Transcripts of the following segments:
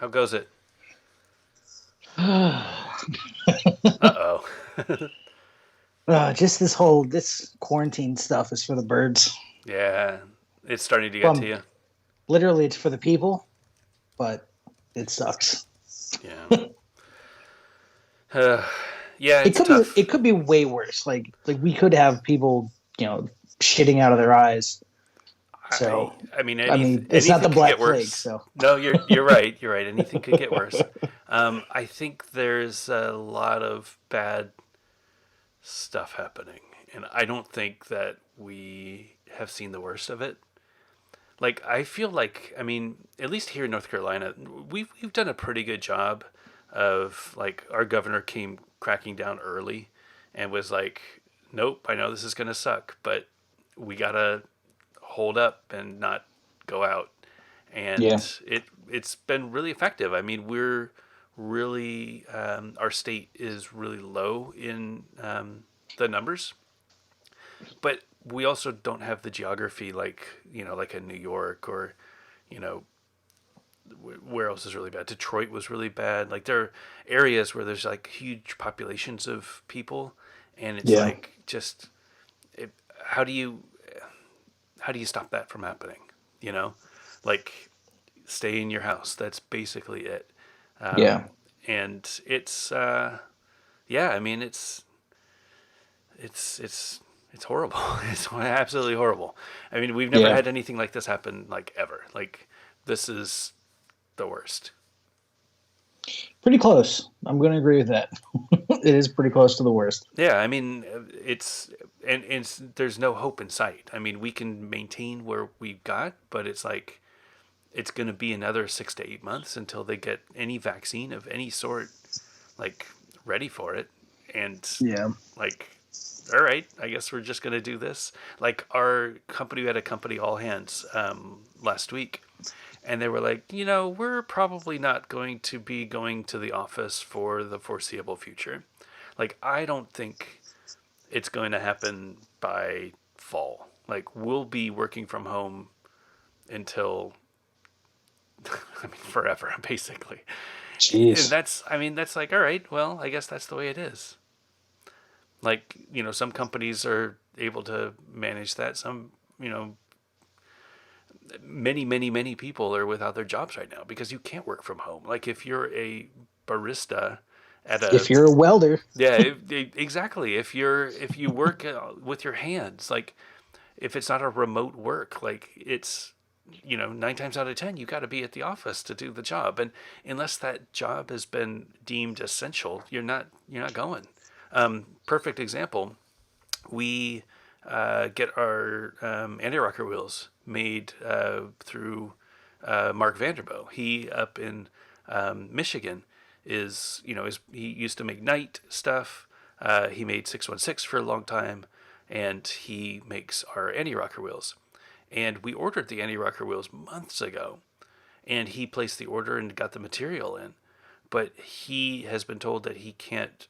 How goes it? uh, Uh oh. just this quarantine stuff is for the birds. Yeah, it's starting to get to Well, you. literally, it's for the people, but it sucks. Yeah. Uh, yeah, It it's could be tough. it could be way worse. Like we could have people, shitting out of their eyes. I So I mean, I mean, it's not the anything could Black get Plague. worse. So No, you're right. You're right. Anything could get worse. I think there's a lot of bad stuff happening, and I don't think that we have seen the worst of it. Like I feel like, I mean, at least here in North Carolina, we've done a pretty good job of, like, our governor came cracking down early and was like, nope, I know this is gonna suck, but we gotta hold up and not go out. And yeah, it's been really effective. I mean, we're really our state is really low in the numbers, but we also don't have the geography like, like a New York, or you know where else is really bad. Detroit was really bad. Like, there are areas where there's like huge populations of people, and it's yeah, like, just it, how do you how do you stop that from happening? You know, like, stay in your house. That's basically it. yeah, And it's yeah, I mean, it's horrible. It's absolutely horrible. I mean, we've never yeah. had anything like this happen, like, ever. Like, this is the worst. Pretty close. I'm going to agree with that. It is pretty close to the worst. Yeah, I mean, it's there's no hope in sight. I mean, we can maintain where we've got, but it's like, it's going to be another 6 to 8 months until they get any vaccine of any sort, like, ready for it. And, Yeah. like, all right, I guess we're just going to do this. Like, our company, we had a company all hands last week, and they were like, we're probably not going to be going to the office for the foreseeable future. Like, I don't think it's going to happen by fall. Like, we'll be working from home until, I mean, forever, basically. And Jeez. I mean, that's like, all right, well, I guess that's the way it is. Like, some companies are able to manage that. Some, many, many, many people are without their jobs right now because you can't work from home. Like, if you're a barista at a, If you're a welder, yeah, exactly. If you work with your hands, like, if it's not a remote work, like, it's, 9 times out of 10 you got to be at the office to do the job, and unless that job has been deemed essential, you're not going. Perfect example: we get our anti-rocker wheels made through Mark Vanderbo. He, up in Michigan, he used to make Knight stuff. He made 616 for a long time, and he makes our anti-rocker wheels. And we ordered the anti-rocker wheels months ago, and he placed the order and got the material in. But he has been told that he can't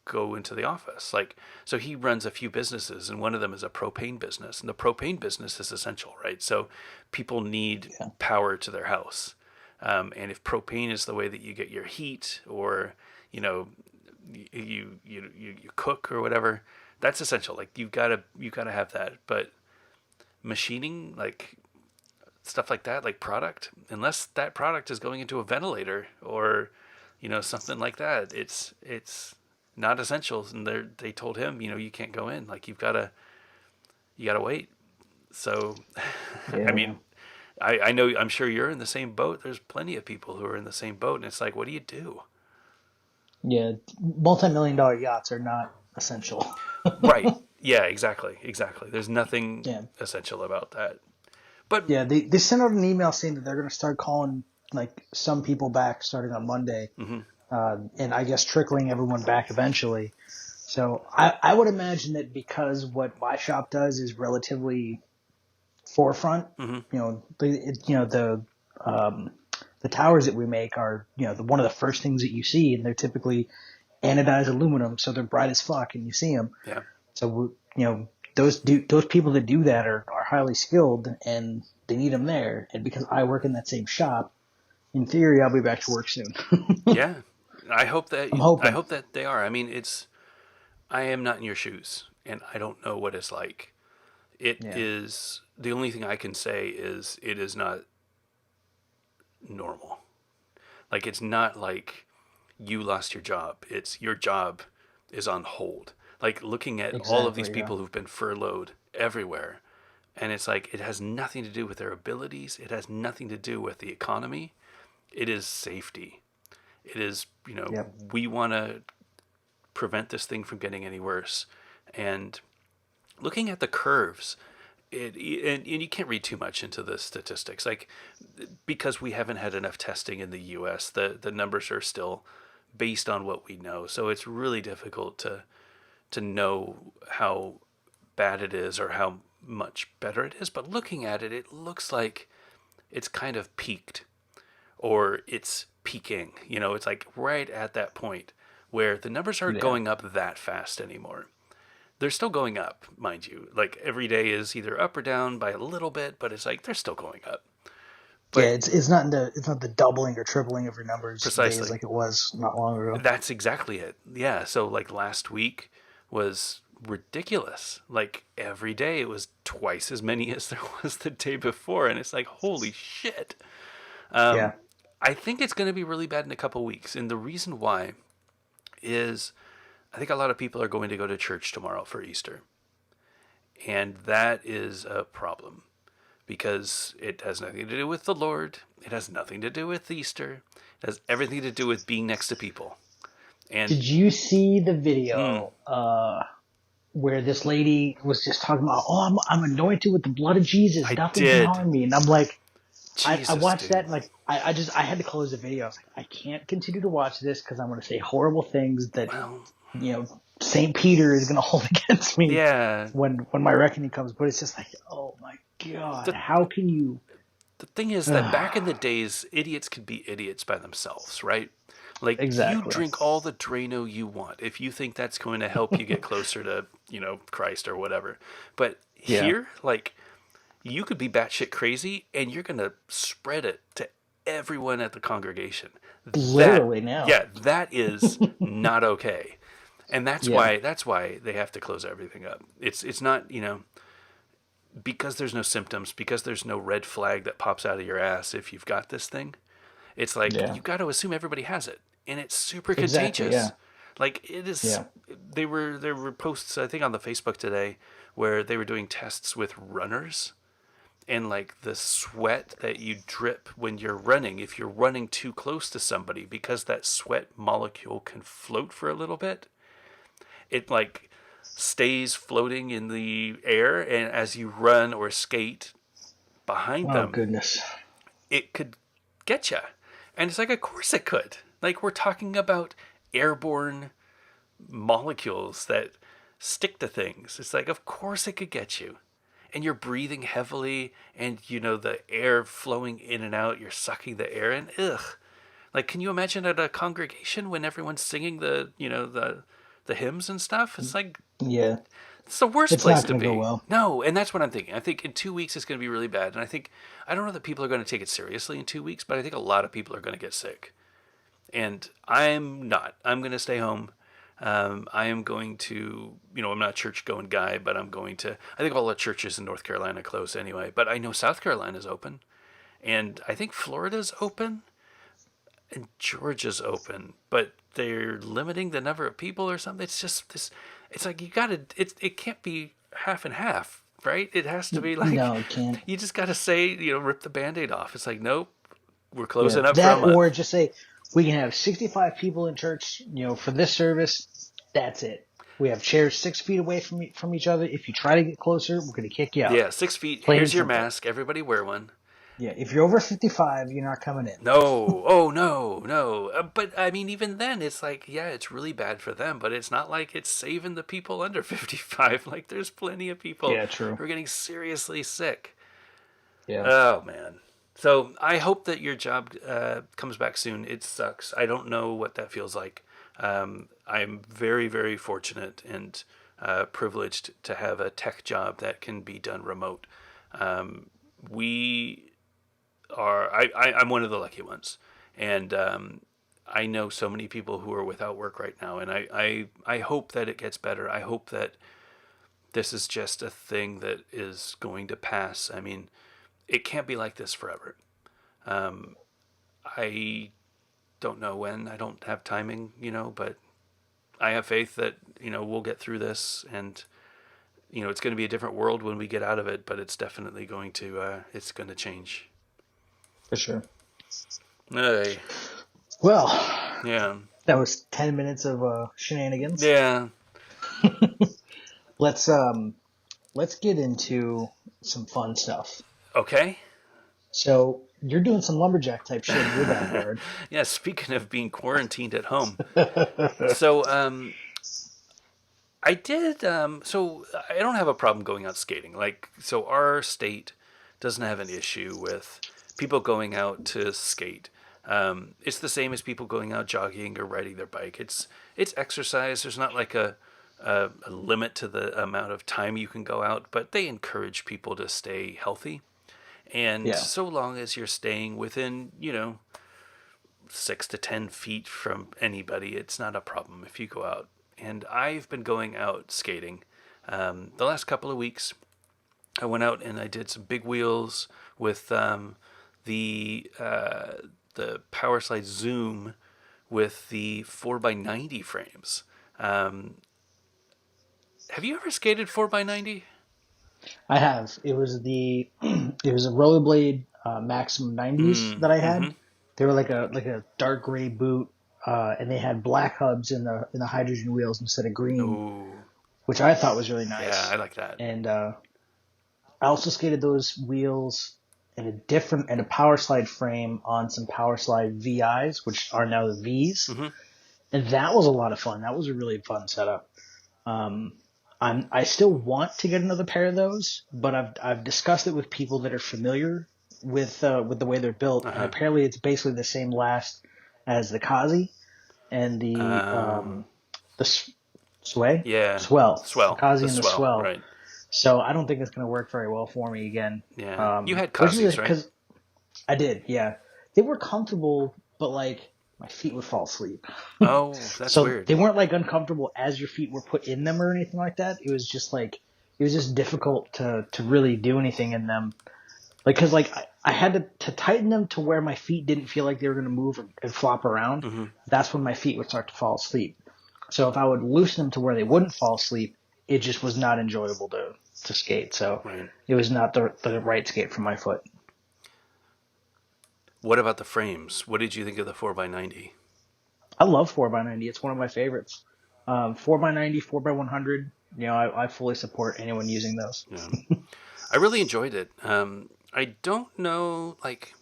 go into the office. Like, so he runs a few businesses, and one of them is a propane business, and the propane business is essential, right? So people need yeah, power to their house, and if propane is the way that you get your heat, or you know you cook or whatever, that's essential. Like, you gotta have that. But machining, like, stuff like that, like product, unless that product is going into a ventilator, or something like that, it's not essential. And they told him, you can't go in. Like, you gotta wait. So I yeah, mean, I know, I'm sure you're in the same boat. There's plenty of people who are in the same boat, and it's like, what do you do? yeah. Multi-million-dollar yachts are not essential. Right. Yeah, exactly. There's nothing Yeah, essential about that. But yeah. They sent out an email saying that they're going to start calling like some people back starting on Monday, mhm, and I guess trickling everyone back eventually. So I would imagine that because what my shop does is relatively forefront. mhm, Um, the towers that we make are one of the first things that you see, and they're typically anodized aluminum, so they're bright as fuck, and you see them. yeah, So those people that do that are highly skilled, and they need them there. And because I work in that same shop, In theory, I'll be back to work soon. Yeah, I hope that I'm hoping. they are. I mean, I am not in your shoes, and I don't know what it's like. It Yeah, is the only thing I can say is it is not normal. Like it's not like you lost your job. It's your job is on hold. Like looking at all of these exactly. Yeah, people who've been furloughed everywhere, and it's like it has nothing to do with their abilities. It has nothing to do with the economy. It is safety. It is, yep. we want to prevent this thing from getting any worse. And looking at the curves, and you can't read too much into the statistics, like because we haven't had enough testing in the U.S. The numbers are still based on what we know, so it's really difficult to know how bad it is or how much better it is. But looking at it, it looks like it's kind of peaked or it's peaking. It's like right at that point where the numbers aren't Yeah. going up that fast anymore. They're still going up, mind you. Like every day is either up or down by a little bit, but it's like they're still going up. Yeah, But it's not the doubling or tripling of your numbers days precisely, like it was not long ago. that's exactly it. Yeah. So like last week was ridiculous. Like every day it was twice as many as there was the day before, and it's like holy shit. Yeah. I think it's going to be really bad in a couple weeks, and the reason why is I think a lot of people are going to go to church tomorrow for Easter, and that is a problem because it has nothing to do with the Lord. It has nothing to do with Easter. It has everything to do with being next to people. And Did you see the mm, video where this lady was just talking about, oh, I'm anointed with the blood of Jesus. I Nothing can did. harm me. And I'm like, I Jesus, watched that dude. and like, I had to close the video. I was like, I can't continue to watch this because I'm going to say horrible things that, Well, St. Peter is going to hold against me yeah. when my reckoning comes. But it's just like, oh my God, The how can you? the thing is that back in the days, idiots could be idiots by themselves, right? Like you Exactly. drink all the Drano you want if you think that's going to help you get closer to, Christ or whatever. But Yeah. here, like you could be batshit crazy and you're gonna spread it to everyone at the congregation. That Literally now. yeah, that is not okay. And Yeah. that's why they have to close everything up. It's not, because there's no symptoms, because there's no red flag that pops out of your ass if you've got this thing. It's like Yeah. you got to assume everybody has it, and it's super Exactly. Yeah. contagious. Like it is. Yeah. There were posts I think on the Facebook today where they were doing tests with runners and like the sweat that you drip when you're running, if you're running too close to somebody, because that sweat molecule can float for a little bit, it like stays floating in the air, and as you run or skate behind Oh them, goodness. it could get you. And it's like, of course it could. Like, we're talking about airborne molecules that stick to things. It's like, of course it could get you. And you're breathing heavily, and the air flowing in and out, you're sucking the air in. Ugh. Like, can you imagine at a congregation when everyone's singing the hymns and stuff? It's like Yeah. it's the worst It's place not to going to go be. well. No, and that's what I'm thinking. I think in 2 weeks it's going to be really bad, and I don't know that people are going to take it seriously in 2 weeks, but I think a lot of people are going to get sick, and I'm not. I'm going to stay home. I am going to, I'm not a church going guy, but I'm going to. I think all the churches in North Carolina close anyway, but I know South Carolina's open, and I think Florida's open, and Georgia's open, but they're limiting the number of people or something. It's just this. It's like you gotta. It can't be half and half, right? It has to be like No, it can't. you just gotta say, rip the band-aid off. It's like nope, we're Yeah. closing up for a That or month. just say we can have 65 people in church, for this service. That's it. We have chairs 6 feet away from each other. If you try to get closer, we're going to kick you out. Yeah, 6 feet. Plain and Here's your simple. mask. Everybody wear one. Yeah. If you're over 55, you're not coming in. No, oh no, no. But I mean, even then, it's like, yeah, it's really bad for them. But it's not like it's saving the people under 55. Like, there's plenty of people Yeah. True. who are getting seriously sick. Yeah. Oh man. So I hope that your job comes back soon. It sucks. I don't know what that feels like. I'm very, very fortunate and privileged to have a tech job that can be done remote. We are I'm one of the lucky ones, and I know so many people who are without work right now, and I hope that it gets better. I hope that this is just a thing that is going to pass. I mean, it can't be like this forever. Um, I don't know when. I don't have timing, but I have faith that we'll get through this, and it's going to be a different world when we get out of it. But it's definitely going to it's going to change. For sure. Hey, Well, yeah, that was 10 minutes of shenanigans. yeah. Let's um let's get into some fun stuff. Okay. So you're doing some lumberjack type shit in your backyard. Yeah. Speaking of being quarantined at home, so I did. So I don't have a problem going out skating. Like, so our state doesn't have an issue with people going out to skate. It's the same as people going out jogging or riding their bike. It's exercise. There's not like a limit to the amount of time you can go out, but they encourage people to stay healthy. And Yeah. so long as you're staying within, 6 to 10 feet from anybody, it's not a problem if you go out. And I've been going out skating. The last couple of weeks, I went out and I did some big wheels with the Power Slide Zoom with the 4x90 frames. Have you ever skated 4x90? I have. It was the it was a rollerblade Maximum 90s that I had. Mm-hmm. They were like a dark gray boot, and they had black hubs in the hydrogen wheels instead of green, Ooh, which I thought was really yeah, I nice. like that. And I also skated those wheels in a power slide frame on some power slide VIs, which are now the Vs, Mm-hmm. and that was a lot of fun. That was a really fun setup. Um, I still want to get another pair of those, but I've discussed it with people that are familiar with the way they're built, and Uh-huh. apparently it's basically the same last as the Kazi and Um, the sway yeah, swell, the swell, Kazi the and the swell, swell. right? So I don't think it's going to work very well for me again. Yeah, you had Which is Kazis, right? because I did, yeah. They were comfortable, but like my feet would fall asleep. Oh, that's So weird. they weren't like uncomfortable as your feet were put in them or anything like that. It was just difficult to really do anything in them. Like, cause like I had to tighten them to where my feet didn't feel like they were going to move and flop around. Mm-hmm. That's when my feet would start to fall asleep. So if I would loosen them to where they wouldn't fall asleep, it just was not enjoyable to skate. So Right. it was not the right skate for my foot. What about the frames? What did you think of the 4x90? I love 4x90. It's one of my favorites. 4x90, 4x100. I fully support anyone using those. Yeah, I really enjoyed it. I don't know, like,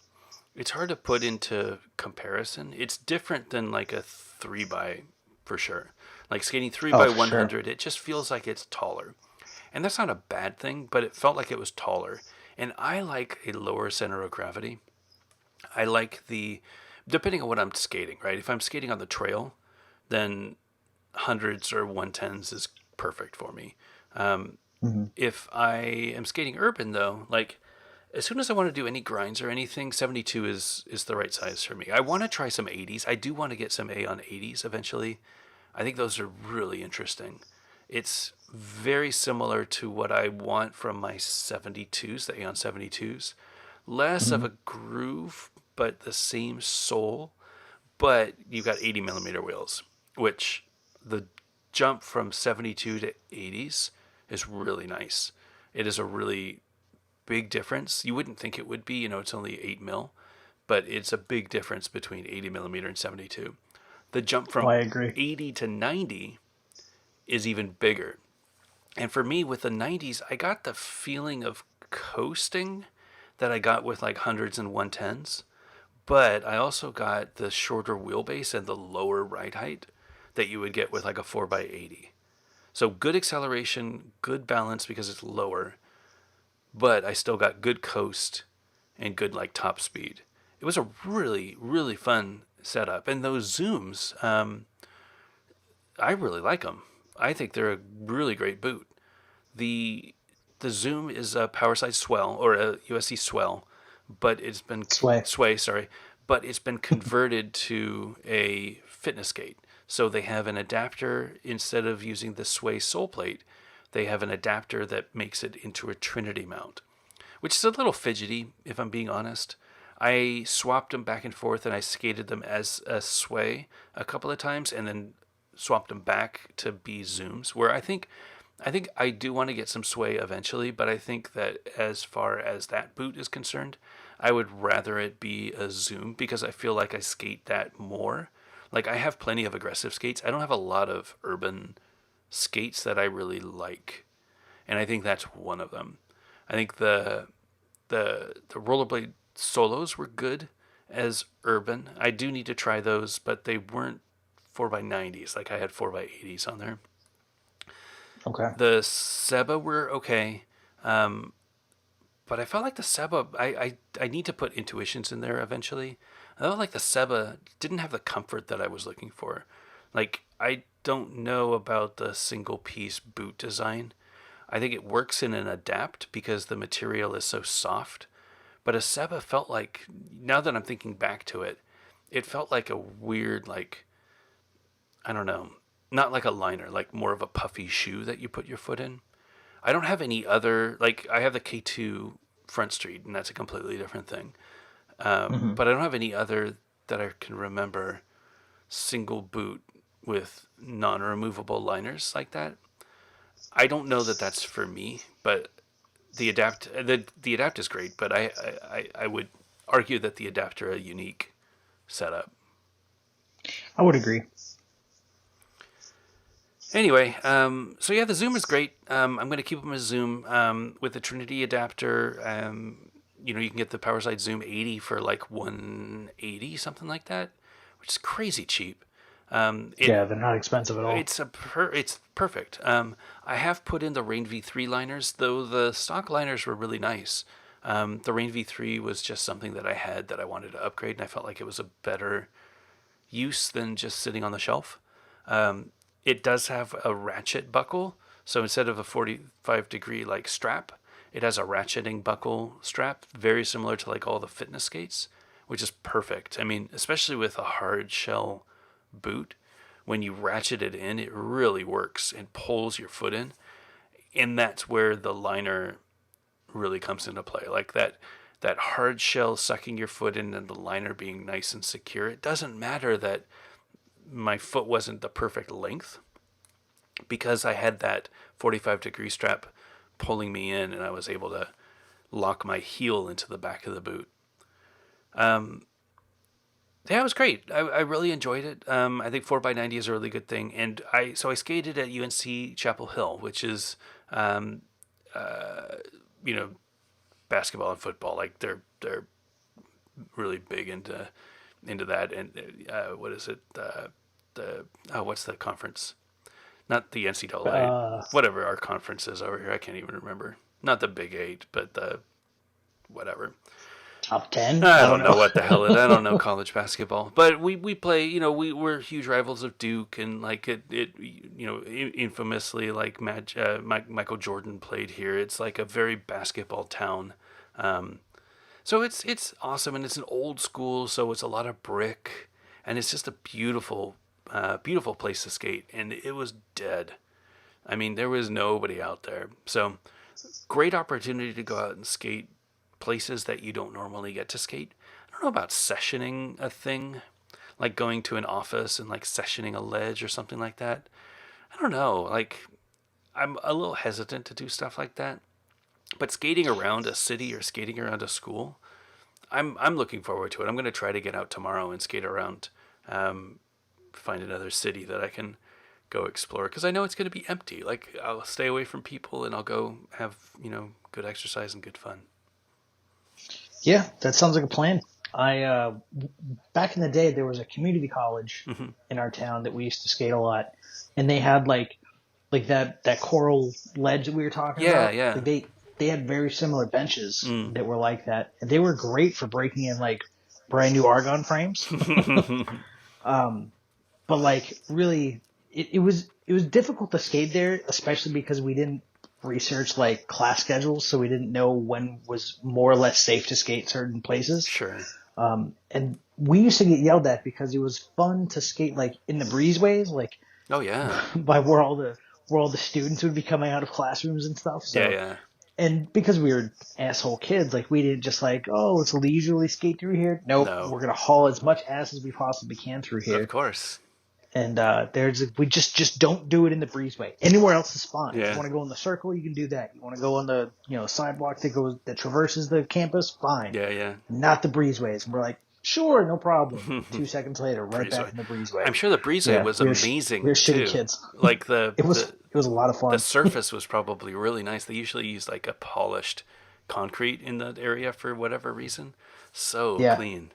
it's hard to put into comparison. It's different than like a 3x for sure. Like skating 3 Oh, by for sure. 100, it just feels like it's taller. And that's not a bad thing, but it felt like it was taller. And I like a lower center of gravity. I like depending on what I'm skating, right? If I'm skating on the trail, then hundreds or 110s is perfect for me. Um, Hmm. if I am skating urban, though, like as soon as I want to do any grinds or anything, 72 is the right size for me. I want to try some 80s. I do want to get some A on 80s eventually. I think those are really interesting. It's very similar to what I want from my 72s, the Aeon 72s. Less of Hmm. a groove, but the same soul. But you've got 80 millimeter wheels, which the jump from 72 to 80s is really nice. It is a really big difference. You wouldn't think it would be, it's only 8 mil, but it's a big difference between 80 millimeter and 72. The jump Oh, from I agree. 80 to 90 is even bigger. And for me, with the 90s, I got the feeling of coasting that I got with like hundreds and 110s, but I also got the shorter wheelbase and the lower ride height that you would get with like a 4x80. So good acceleration, good balance because it's lower, but I still got good coast and good like top speed. It was a really, really fun setup. And those zooms, I really like them. I think they're a really great boot. The the Zoom is a power side swell or a USC swell, but it's been Sway. sway, sorry, but it's been converted to a fitness skate. So they have an adapter instead of using the sway sole plate. They have an adapter that makes it into a Trinity mount, which is a little fidgety, if I'm being honest. I swapped them back and forth, and I skated them as a sway a couple of times, and then swapped them back to be zooms. Where I think I do want to get some sway eventually, but I think that as far as that boot is concerned, I would rather it be a zoom because I feel like I skate that more. Like I have plenty of aggressive skates. I don't have a lot of urban skates that I really like, and I think that's one of them. I think the rollerblade solos were good as urban. I do need to try those, but they weren't 4x90s. Like I had 4x80s on there. Okay. The Seba were okay, um, but I felt like the Seba. I need to put intuitions in there eventually. I felt like the Seba didn't have the comfort that I was looking for. Like I don't know about the single piece boot design. I think it works in an adapt because the material is so soft. But a Seba felt like, now that I'm thinking back to it, it felt like a weird, like, I don't know, not like a liner, like more of a puffy shoe that you put your foot in. I don't have any other, like, I have the K2 Front Street, and that's a completely different thing. Hmm. But I don't have any other that I can remember single boot with non removable liners like that. I don't know that that's for me, but the adapt is great, but I would argue that the adapter a unique setup. I would agree. Anyway, so yeah, the Zoom is great. I'm going to keep them as Zoom with the Trinity adapter. You can get the PowerSide Zoom 80 for like 180, something like that, which is crazy cheap. It Yeah, they're not expensive at all. it's perfect. I have put in the Rain V3 liners, though the stock liners were really nice. The Rain V3 was just something that I had that I wanted to upgrade, and I felt like it was a better use than just sitting on the shelf. It does have a ratchet buckle, so instead of a 45-degree like strap, it has a ratcheting buckle strap, very similar to like all the fitness skates, which is perfect. I mean, especially with a hard shell boot, when you ratchet it in, it really works and pulls your foot in, and that's where the liner really comes into play. Like that hard shell sucking your foot in and the liner being nice and secure. It doesn't matter that my foot wasn't the perfect length because I had that 45-degree strap pulling me in, and I was able to lock my heel into the back of the boot. Um, yeah, it was great. I really enjoyed it. I think 4x90 is a really good thing, and I skated at UNC Chapel Hill, which is um, uh, you know basketball and football. Like they're really big into that. And what is it? The what's the conference? Not the NCAA. Uh, Whatever our conference is over here, I can't even remember. Not the Big Eight, but the whatever. Top 10? I I don't don't know know. what the hell it. I don't know college basketball, but we play. We're huge rivals of Duke, and like infamously like Michael Jordan played here. It's like a very basketball town. Um, so it's awesome, and it's an old school, so it's a lot of brick, and it's just a beautiful place to skate. And it was dead. I mean, there was nobody out there. So great opportunity to go out and skate places that you don't normally get to skate. I don't know about sessioning a thing, like going to an office and like sessioning a ledge or something like that. I don't know. Like, I'm a little hesitant to do stuff like that. But skating around a city or skating around a school, I'm looking forward to it. I'm going to try to get out tomorrow and skate around, um, find another city that I can go explore because I know it's going to be empty. Like I'll stay away from people and I'll go have good exercise and good fun. Yeah, that sounds like a plan. I back in the day there was a community college Hmm. in our town that we used to skate a lot, and they had like that coral ledge that we were talking Yeah, about. yeah. Like they had very similar benches Mm. that were like that, and they were great for breaking in like brand new argon frames. Um, but like really, it was difficult to skate there, especially because we didn't. research like class schedules, so we didn't know when was more or less safe to skate certain places. Sure. And we used to get yelled at because it was fun to skate like in the breezeways, like Oh yeah. by where all the students would be coming out of classrooms and stuff. So, Yeah. and because we were asshole kids, like we didn't just like, oh, let's leisurely skate through here. Nope, No. we're gonna haul as much ass as we possibly can through Of here. course. And we just don't do it in the breezeway. Anywhere else is fine. If Yeah. you want to go in the circle, you can do that. You want to go on the sidewalk that traverses the campus, fine. Yeah. Not the breezeways. And we're like, sure, no problem. 2 seconds later, right back in the breezeway. I'm sure the breezeway was amazing we were shitty too. kids. Like It was a lot of fun. the surface was probably really nice. They usually use like a polished concrete in that area for whatever reason. So clean.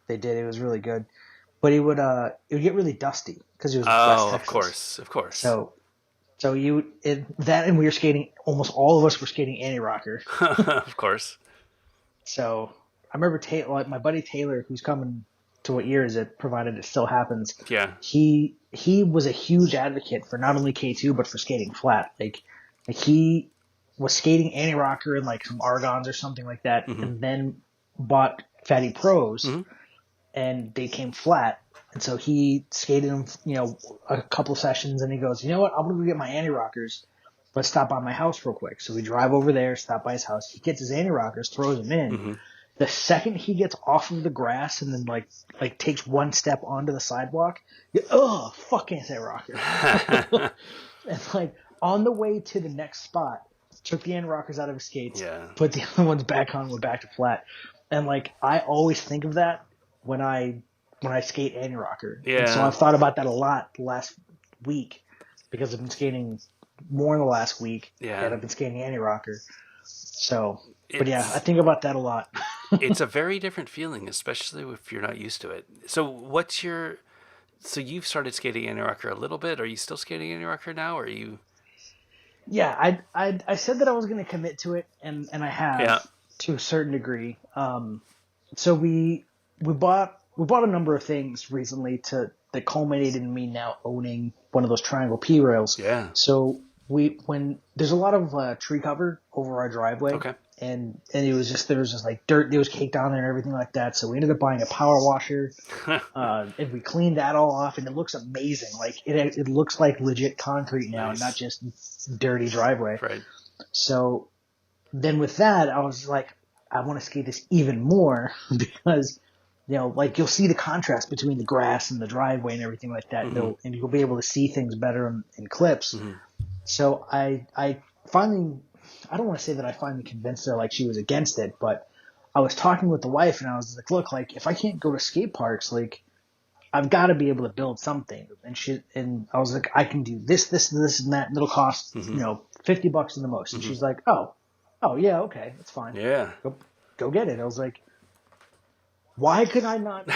They did. It was really good. But it would get really dusty because it was West Oh, Texas. of course. So and we were skating. Almost all of us were skating anti-rocker. Of course. So I remember my buddy Taylor, who's coming to what year is it, provided it still happens. Yeah. He was a huge advocate for not only K2 but for skating flat. Like he was skating anti-rocker and like some Argons or something like that, and then bought Fatty Pros. And they came flat. And so he skated them, a couple of sessions, and he goes, you know what, I'm going to go get my anti-rockers. Let's stop by my house real quick. So we drive over there, stop by his house. He gets his anti-rockers, throws them in. The second he gets off of the grass and then like takes one step onto the sidewalk, fuck anti-rocker. And like on the way to the next spot, took the anti-rockers out of his skates, put the other ones back on, went back to flat. And like I always think of that when I skate anti-rocker. Yeah. And so I've thought about that a lot the last week because I've been skating more in the last week and I've been skating anti-rocker. So, but yeah, I think about that a lot. It's a very different feeling, especially if you're not used to it. So so you've started skating anti-rocker a little bit. Are you still skating anti-rocker now? Or are you? Yeah, I said that I was going to commit to it and I have to a certain degree. So we bought a number of things recently that culminated in me now owning one of those triangle P rails. Yeah. So when there's a lot of tree cover over our driveway. Okay. And there was just like dirt that was caked on there and everything like that. So we ended up buying a power washer, and we cleaned that all off, and it looks amazing. Like it looks like legit concrete now, and not just dirty driveway. Right. So then with that, I was like, I want to skate this even more because, like you'll see the contrast between the grass and the driveway and everything like that, and you'll be able to see things better in clips. So I finally. I don't want to say that I finally convinced her like she was against it, but I was talking with the wife and I was like, look, like if I can't go to skate parks, like I've got to be able to build something. And I was like, I can do this, and that, and it'll cost, $50 in the most. And she's like, oh yeah, okay, that's fine. Yeah. Go get it. I was like, why could I not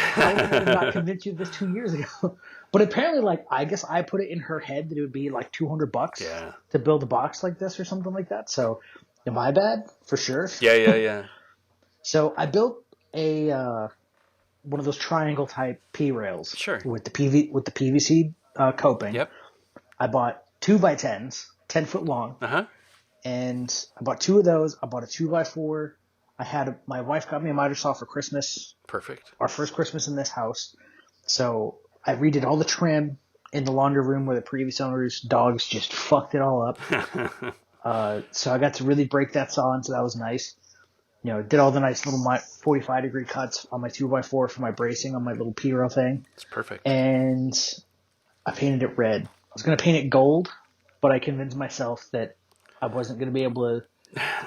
convince you of this 2 years ago? But apparently, like, I guess I put it in her head that it would be like $200 to build a box like this or something like that. So, am I bad? For sure. Yeah. So I built a one of those triangle type P rails. Sure. With the PVC coping. Yep. I bought 2x10s, 10 foot long. And I bought two of those. I bought a 2x4. My wife got me a miter saw for Christmas. Perfect. Our first Christmas in this house. So I redid all the trim in the laundry room where the previous owner's dogs just fucked it all up. So I got to really break that saw in, so that was nice. Did all the nice little 45-degree cuts on my 2x4 for my bracing on my little P-rail thing. It's perfect. And I painted it red. I was going to paint it gold, but I convinced myself that I wasn't going to be able to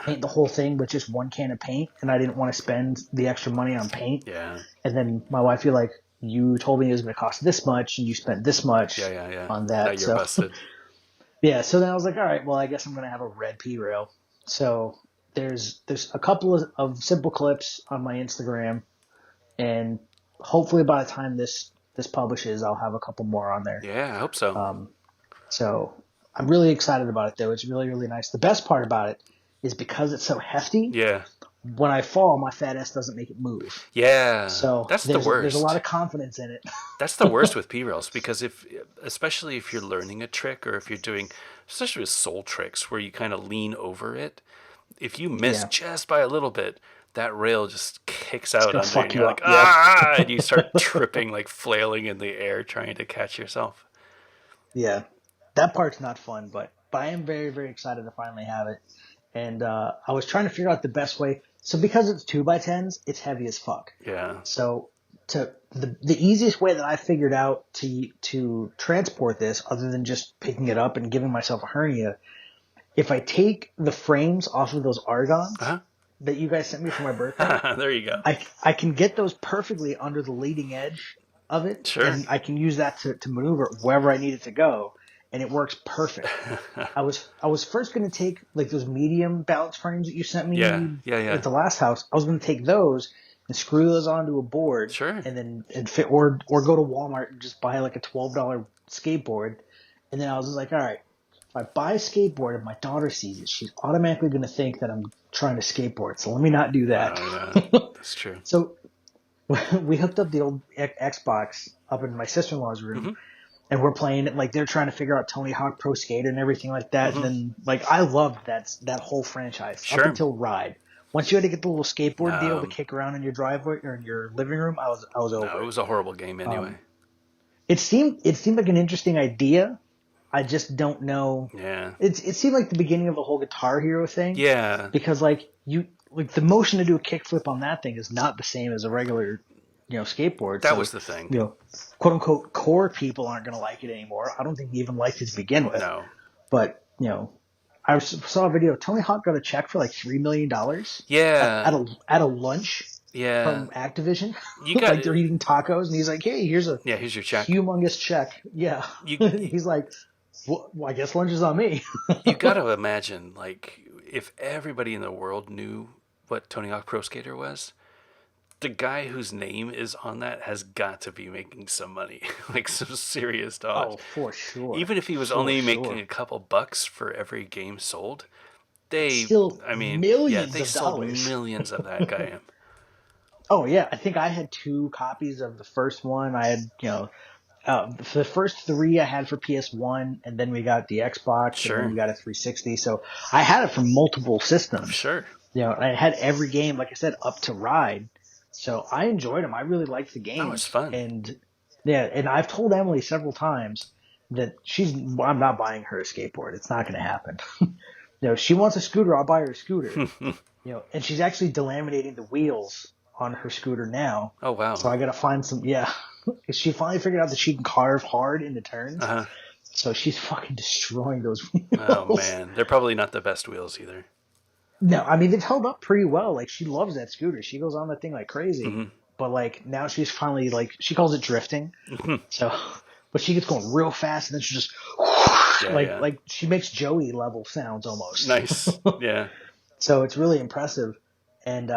paint the whole thing with just one can of paint, and I didn't want to spend the extra money on paint. Yeah. And then my wife would be like, you told me it was going to cost this much, and you spent this much on that. Now you're busted. Yeah, so then I was like, all right, well, I guess I'm going to have a red P-rail. So there's a couple of simple clips on my Instagram, and hopefully by the time this publishes, I'll have a couple more on there. Yeah, I hope so. So I'm really excited about it, though. It's really, really nice. The best part about it is because it's so hefty. Yeah. when I fall, my fat ass doesn't make it move. Yeah, So that's the there's a lot worst. of confidence in it. That's the worst with P-rails because especially if you're learning a trick or if you're doing, especially with soul tricks where you kind of lean over it, if you miss Yeah, just by a little bit, that rail just kicks it's out gonna under you and fuck you're you like, up. Yep. and you start tripping, like flailing in the air trying to catch yourself. Yeah, that part's not fun, but I am very very excited to finally have it. And I was trying to figure out the best way. So because it's 2x10s, it's heavy as fuck. Yeah. So the easiest way that I figured out to transport this, other than just picking it up and giving myself a hernia, if I take the frames off of those argons Uh that you guys sent me for my birthday, huh. There you go. I can get those perfectly under the leading edge of it, Sure. and I can use that to maneuver wherever I need it to go, and it works perfect. I was first going to take like those medium balance frames that you sent Yeah. me Yeah. Yeah. at the last house. I was going to take those and screw those onto a board, Sure. and then and fit or go to Walmart and just buy like a $12 skateboard. And then I was just like, all right, if I buy a skateboard and my daughter sees it, she's automatically going to think that I'm trying to skateboard. So let me not do that. Oh yeah, that's true. So we hooked up the old Xbox up in my sister-in-law's room, Hmm. and we're playing it. Like they're trying to figure out Tony Hawk Pro Skater and everything like that. And Hmm. then like I loved that whole franchise up Sure. until Ride. Once you had to get the little skateboard deal to Um, kick around in your driveway or in your living room, I was no, over it it. was a horrible game anyway. Um, it seemed like an interesting idea. I just don't know. Yeah. It seemed like the beginning of the whole Guitar Hero thing Yeah. because like the motion to do a kickflip on that thing is not the same as a regular skateboard. That So was the thing. quote unquote core people aren't going to like it anymore. I don't think they even liked it to begin with. No. But I saw a video. Tony Hawk got a check for like $3 million at Yeah. a lunch Yeah. from Activision. You got Like they're eating tacos, and he's like, "Hey, here's a yeah. Here's your check. humongous check." Yeah, You he's like, well, I guess lunch is on me. you got to imagine like if everybody in the world knew what Tony Hawk Pro Skater was, the guy whose name is on that has got to be making some money, like some serious dollars. Oh, for sure. Even if he was For only making sure. a couple bucks for every game sold, they, Still I mean, yeah, millions they of sold dollars. millions of that guy. Oh yeah, I think I had 2 copies of the first one. I had, for the first 3 I had for PS1, and then we got the Xbox, and then Sure, we got a 360. So I had it for multiple systems. sure. I had every game, like I said, up to Ride. So I enjoyed them. I really liked the Oh, it's games, fun. and yeah, and I've told Emily several times that I'm not buying her a skateboard. It's not going to happen. She wants a scooter. I'll buy her a scooter. And she's actually delaminating the wheels on her scooter now. Oh wow. So I got to find some. Yeah, she finally figured out that she can carve hard into turns. Uh-huh. So she's fucking destroying those wheels. Oh man, they're probably not the best wheels either. No, I mean they've held up pretty well. Like she loves that scooter. She goes on that thing like crazy. Hmm. But like now she's finally like she calls it drifting. Hmm. So, but she gets going real fast and then she just Yeah, like yeah. like she makes Joey level sounds almost. Nice. Yeah. So it's really impressive. And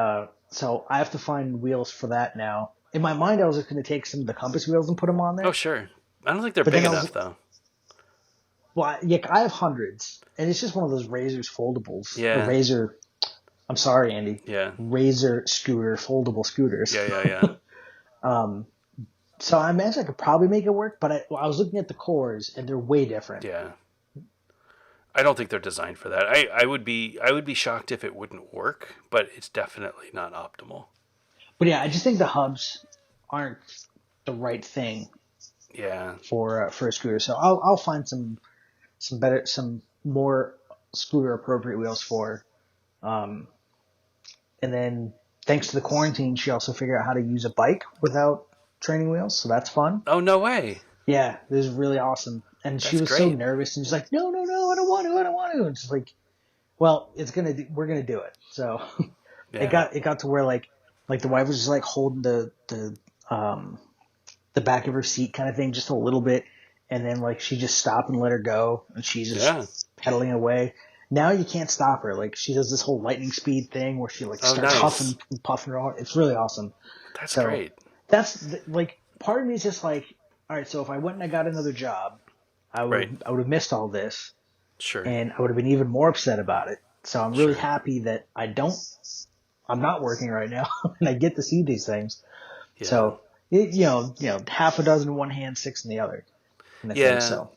so I have to find wheels for that now. In my mind, I was just going to take some of the compass wheels and put them on there. Oh sure. I don't think they're But big then enough though. Well, I have hundreds, and it's just one of those Razor's foldables. Yeah. Or Razor. I'm sorry, Andy. Yeah. Razor scooter, foldable scooters. Yeah. So I imagine I could probably make it work, but I was looking at the cores, and they're way different. Yeah. I don't think they're designed for that. I would be shocked if it wouldn't work, but it's definitely not optimal. But yeah, I just think the hubs aren't the right thing Yeah. for a scooter. So I'll find some more scooter appropriate wheels for her. And then thanks to the quarantine, she also figured out how to use a bike without training wheels. So that's fun. Oh no way. Yeah, it was really awesome. And she That's was so great. nervous, and she's like, "No, I don't want to." And she's like, "Well, we're gonna do it." So Yeah. it got to where like the wife was just like holding the back of her seat kind of thing just a little bit, and then like she just stopped and let her go, and she's just Yeah. pedaling away. Now you can't stop her. Like she does this whole lightning speed thing where she like Oh, starts nice. huffing and puffing her heart. It's really awesome. That's So great. like part of me is just like, all right, so if I went and I got another job, I would Right. have missed all this, Sure. and I would have been even more upset about it. So I'm really Sure. happy that I don't I'm not working right now, and I get to see these things. Yeah. So half a dozen in one hand, six in the other, kind of thing. Yeah. So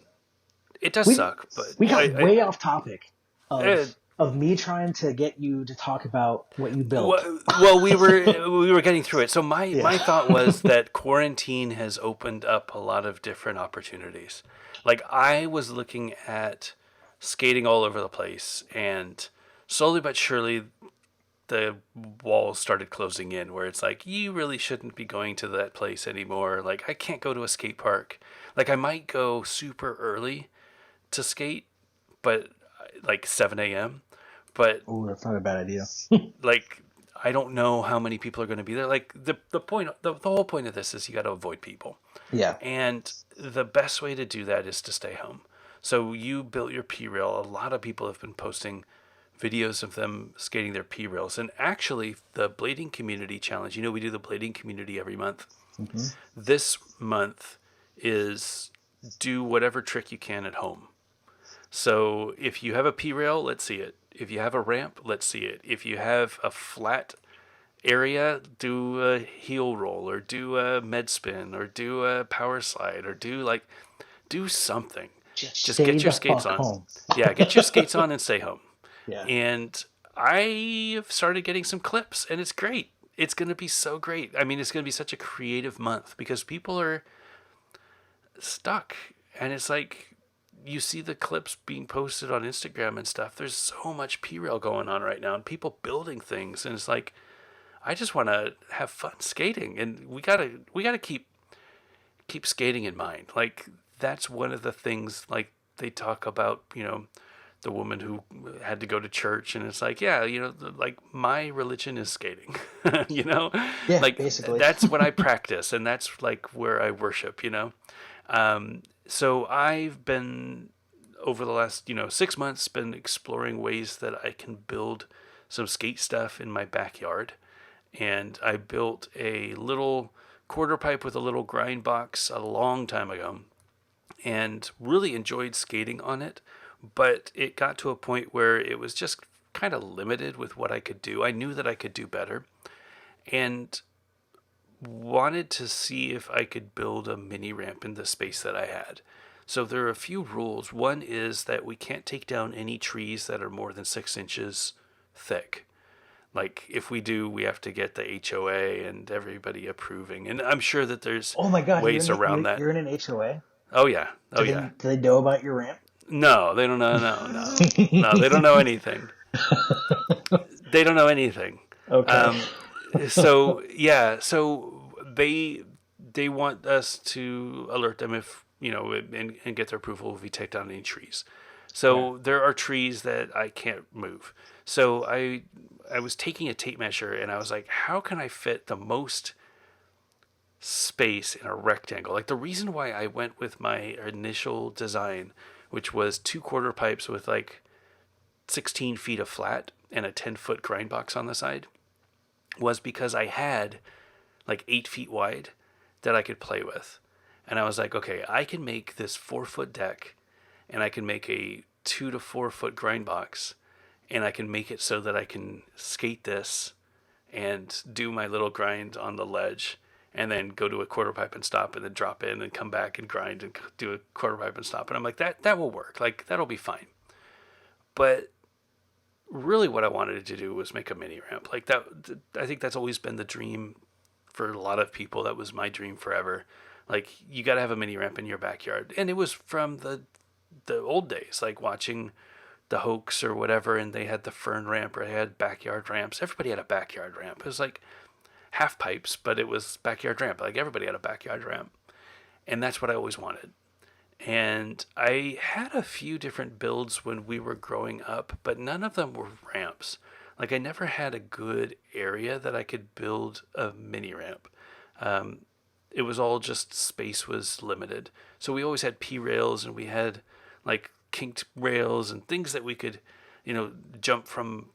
It does we suck, but we got I way off topic uh, of me trying to get you to talk about what you built. well, we were getting through it. So my Yeah. my thought was that quarantine has opened up a lot of different opportunities. Like I was looking at skating all over the place, and slowly but surely the walls started closing in where it's like you really shouldn't be going to that place anymore. Like I can't go to a skate park. Like I might go super early to skate, but like 7 a.m. But Oh, that's not a bad idea. like I don't know how many people are going to be there. Like the whole point of this is you got to avoid people. Yeah. And the best way to do that is to stay home. So you built your P rail. A lot of people have been posting videos of them skating their P rails. And actually, the blading community challenge, we do the blading community every month. Hmm. This month is do whatever trick you can at home. So if you have a P rail, let's see it. If you have a ramp, let's see it. If you have a flat area, do a heel roll or do a med spin or do a power slide or do something. Just Just stay get your the skates fuck on. home. Yeah, get your skates on and stay home. Yeah. And I have started getting some clips and it's great. It's going to be so great. I mean, it's going to be such a creative month because people are stuck. And it's like you see the clips being posted on Instagram and stuff. There's so much P-Rail going on right now and people building things. And it's like, I just want to have fun skating. And we gotta keep skating in mind. Like that's one of the things like they talk about, the woman who had to go to church and it's like, yeah, like my religion is skating, Yeah, like basically. that's what I practice and that's like where I worship. So I've been over the last, 6 months been exploring ways that I can build some skate stuff in my backyard. And I built a little quarter pipe with a little grind box a long time ago and really enjoyed skating on it. But it got to a point where it was just kind of limited with what I could do. I knew that I could do better and wanted to see if I could build a mini ramp in the space that I had. So there are a few rules. One is that we can't take down any trees that are more than 6 inches thick. Like if we do, we have to get the HOA and everybody approving. And I'm sure that there's Oh my God, ways around that. you're in an HOA. Oh yeah. Oh yeah. Do they know about your ramp? No, they don't know. No, no, no. They don't know anything. They don't know anything. Okay. Um, so yeah. So they want us to alert them if and get their approval if we take down any trees. Okay. So there are trees that I can't move. So I was taking a tape measure and I was like, how can I fit the most space in a rectangle? Like the reason why I went with my initial design, which was 2 quarter pipes with like 16 feet of flat and a 10-foot grind box on the side, was because I had like 8 feet wide that I could play with. And I was like, okay, I can make this 4-foot deck and I can make a 2 to 4 foot grind box and I can make it so that I can skate this and do my little grind on the ledge and then go to a quarter pipe and stop and then drop in and come back and grind and do a quarter pipe and stop. And I'm like, that will work. Like that'll be fine. But really what I wanted to do was make a mini ramp. Like that, I think that's always been the dream for a lot of people. That was my dream forever. Like you got to have a mini ramp in your backyard. And it was from the old days, like watching the Hoax or whatever, and they had the Fern ramp or they had backyard ramps. Everybody had a backyard ramp. It was like half pipes, but it was backyard ramp. Like everybody had a backyard ramp. And that's what I always wanted. And I had a few different builds when we were growing up, but none of them were ramps. Like I never had a good area that I could build a mini ramp. It was all just space was limited. So we always had P rails and we had like kinked rails and things that we could, jump from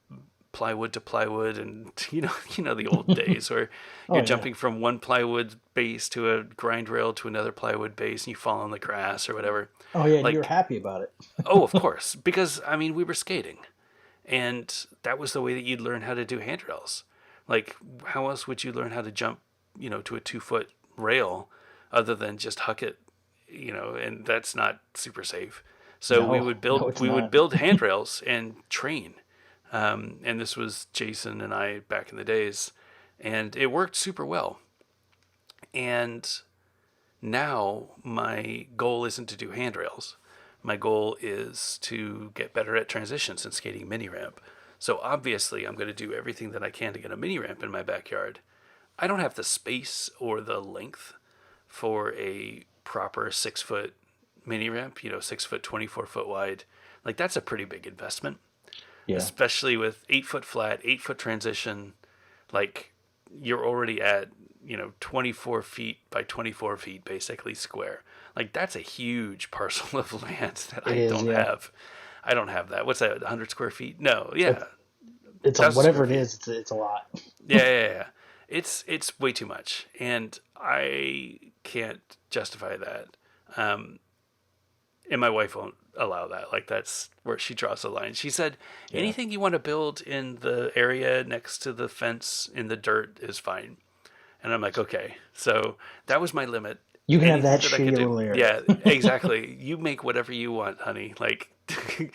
plywood to plywood and the old days where Oh you're yeah. jumping from one plywood base to a grind rail to another plywood base and you fall on the grass or whatever. Oh yeah, and you were Like, happy about it. oh, of course, because I mean we were skating and that was the way that you'd learn how to do handrails. Like, how else would you learn how to jump, to a 2 foot rail other than just huck it, and that's not super safe. So we No, would no, build it's we would not. build handrails and train. And this was Jason and I back in the days, and it worked super well. And now my goal isn't to do handrails. My goal is to get better at transitions and skating mini ramp. So obviously, I'm going to do everything that I can to get a mini ramp in my backyard. I don't have the space or the length for a proper 6 foot mini ramp, 6 foot, 24 foot wide. Like, that's a pretty big investment, Yeah, especially with 8 foot flat, 8 foot transition. Like, you're already at, 24 feet by 24 feet, basically square. Like, that's a huge parcel of land that it I is. don't Yeah, have. I don't have that. What's that? 100 square feet? No, it's yeah, it's a 1,000 whatever square it feet. is. It's a lot. Yeah. It's way too much, and I can't justify that. Um, and my wife won't allow that. Like, that's where she draws the line. She said, Yeah, anything you want to build in the area next to the fence in the dirt is fine. And I'm like, okay. So that was my limit. you can have Anything that that I could shitty do. little area. Yeah, exactly. You make whatever you want, honey. Like, you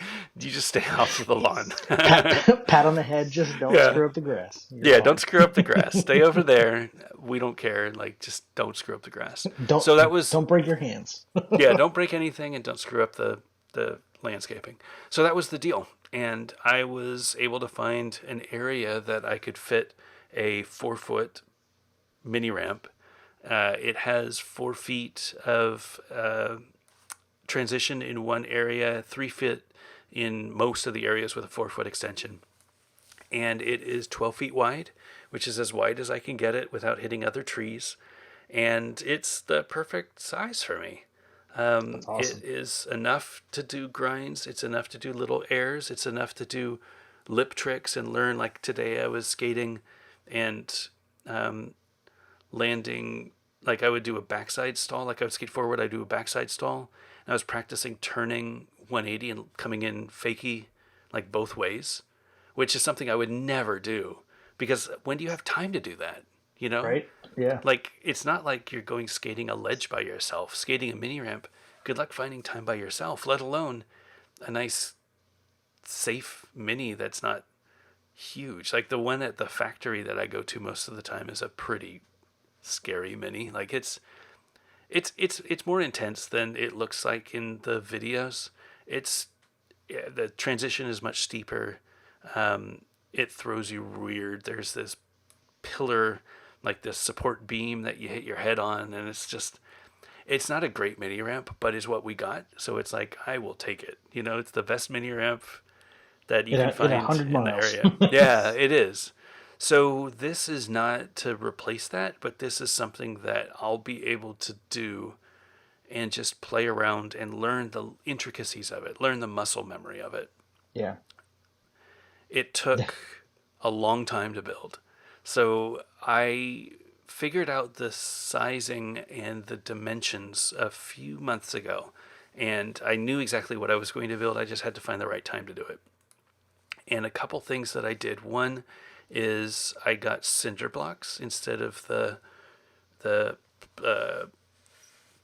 just stay off of the lawn. Pat on the head. Just don't Yeah. screw up the grass. You're Yeah, don't fine. screw up the grass. Stay over there. We don't care. Like, just don't screw up the grass. Don't So that was, don't break your hands. yeah, don't break anything and don't screw up the landscaping. So that was the deal. And I was able to find an area that I could fit a 4 foot mini ramp. It has 4 feet of transition in one area, 3 feet in most of the areas with a 4 foot extension. And it is 12 feet wide, which is as wide as I can get it without hitting other trees. And it's the perfect size for me. That's It awesome. is enough to do grinds. It's enough to do little airs. It's enough to do lip tricks and learn. Like today, I was skating and um, landing. Like I would do a backside stall. Like I would skate forward, I'd do a backside stall. And I was practicing turning 180 and coming in fakie, like both ways, which is something I would never do because when do you have time to do that? You know, Right? Yeah. like it's not like you're going skating a ledge by yourself, skating a mini ramp. Good luck finding time by yourself, let alone a nice safe mini that's not huge. Like the one at the factory that I go to most of the time is a pretty scary mini. Like it's more intense than it looks like in the videos. It's Yeah, the transition is much steeper. It throws you weird. There's this pillar, like this support beam that you hit your head on, and it's not a great mini ramp, but is what we got. So it's like I will take it. It's the best mini ramp that you In can a find hundred in the miles. area. Yeah, it is. So this is not to replace that, but this is something that I'll be able to do and just play around and learn the intricacies of it, learn the muscle memory of it. Yeah. It took a long time to build. So I figured out the sizing and the dimensions a few months ago. And I knew exactly what I was going to build. I just had to find the right time to do it. And a couple things that I did. One is I got cinder blocks instead of the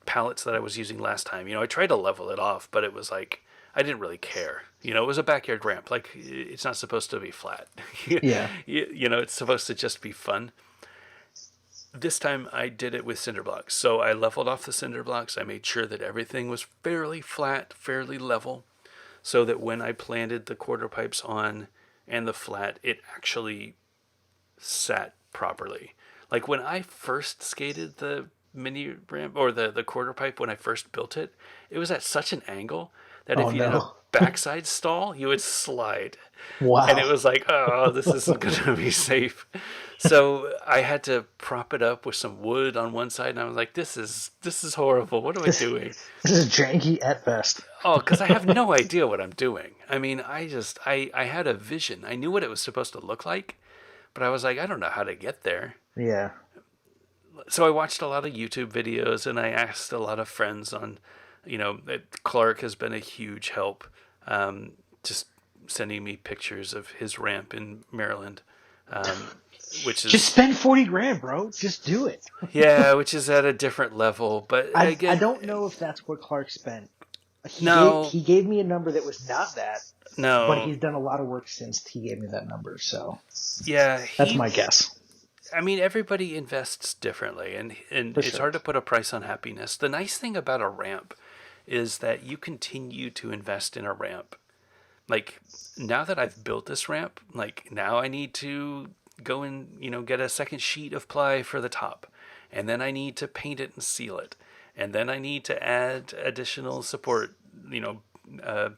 pallets that I was using last time. I tried to level it off, but it was like I didn't really care. It was a backyard ramp. Like it's not supposed to be flat. Yeah. It's supposed to just be fun. This time I did it with cinder blocks. So I leveled off the cinder blocks. I made sure that everything was fairly flat, fairly level, so that when I planted the quarter pipes on and the flat, it actually sat properly. Like when I first skated the mini ramp or the quarter pipe when I first built it, it was at such an angle that Oh if you did a no. backside stall, you would slide. And it Wow. was like, oh, this isn't going to be safe. So I had to prop it up with some wood on one side, and I was like, this is horrible. What am I This doing? this is janky at best. Oh, because I have no idea what I'm doing. I mean, I had a vision. I knew what it was supposed to look like, but I was like, I don't know how to get there. Yeah. So I watched a lot of YouTube videos and I asked a lot of friends on, Clark has been a huge help, just sending me pictures of his ramp in Maryland. Um, which Just is spend 40 grand, bro. Just do it. yeah, which is at a different level. But I again, don't know if that's what Clark spent. no, He gave me a number that was not that, but no, he's done a lot of work since he gave me that number. So yeah, that's he. my guess. I mean, everybody invests differently, and For it's sure. hard to put a price on happiness. The nice thing about a ramp is that you continue to invest in a ramp. Like now that I've built this ramp, like now I need to go and get a second sheet of ply for the top, and then I need to paint it and seal it, and then I need to add additional support, you know, uh,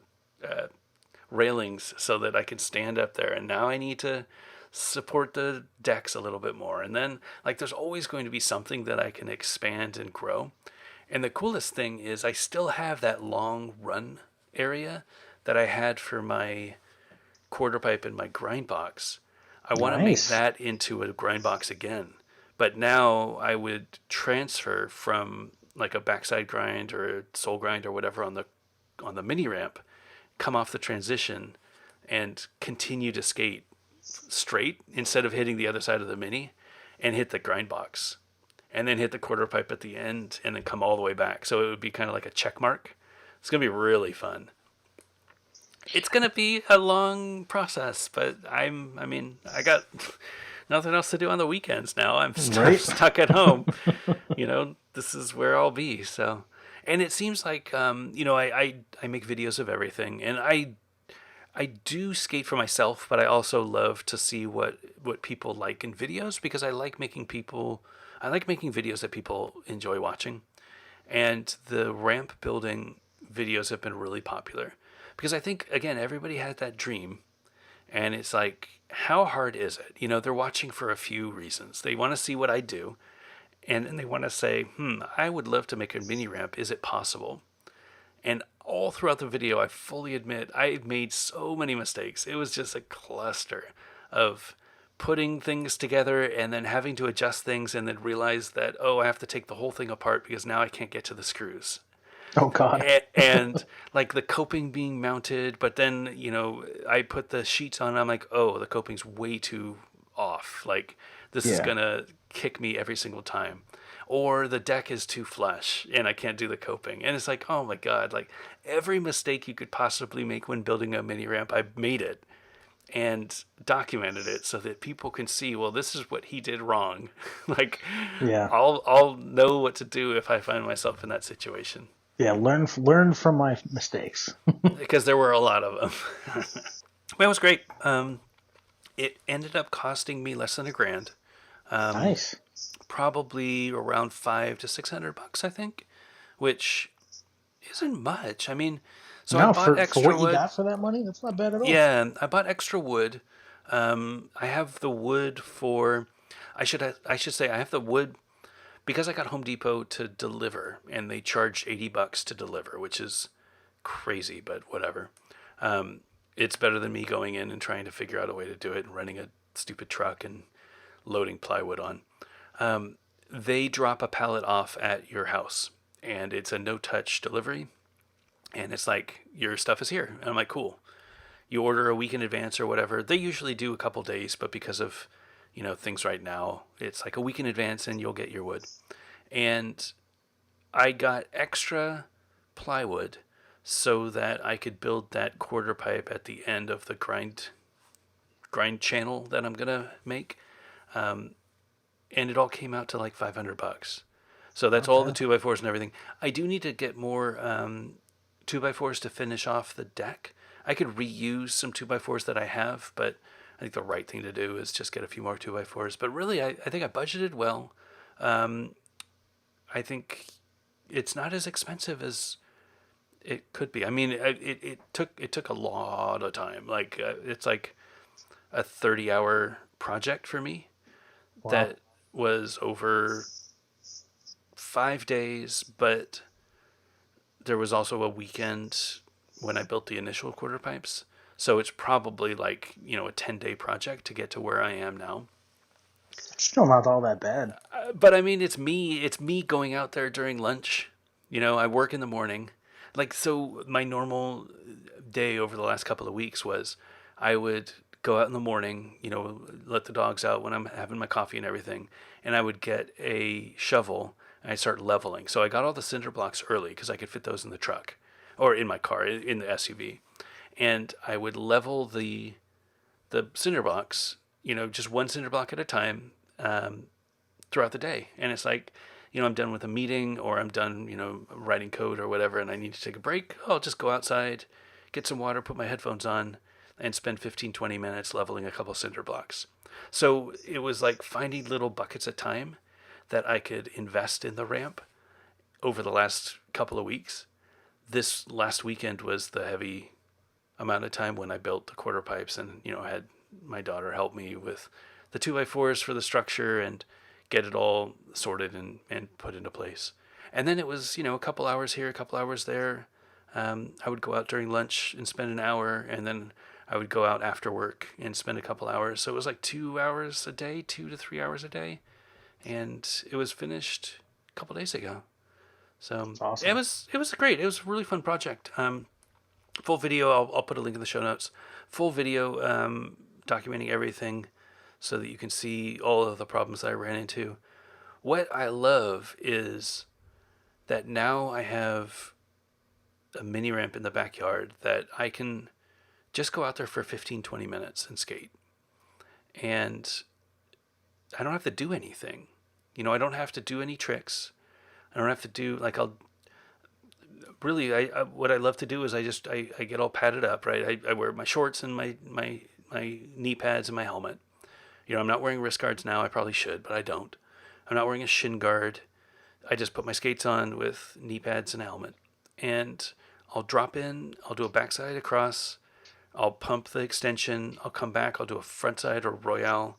railings so that I can stand up there, and now I need to support the decks a little bit more, and then like there's always going to be something that I can expand and grow. And the coolest thing is I still have that long run area that I had for my quarter pipe and my grind box. I want to make Nice. that into a grind box again. But now I would transfer from like a backside grind or a sole grind or whatever on the mini ramp, come off the transition and continue to skate straight instead of hitting the other side of the mini and hit the grind box and then hit the quarter pipe at the end and then come all the way back. So it would be kind of like a check mark. It's going to be really fun. It's going to be a long process, but I mean, I got nothing else to do on the weekends now. I'm Right? stuck at home. This is where I'll be. So, and it seems like, I make videos of everything, and I do skate for myself, but I also love to see what people like in videos because I like making videos that people enjoy watching. And the ramp building videos have been really popular because I think again everybody had that dream, and it's like how hard is it? They're watching for a few reasons. They want to see what I do, and then they want to say, I would love to make a mini ramp. Is it possible? And all throughout the video, I fully admit I made so many mistakes. It was just a cluster of putting things together and then having to adjust things and then realize that, oh, I have to take the whole thing apart because now I can't get to the screws. Oh God. And like the coping being mounted, but then, I put the sheets on. And I'm like, oh, the coping's way too off. Like this is Yeah. going to kick me every single time. Or the deck is too flush and I can't do the coping. And it's like, oh my God, like every mistake you could possibly make when building a mini ramp, I made it and documented it so that people can see, well, this is what he did wrong. Like Yeah. I'll know what to do if I find myself in that situation Yeah. Learn from my mistakes. because there were a lot of them. But it was great. It ended up costing me less than $1,000. Nice. Probably around $500 to $600, I think, which isn't much. I mean, so I No, bought for extra what you wood. got for that money, that's not bad at all. Yeah, I bought extra wood. I have the wood for. I should say I have the wood because I got Home Depot to deliver, and they charged $80 to deliver, which is crazy, but whatever. It's better than me going in and trying to figure out a way to do it and running a stupid truck and loading plywood on. They drop a pallet off at your house, and it's a no-touch delivery, and it's like your stuff is here. And I'm like, cool. You order a week in advance or whatever. They usually do a couple days, but because of things right now, it's like a week in advance, and you'll get your wood. And I got extra plywood so that I could build that quarter pipe at the end of the grind channel that I'm gonna make. And it all came out to like $500. So that's Not all the bad. 2x4s and everything. I do need to get more 2x4s to finish off the deck. I could reuse some 2x4s that I have, but I think the right thing to do is just get a few more 2x4s. But really, I think I budgeted well. Um, I think it's not as expensive as it could be. I mean, it took a lot of time. Like it's like a 30-hour project for me Wow. that was over 5 days, but there was also a weekend when I built the initial quarter pipes. So it's probably like, a 10-day project to get to where I am now. It's still not all that bad. But I mean, it's me going out there during lunch. I work in the morning. Like, so my normal day over the last couple of weeks was I would go out in the morning, let the dogs out when I'm having my coffee and everything, and I would get a shovel and I'd start leveling. So I got all the cinder blocks early because I could fit those in the truck or in my car, in the SUV. And I would level the cinder blocks, just one cinder block at a time, throughout the day. And it's like, I'm done with a meeting or I'm done, writing code or whatever, and I need to take a break. I'll just go outside, get some water, put my headphones on, and spend 15, 20 minutes leveling a couple cinder blocks. So it was like finding little buckets of time that I could invest in the ramp over the last couple of weeks. This last weekend was the heavy amount of time when I built the quarter pipes and, had my daughter help me with the 2x4s for the structure and get it all sorted and put into place. And then it was, a couple hours here, a couple hours there. I would go out during lunch and spend an hour, and then I would go out after work and spend a couple hours. So it was like 2 hours a day, 2 to 3 hours a day. And it was finished a couple days ago. So That's awesome. it was great. It was a really fun project. Full video, I'll put a link in the show notes. Full video documenting everything so that you can see all of the problems that I ran into. What I love is that now I have a mini ramp in the backyard that I can just go out there for 15, 20 minutes and skate. And I don't have to do anything. I don't have to do any tricks. I don't have to do, like, what I love to do is I get all padded up, right? I wear my shorts and my knee pads and my helmet. I'm not wearing wrist guards now. I probably should, but I don't. I'm not wearing a shin guard. I just put my skates on with knee pads and a helmet. And I'll drop in, I'll do a backside across, I'll pump the extension, I'll come back, I'll do a frontside or royale,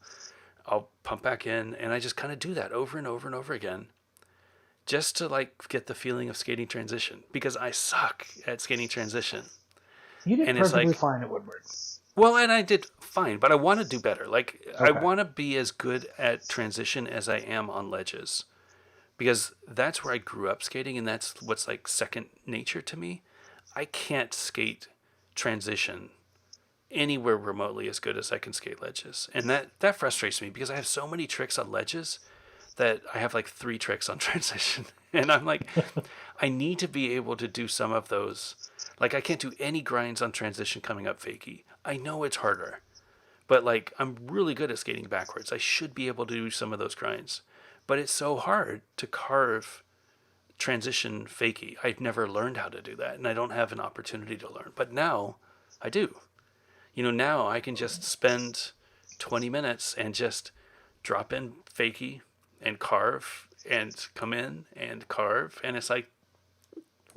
I'll pump back in, and I just kind of do that over and over and over again. Just to like get the feeling of skating transition, because I suck at skating transition. You did And it's perfectly like, fine at Woodward. well, and I did fine, but I want to do better. Like, I Okay. want to be as good at transition as I am on ledges, because that's where I grew up skating, and that's what's like second nature to me. I can't skate transition anywhere remotely as good as I can skate ledges, and that frustrates me because I have so many tricks on ledges that I have like 3 tricks on transition, and I'm like, I need to be able to do some of those. Like, I can't do any grinds on transition coming up fakie. I know it's harder, but like, I'm really good at skating backwards. I should be able to do some of those grinds, but it's so hard to carve transition fakie. I've never learned how to do that, and I don't have an opportunity to learn. But now I do. Now I can just spend 20 minutes and just drop in fakie and carve and come in and carve, and it's like,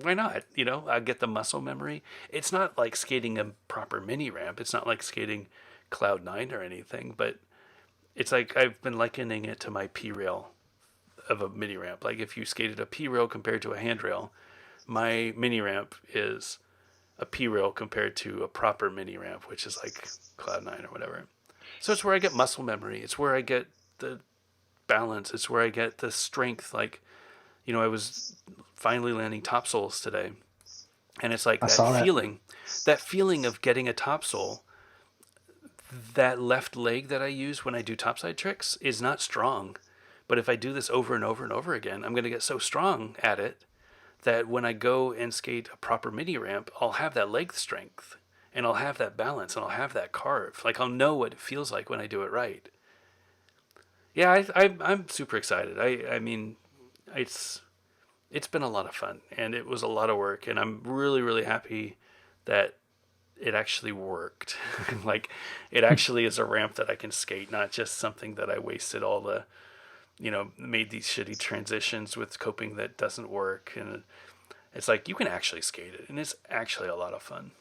why not? I get the muscle memory. It's not like skating a proper mini ramp. It's not like skating Cloud 9 or anything, but it's like I've been likening it to my P rail of a mini ramp. Like, if you skated a P rail compared to a handrail, my mini ramp is a P rail compared to a proper mini ramp, which is like Cloud 9 or whatever. So it's where I get muscle memory. It's where I get the balance. It's where I get the strength. Like, I was finally landing topsoles today, and it's like I saw that. that feeling of getting a topsole. That left leg that I use when I do topside tricks is not strong, but if I do this over and over and over again, I'm going to get so strong at it that when I go and skate a proper mini ramp, I'll have that leg strength, and I'll have that balance, and I'll have that carve. Like, I'll know what it feels like when I do it right. Yeah, I'm super excited. I mean, it's been a lot of fun, and it was a lot of work, and I'm really, really happy that it actually worked. Like, it actually is a ramp that I can skate, not just something that I wasted all the, made these shitty transitions with coping that doesn't work. And it's like, you can actually skate it, and it's actually a lot of fun.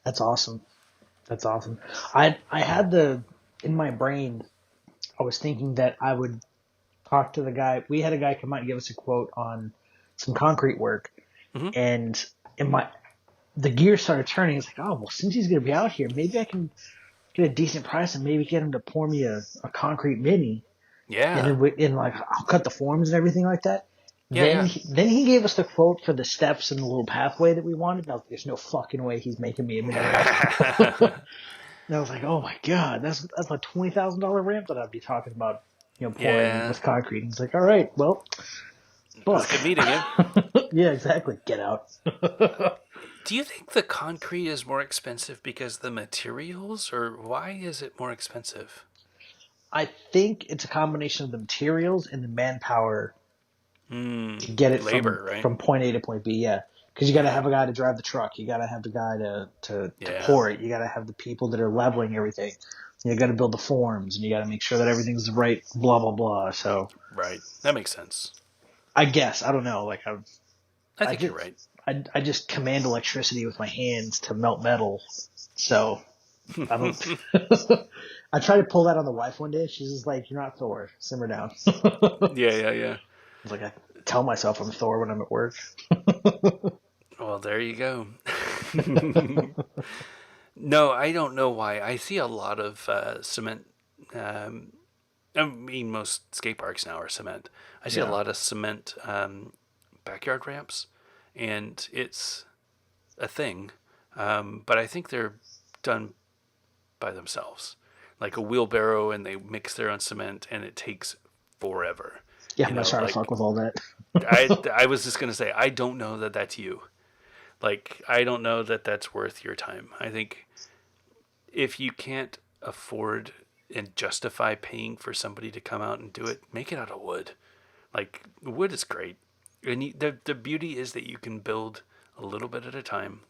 That's awesome. That's awesome. I had in my brain, I was thinking that I would talk to the guy. We had a guy come out and give us a quote on some concrete work, Mm-hmm. and the gears started turning. It's like, oh, well, since he's going to be out here, maybe I can get a decent price and maybe get him to pour me a concrete mini. Yeah. And then like, I'll cut the forms and everything like that. Yeah. Then he gave us the quote for the steps and the little pathway that we wanted. Now, there's no fucking way he's making me a mini ramp. And I was like, oh my god, that's a $20,000 ramp that I'd be talking about, pouring Yeah. with concrete. And it's like, all right, well, It was fuck. good meeting you. Yeah, exactly. Get out. Do you think the concrete is more expensive because of the materials, or why is it more expensive? I think it's a combination of the materials and the manpower Hmm. to get it from Labor, right? from point A to point B. Yeah, because you got to Yeah. have a guy to drive the truck. You got to have the guy to Yeah. pour it. You got to have the people that are leveling everything. You got to build the forms, and you got to make sure that everything's the right. Blah blah blah. So Right. That makes sense. I guess I don't know. Like I I think you're just right. I just command electricity with my hands to melt metal. So I don't. I tried to pull that on the wife one day. She's just like, "You're not Thor. Simmer down." I Yeah, yeah, yeah. was like, I tell myself I'm Thor when I'm at work. Well, there you go. No, I don't know why. I see a lot of cement. Um, I mean, most skate parks now are cement. I see a Yeah. lot of cement backyard ramps, and it's a thing. But I think they're done by themselves, like a wheelbarrow, and they mix their own cement, and it takes forever. Yeah, You I'm not know, trying to like fuck with all that. I was just gonna say, I don't know that that's you. Like, I don't know that that's worth your time. I think if you can't afford and justify paying for somebody to come out and do it, make it out of wood. Like, wood is great. And the beauty is that you can build a little bit at a time.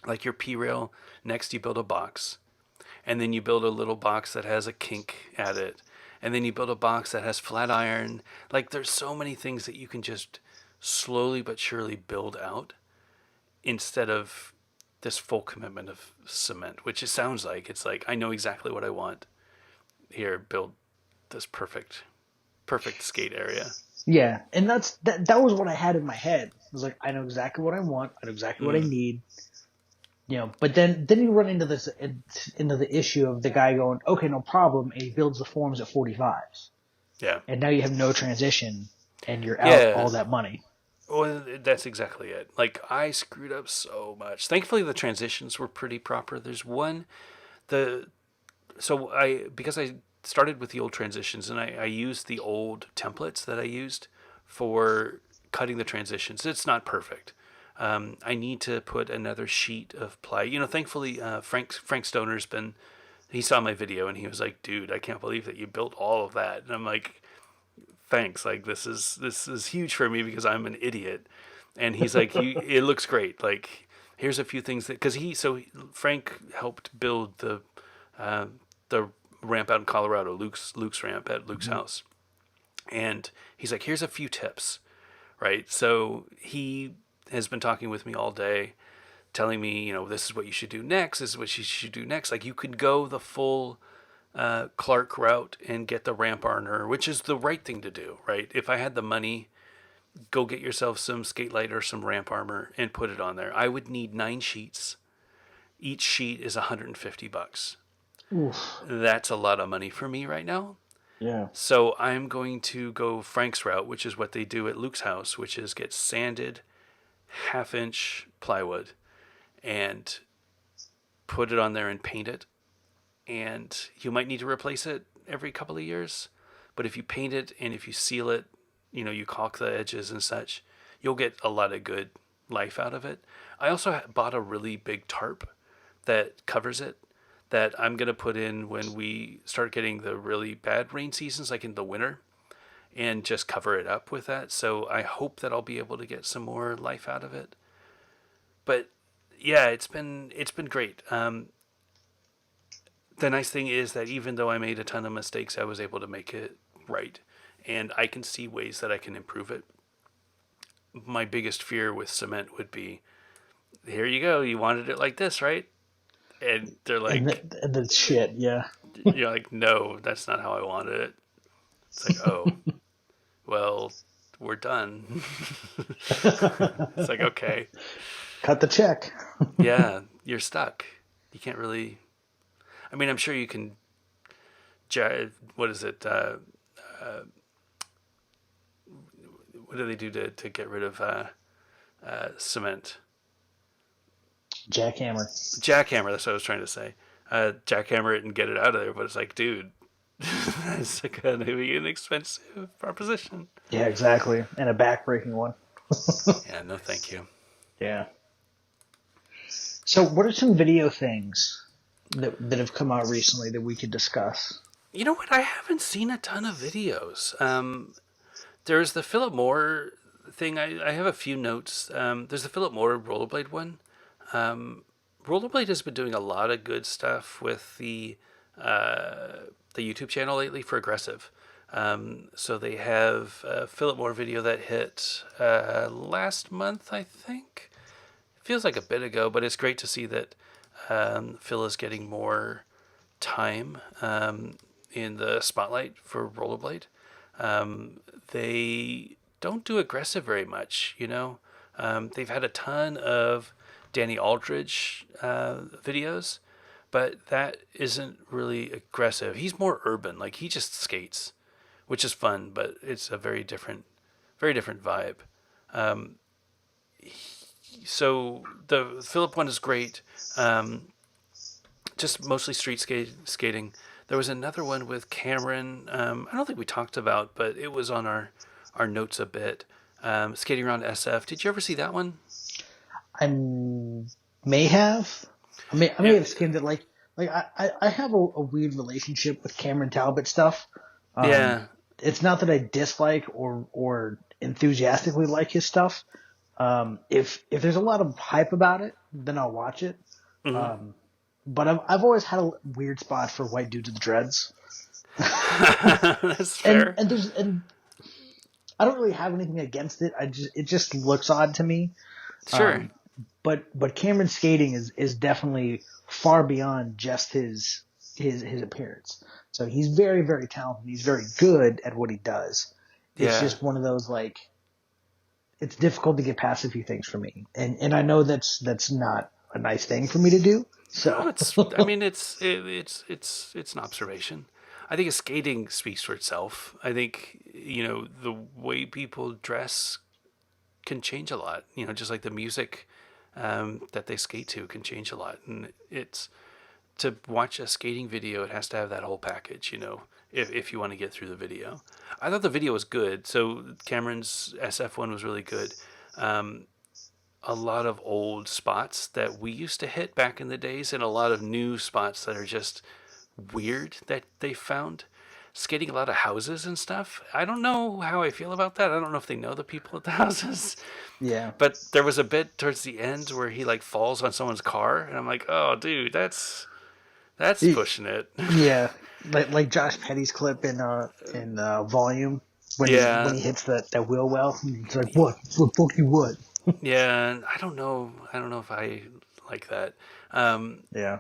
Like your P rail, next you build a box. And then you build a little box that has a kink at it. And then you build a box that has flat iron. Like, there's so many things that you can just slowly but surely build out instead of this full commitment of cement, which it sounds like. It's like, I know exactly what I want. Here, build this perfect skate area. Yeah, and that was what I had in my head. It was like, I know exactly what I want. I know exactly what I Mm, need. But then you run into into the issue of the guy going, okay, no problem, and he builds the forms at 45s, yeah. and now you have no transition, and you're out Yeah. all that money. Well, that's exactly it. Like, I screwed up so much. Thankfully, the transitions were pretty proper. There's one, the, because I started with the old transitions and I used the old templates that I used for cutting the transitions. It's not perfect. I need to put another sheet of ply. Thankfully, Frank Stoner's been. He saw my video and he was like, "Dude, I can't believe that you built all of that." And I'm like, "Thanks. Like, this is huge for me because I'm an idiot." And he's like, It looks great. Like, here's a few things that because Frank helped build uh, the ramp out in Colorado, Luke's ramp at Luke's Mhm. house, and he's like, here's a few tips, right? So he has been talking with me all day, telling me, this is what you should do next. This is what you should do next. Like, you could go the full Clark route and get the ramp armor, which is the right thing to do, right? If I had the money, go get yourself some skate light or some ramp armor and put it on there. I would need 9 sheets. Each sheet is $150. Oof. That's a lot of money for me right now. Yeah. So I'm going to go Frank's route, which is what they do at Luke's house, which is get sanded 1/2 inch plywood and put it on there and paint it. And you might need to replace it every couple of years. But if you paint it and if you seal it, you caulk the edges and such, you'll get a lot of good life out of it. I also bought a really big tarp that covers it that I'm going to put in when we start getting the really bad rain seasons, like in the winter, and just cover it up with that. So I hope that I'll be able to get some more life out of it. But yeah, it's been great. The nice thing is that even though I made a ton of mistakes, I was able to make it right, and I can see ways that I can improve it. My biggest fear with cement would be, here you go, you wanted it like this, right? And they're And like, the shit, yeah. you're like, no, that's not how I wanted it. It's like, oh, well, we're done. It's like, okay, Cut the check. yeah, you're stuck. You can't really. I mean, I'm sure you can. What is it? What do they do to get rid of cement? Jackhammer. Jackhammer. That's what I was trying to say. jackhammer it and get it out of there. But it's like, dude, that's gonna be an expensive proposition. Yeah, exactly. And a back-breaking one. Yeah, no, thank you. Yeah. So, what are some video things that have come out recently that we could discuss? You know what? I haven't seen a ton of videos. There's the Philip Moore thing. I have a few notes. There's the Philip Moore rollerblade one. Rollerblade has been doing a lot of good stuff with the YouTube channel lately for aggressive. So they have a Philip Moore video that hit last month, I think. Feels like a bit ago, but it's great to see that Phil is getting more time in the spotlight for rollerblade. They don't do aggressive very much, you know. They've had a ton of Danny Aldridge videos, but that isn't really aggressive. He's more urban, like he just skates, which is fun, but it's a very different vibe. Um, so the Philip one is great. Just mostly skating. There was another one with Cameron. I don't think we talked about, but it was on our notes a bit. Skating around SF. Did you ever see that one? I may have. I may Yeah. have skimmed it. I have a weird relationship with Cameron Talbot stuff. Yeah. It's not that I dislike or enthusiastically like his stuff. If there's a lot of hype about it, then I'll watch it. Mm-hmm. But I've always had a weird spot for white dudes with dreads. That's fair. And I don't really have anything against it. It just looks odd to me. Sure. But Cameron's skating is definitely far beyond just his appearance. So he's very, very talented. He's very good at what he does. It's Yeah. just one of those, like, it's difficult to get past a few things for me. And I know that's not a nice thing for me to do. No, So it's. I mean, it's an observation. I think his skating speaks for itself. I think the way people dress can change a lot. Just like the music that they skate to can change a lot, and it's to watch a skating video. It has to have that whole package. If you want to get through the video. I thought the video was good. So Cameron's SF one was really good. A lot of old spots that we used to hit back in the days, and a lot of new spots that are just weird that they found. Skating a lot of houses and stuff. I don't know how I feel about that. I don't know if they know the people at the houses. yeah, But there was a bit towards the end where he like falls on someone's car, and I'm like, oh, dude, that's pushing it. yeah, like Josh Petty's clip in Volume when Yeah, he hits that wheel well. It's like what fuck you what? yeah. And I don't know. I don't know if I like that. Yeah.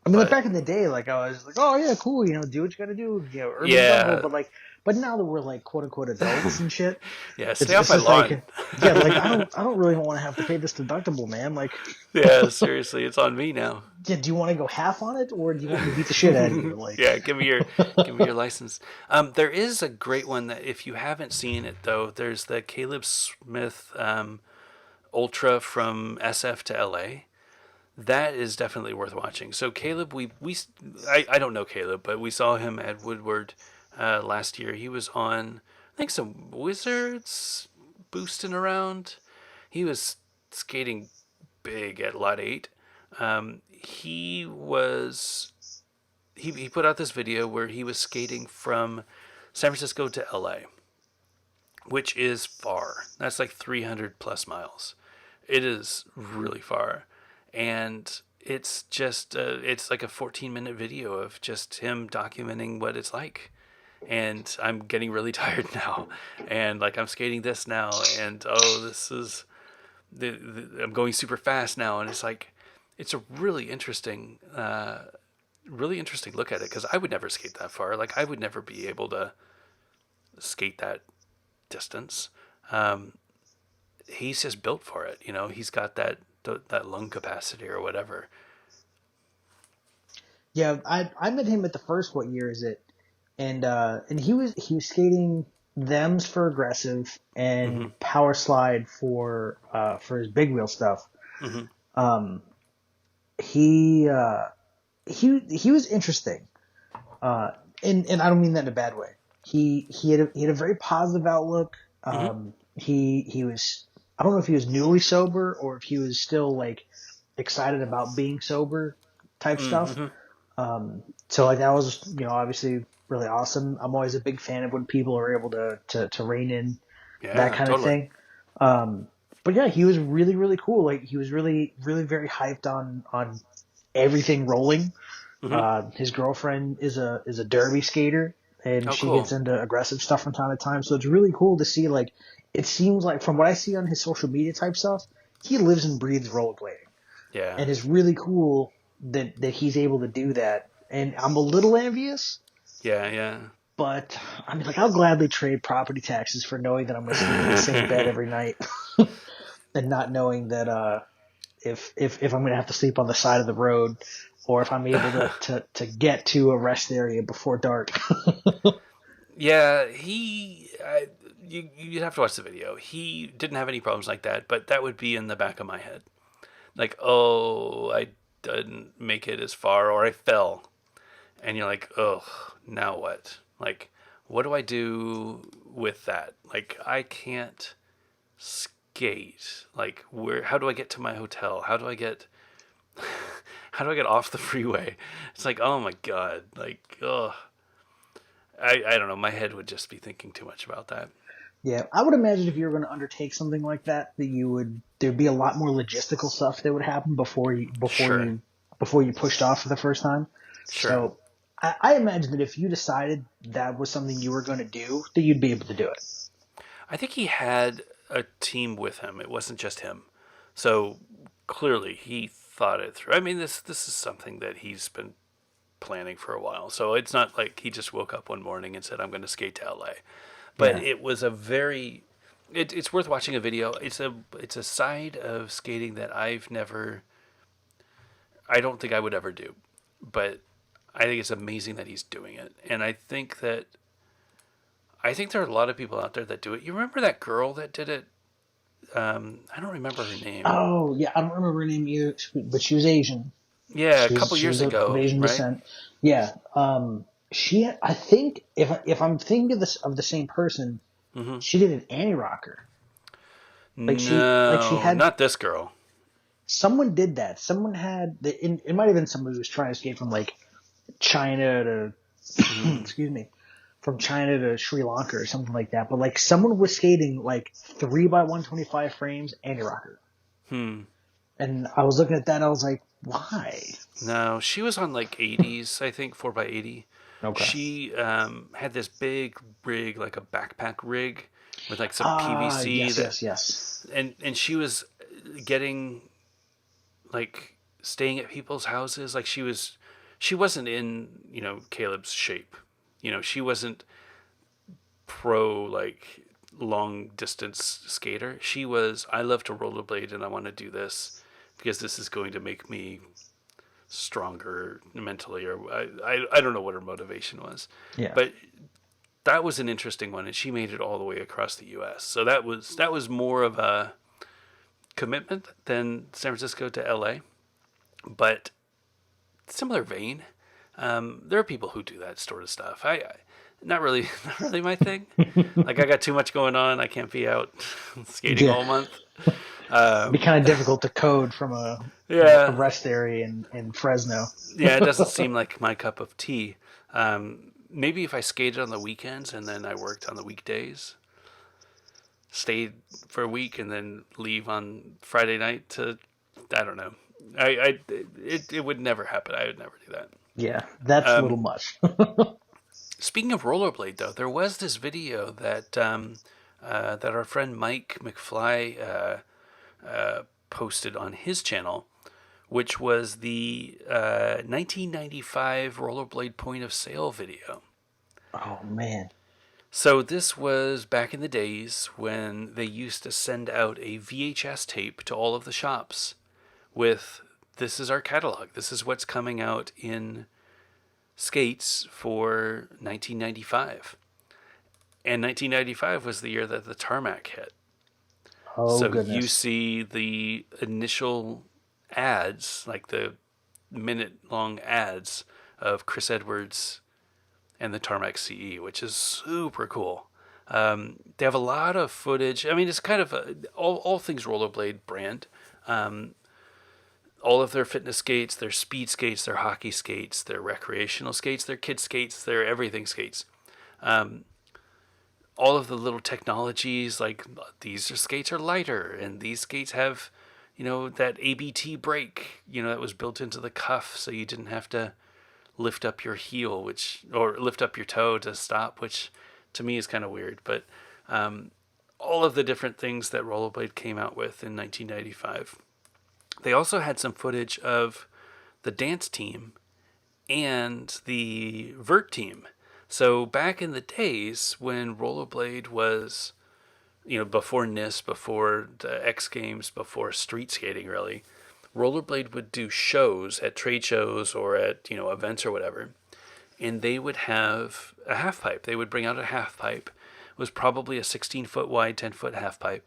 I mean, like But back in the day, like I was like, oh yeah, cool, do what you gotta do, urban jungle. yeah, But now that we're like quote unquote adults and shit, yeah. it's Stay off my just like, lawn. yeah, like I don't really want to have to pay this deductible, man. Like, Yeah, seriously, it's on me now. yeah, do you want to go half on it, or do you want me to beat the shit out of you? Like, Yeah, give me your license. There is a great one that if you haven't seen it though, there's the Caleb Smith Ultra from SF to LA. That is definitely worth watching. So Caleb, I don't know Caleb, but we saw him at Woodward last year. He was on I think some Wizards boosting around. He was skating big at Lot 8. He was he put out this video where he was skating from San Francisco to LA, which is far. That's like 300 plus miles. It is really far. And it's just it's like a 14-minute video of just him documenting what it's like. And I'm getting really tired now, and like I'm skating this now, and oh, this is I'm going super fast now, and it's like it's a really interesting look at it, because I would never skate that far. Like I would never be able to skate that distance. He's just built for it. He's got that lung capacity or whatever. yeah, I met him at the first. What year is it? And he was skating thems for aggressive Mm-hmm. and power slide for his big wheel stuff. Mm-hmm. Um, he he was interesting, uh, and I don't mean that in a bad way. He had a very positive outlook. Mm-hmm. He was, I don't know if he was newly sober or if he was still like excited about being sober type stuff. Mm-hmm. So like that was, obviously really awesome. I'm always a big fan of when people are able to rein in that Yeah, kind of totally. thing. Um, but yeah, he was really, really cool. Like he was really, really very hyped on everything rolling. Mm-hmm. His girlfriend is a derby skater, and Oh, she cool. gets into aggressive stuff from time to time. So it's really cool to see. Like, it seems like from what I see on his social media type stuff, he lives and breathes rollerblading, Yeah. and it's really cool that he's able to do that. And I'm a little envious, Yeah, yeah. but I mean, like, I'll gladly trade property taxes for knowing that I'm going to sleep in the same bed every night, and not knowing that if I'm going to have to sleep on the side of the road, or if I'm able to get to a rest area before dark. Yeah, you'd have to watch the video. He didn't have any problems like that, but that would be in the back of my head. Like, oh, I didn't make it as far, or I fell. And you're like, ugh, now what? Like, what do I do with that? Like, I can't skate. Like, how do I get to my hotel? How do I get off the freeway? It's like, oh my God. Like, ugh. I don't know. My head would just be thinking too much about that. Yeah, I would imagine if you were going to undertake something like that, there'd be a lot more logistical stuff that would happen Sure. before you pushed off for the first time. Sure. So I imagine that if you decided that was something you were going to do, that you'd be able to do it. I think he had a team with him. It wasn't just him. So clearly he thought it through. I mean, this is something that he's been planning for a while. So it's not like he just woke up one morning and said, "I'm going to skate to LA." But Yeah, it was a very it's worth watching a video. It's a side of skating that I don't think I would ever do. But I think it's amazing that he's doing it. And I think there are a lot of people out there that do it. You remember that girl that did it? I don't remember her name. oh yeah, I don't remember her name either, but she was Asian. Yeah, a couple She years was of ago, Asian right? descent. Yeah. I think if I'm thinking of the same person, Mm-hmm. she did an Annie Rocker. Like she No, had not this girl. someone did that. Someone had it might have been someone who was trying to escape from like China to Mm-hmm. excuse me, from China to Sri Lanka or something like that. But like someone was skating like 3 by 125 frames Annie Rocker, Hmm. and I was looking at that. I was like, why? No, she was on like 80s, I think, 4x80. Okay. She had this big rig, like a backpack rig, with like some Ah, PVC yes, that, yes, yes. and she was getting like staying at people's houses. Like she wasn't in Caleb's shape. She wasn't pro like long distance skater. She was, I love to rollerblade and I want to do this because this is going to make me stronger mentally, or I don't know what her motivation was, Yeah. but that was an interesting one, and she made it all the way across the U.S. So that was more of a commitment than San Francisco to L.A., but similar vein. There are people who do that sort of stuff. Not really, not really my thing. Like I got too much going on. I can't be out skating Yeah. all month. It'd be kind of difficult to code from a Yeah, rest area in Fresno. yeah, it doesn't seem like my cup of tea. Maybe if I skated on the weekends and then I worked on the weekdays, stayed for a week and then leave on Friday night to, I don't know. It would never happen. I would never do that. Yeah, that's a little Um, much. Speaking of rollerblade, though, there was this video that our friend Mike McFly posted on his channel, which was the 1995 rollerblade point of sale video. Oh man. So this was back in the days when they used to send out a VHS tape to all of the shops with, this is our catalog. This is what's coming out in skates for 1995. And 1995 was the year that the tarmac hit. Oh So you goodness. see the initial ads, like the minute long ads of Chris Edwards and the Tarmac CE, which is super cool. They have a lot of footage. I mean, it's kind of all things rollerblade brand. All of their fitness skates, their speed skates, their hockey skates, their recreational skates, their kid skates, their everything skates. All of the little technologies, like these skates are lighter, and these skates have, that ABT brake, that was built into the cuff, so you didn't have to lift up your heel, or lift up your toe to stop, which to me is kind of weird. But all of the different things that Rollerblade came out with in 1995. They also had some footage of the dance team and the vert team. So back in the days when Rollerblade was, before NIST, before the X Games, before street skating really, Rollerblade would do shows at trade shows or at, events or whatever. And they would have a half pipe. They would bring out a half pipe. It was probably a 16-foot wide, 10-foot half pipe.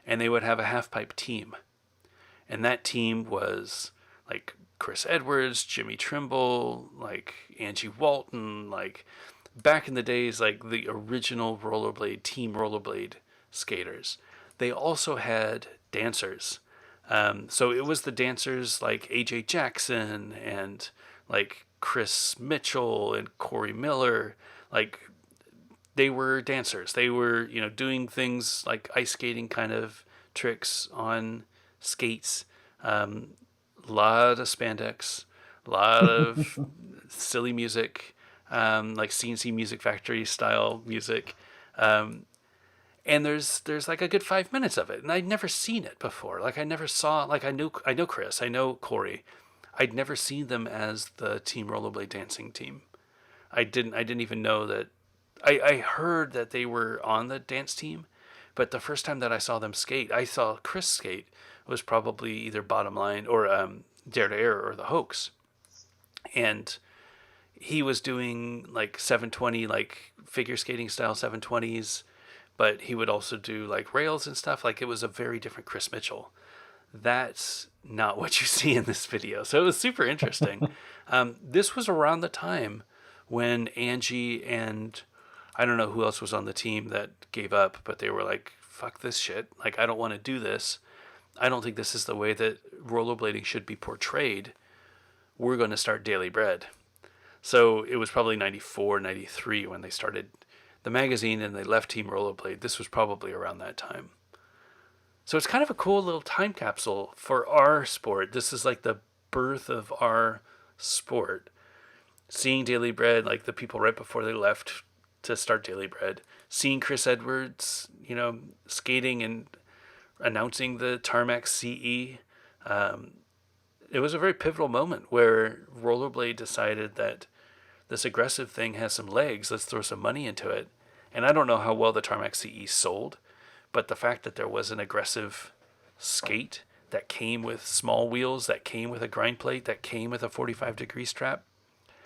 And they would have a half pipe team. And that team was like Chris Edwards, Jimmy Trimble, like Angie Walton, like back in the days, like the original Team Rollerblade skaters. They also had dancers. So it was the dancers like AJ Jackson and like Chris Mitchell and Corey Miller. Like they were dancers. They were, doing things like ice skating kind of tricks on skates. Lot of spandex, a lot of silly music, like CNC Music Factory style music. And there's like a good 5 minutes of it, and I'd never seen it before. Like I never saw, like I know Chris, I know Corey. I'd never seen them as the Team Rollerblade dancing team. I didn't even know that. I heard that they were on the dance team, but the first time that I saw them skate, I saw Chris skate, was probably either Bottom Line or Dare to Air or The Hoax. And he was doing like 720, like figure skating style 720s, but he would also do like rails and stuff. Like it was a very different Chris Mitchell. That's not what you see in this video. So it was super interesting. This was around the time when Angie and I don't know who else was on the team that gave up, but they were like, fuck this shit. Like, I don't want to do this. I don't think this is the way that rollerblading should be portrayed. We're going to start Daily Bread. So it was probably 94, 93 when they started the magazine and they left Team Rollerblade. This was probably around that time. So it's kind of a cool little time capsule for our sport. This is like the birth of our sport. Seeing Daily Bread, like the people right before they left to start Daily Bread. Seeing Chris Edwards, skating and announcing the Tarmac CE. It was a very pivotal moment where Rollerblade decided that this aggressive thing has some legs. Let's throw some money into it. And I don't know how well the Tarmac CE sold, but the fact that there was an aggressive skate that came with small wheels, that came with a grind plate, that came with a 45-degree strap,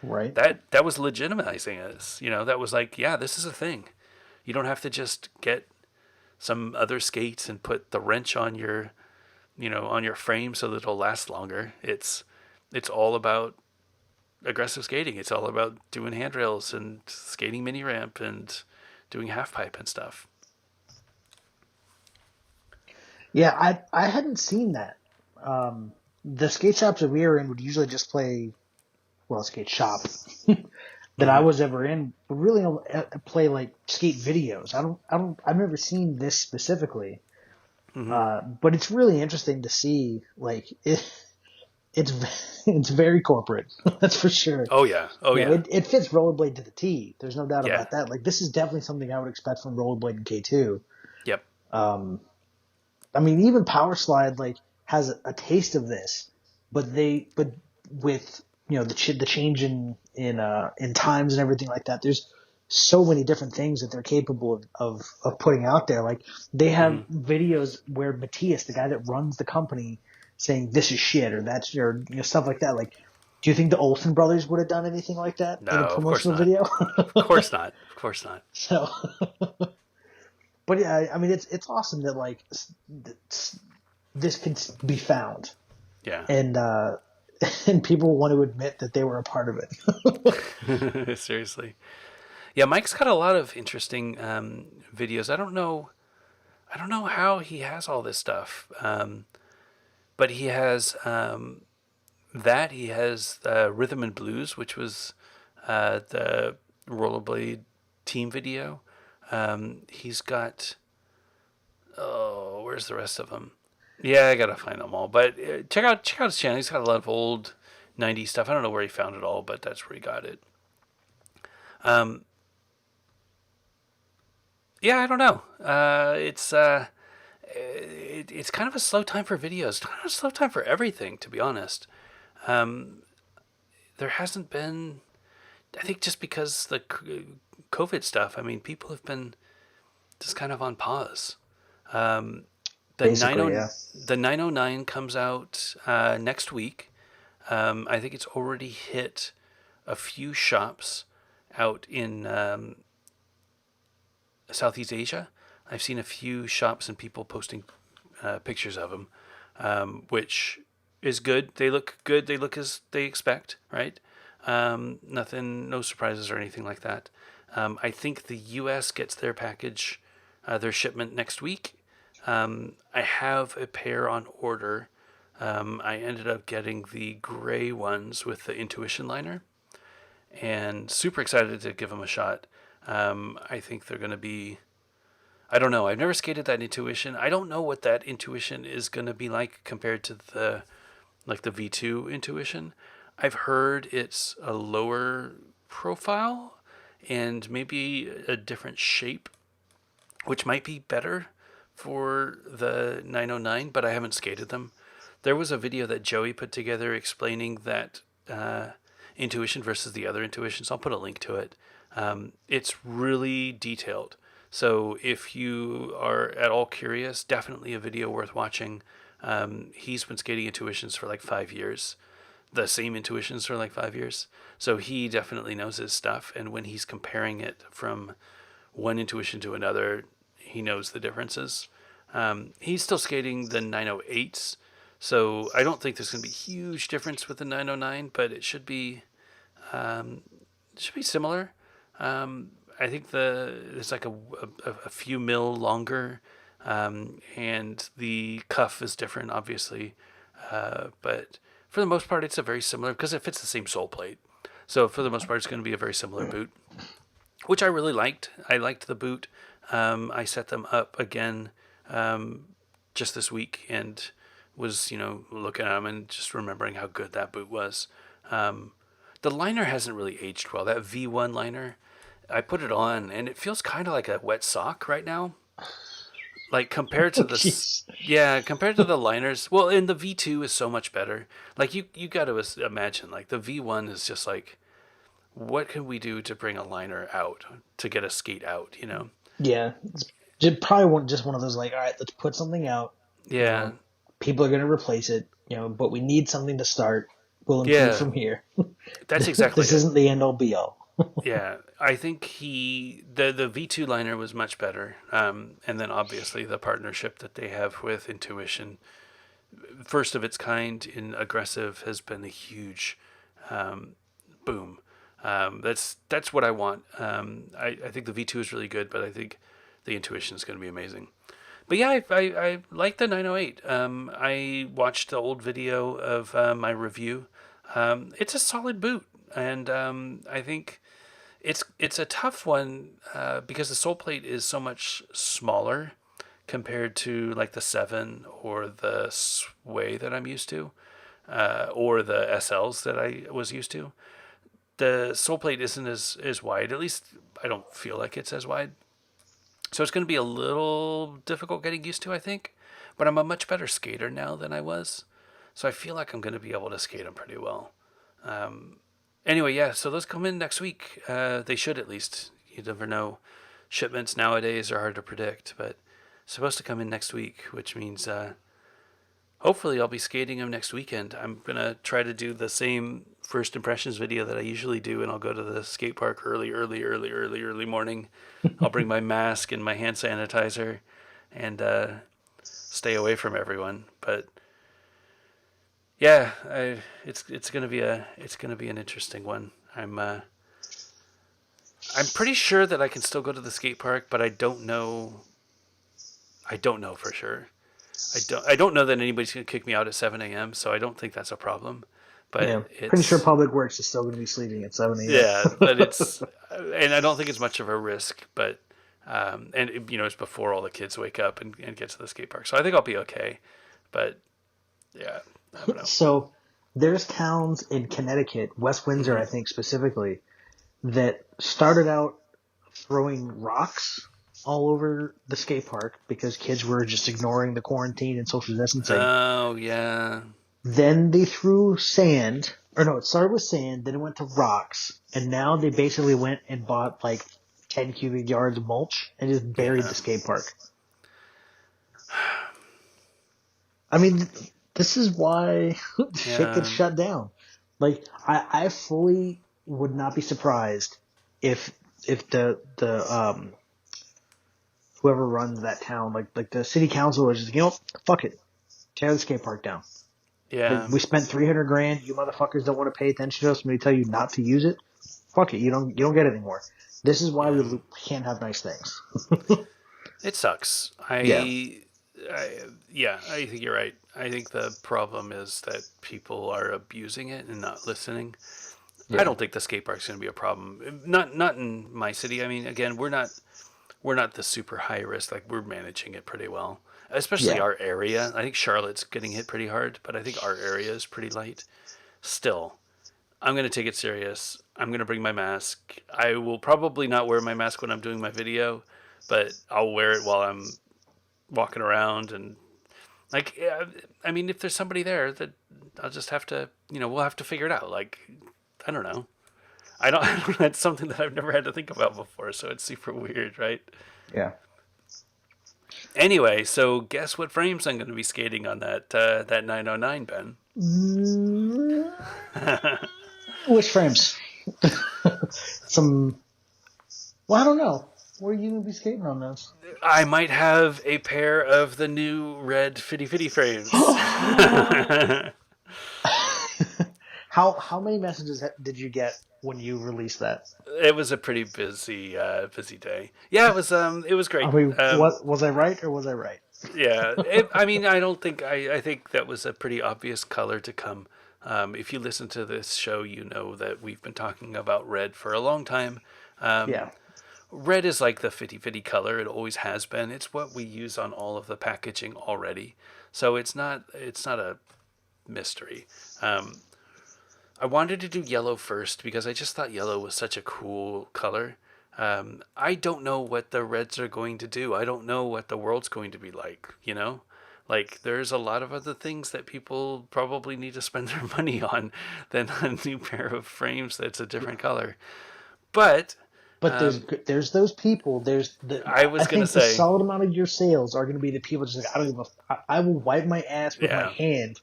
right? That was legitimizing us. That was like, yeah, this is a thing. You don't have to just get some other skates and put the wrench on your, on your frame so that it'll last longer. It's all about aggressive skating. It's all about doing handrails and skating mini ramp and doing half pipe and stuff. Yeah, I hadn't seen that. The skate shops that we were in would usually just play, well, skate shop that I was ever in would really play like skate videos. I've never seen this specifically. But it's really interesting to see, like, it's very corporate. That's for sure. Oh yeah. It fits Rollerblade to the T. There's no doubt Yeah. about that. Like, this is definitely something I would expect from Rollerblade and K2. Yep. I mean, even Power Slide like has a taste of this, but with the change in times and everything like that. There's so many different things that they're capable of putting out there. Like they have videos where Matthias, the guy that runs the company, saying this is shit or that's your stuff like that. Like, do you think the Olsen brothers would have done anything like that No, in a promotional video? Of course not. Of course not. So, but yeah, I mean, it's awesome that like this can be found. Yeah. And and people want to admit that they were a part of it. Seriously. Yeah, Mike's got a lot of interesting videos. I don't know how he has all this stuff. But he has that. He has Rhythm and Blues, which was the rollerblade team video. He's got, oh, where's the rest of them? Yeah, I gotta find them all. But check out his channel. He's got a lot of old '90s stuff. I don't know where he found it all, but that's where he got it. Um, yeah, I don't know. It's kind of a slow time for videos. Kind of a slow time for everything, to be honest. Um, there hasn't been. I think just because the COVID stuff. I mean, people have been just kind of on pause. Um, the Basically, yeah. the 909 comes out next week. I think it's already hit a few shops out in Southeast Asia. I've seen a few shops and people posting pictures of them, which is good. They look good. They look as they expect, right? Nothing, no surprises or anything like that. I think the U.S. gets their package, their shipment next week. I have a pair on order. I ended up getting the gray ones with the Intuition liner, and super excited to give them a shot. I think they're going to be. I don't know. I've never skated that Intuition. I don't know what that Intuition is going to be like compared to the V2 Intuition. I've heard it's a lower profile and maybe a different shape, which might be better for the 909, but I haven't skated them. There was a video that Joey put together explaining that Intuition versus the other Intuitions. I'll put a link to it. It's really detailed. So if you are at all curious, definitely a video worth watching. He's been skating Intuitions for like 5 years, the same Intuitions for like 5 years. So he definitely knows his stuff. And when he's comparing it from one Intuition to another, he knows the differences. He's still skating the 908s. So I don't think there's going to be a huge difference with the 909, but it should be similar. I think it's like a few mil longer, and the cuff is different, obviously. But for the most part, it's a very similar because it fits the same sole plate. So for the most part, it's going to be a very similar boot, which I really liked. I liked the boot. I set them up again just this week and was looking at them and just remembering how good that boot was. The liner hasn't really aged well. That V1 liner, I put it on and it feels kind of like a wet sock right now. Like compared to Oh, the jeez. yeah, compared to the liners. Well, and the V2 is so much better. Like you got to imagine like the V1 is just like what can we do to bring a liner out to get a skate out, you know? Yeah, it's probably just one of those like, all right, let's put something out. You Yeah. know, people are going to replace it. But we need something to start. We'll improve Yeah. from here. That's exactly This it. isn't the end all be all. Yeah, I think the V2 liner was much better, and then obviously the partnership that they have with Intuition, first of its kind in aggressive, has been a huge boom. That's what I want. I think the V2 is really good, but I think the Intuition is going to be amazing. But yeah, I like the 908. I watched the old video of my review. It's a solid boot, and I think it's a tough one because the sole plate is so much smaller compared to like the 7 or the Sway that I'm used to, or the SLs that I was used to. The sole plate isn't as wide. At least I don't feel like it's as wide. So it's going to be a little difficult getting used to, I think. But I'm a much better skater now than I was. So I feel like I'm going to be able to skate them pretty well. Anyway, yeah, so those come in next week. They should at least. You never know. Shipments nowadays are hard to predict, but supposed to come in next week, which means hopefully I'll be skating them next weekend. I'm going to try to do the same first impressions video that I usually do, and I'll go to the skate park early morning. I'll bring my mask and my hand sanitizer and stay away from everyone. But Yeah, it's gonna be an interesting one. I'm pretty sure that I can still go to the skate park, but I don't know. I don't know for sure. I don't know that anybody's gonna kick me out at 7 a.m. So I don't think that's a problem. But Yeah, pretty sure it's Public Works is still going to be sleeping at 7 yeah, but a.m. it's and I don't think it's much of a risk. But and it's before all the kids wake up and get to the skate park, so I think I'll be okay. But yeah, I don't know. So there's towns in Connecticut, West Windsor, Hmm. I think specifically, that started out throwing rocks all over the skate park because kids were just ignoring the quarantine and social distancing. Oh yeah, Then they threw sand, or no, it started with sand, then it went to rocks, and now they basically went and bought like 10 cubic yards of mulch and just buried yeah, the skate park. I mean, this is why shit gets yeah. shut down. Like, I fully would not be surprised if the whoever runs that town, like the city council is just, fuck it, tear the skate park down. Like, Yeah. we spent 300 grand. You motherfuckers don't want to pay attention to us when we tell you not to use it. Fuck it. You don't get it anymore. This is why Yeah. we can't have nice things. It sucks. Yeah. Yeah, I think you're right. I think the problem is that people are abusing it and not listening. I Yeah. don't think the skate park's going to be a problem. Not in my city. I mean, again, we're not the super high risk. Like we're managing it pretty well. Especially Yeah. our area. I think Charlotte's getting hit pretty hard, but I think our area is pretty light. Still, I'm going to take it serious. I'm going to bring my mask. I will probably not wear my mask when I'm doing my video, but I'll wear it while I'm walking around and like I mean if there's somebody there that I'll just have to we'll have to figure it out. Like I don't know. I don't that's something that I've never had to think about before, so it's super weird, right? Yeah. Anyway, so guess what frames I'm going to be skating on that 909, Ben? Mm, which frames? Some. Well, I don't know. Where are you gonna be skating on those? I might have a pair of the new red Fitty Fitty frames. How many messages did you get when you released that? It was a pretty busy day. Yeah, it was I great. mean, what was I right or was I right? Yeah, I mean, I don't think I think that was a pretty obvious color to come. If you listen to this show, you know that we've been talking about red for a long time. Yeah. Red is like the fitty fitty color; it always has been. It's what we use on all of the packaging already, so it's not a mystery. Um, I wanted to do yellow first because I just thought yellow was such a cool color. I don't know what the reds are going to do. I don't know what the world's going to be like. Like, there's a lot of other things that people probably need to spend their money on than a new pair of frames that's a different color. But But um, there's those people. I I was going to think the say, solid amount of your sales are going to be the people just like I don't even. I will wipe my ass with my yeah, hand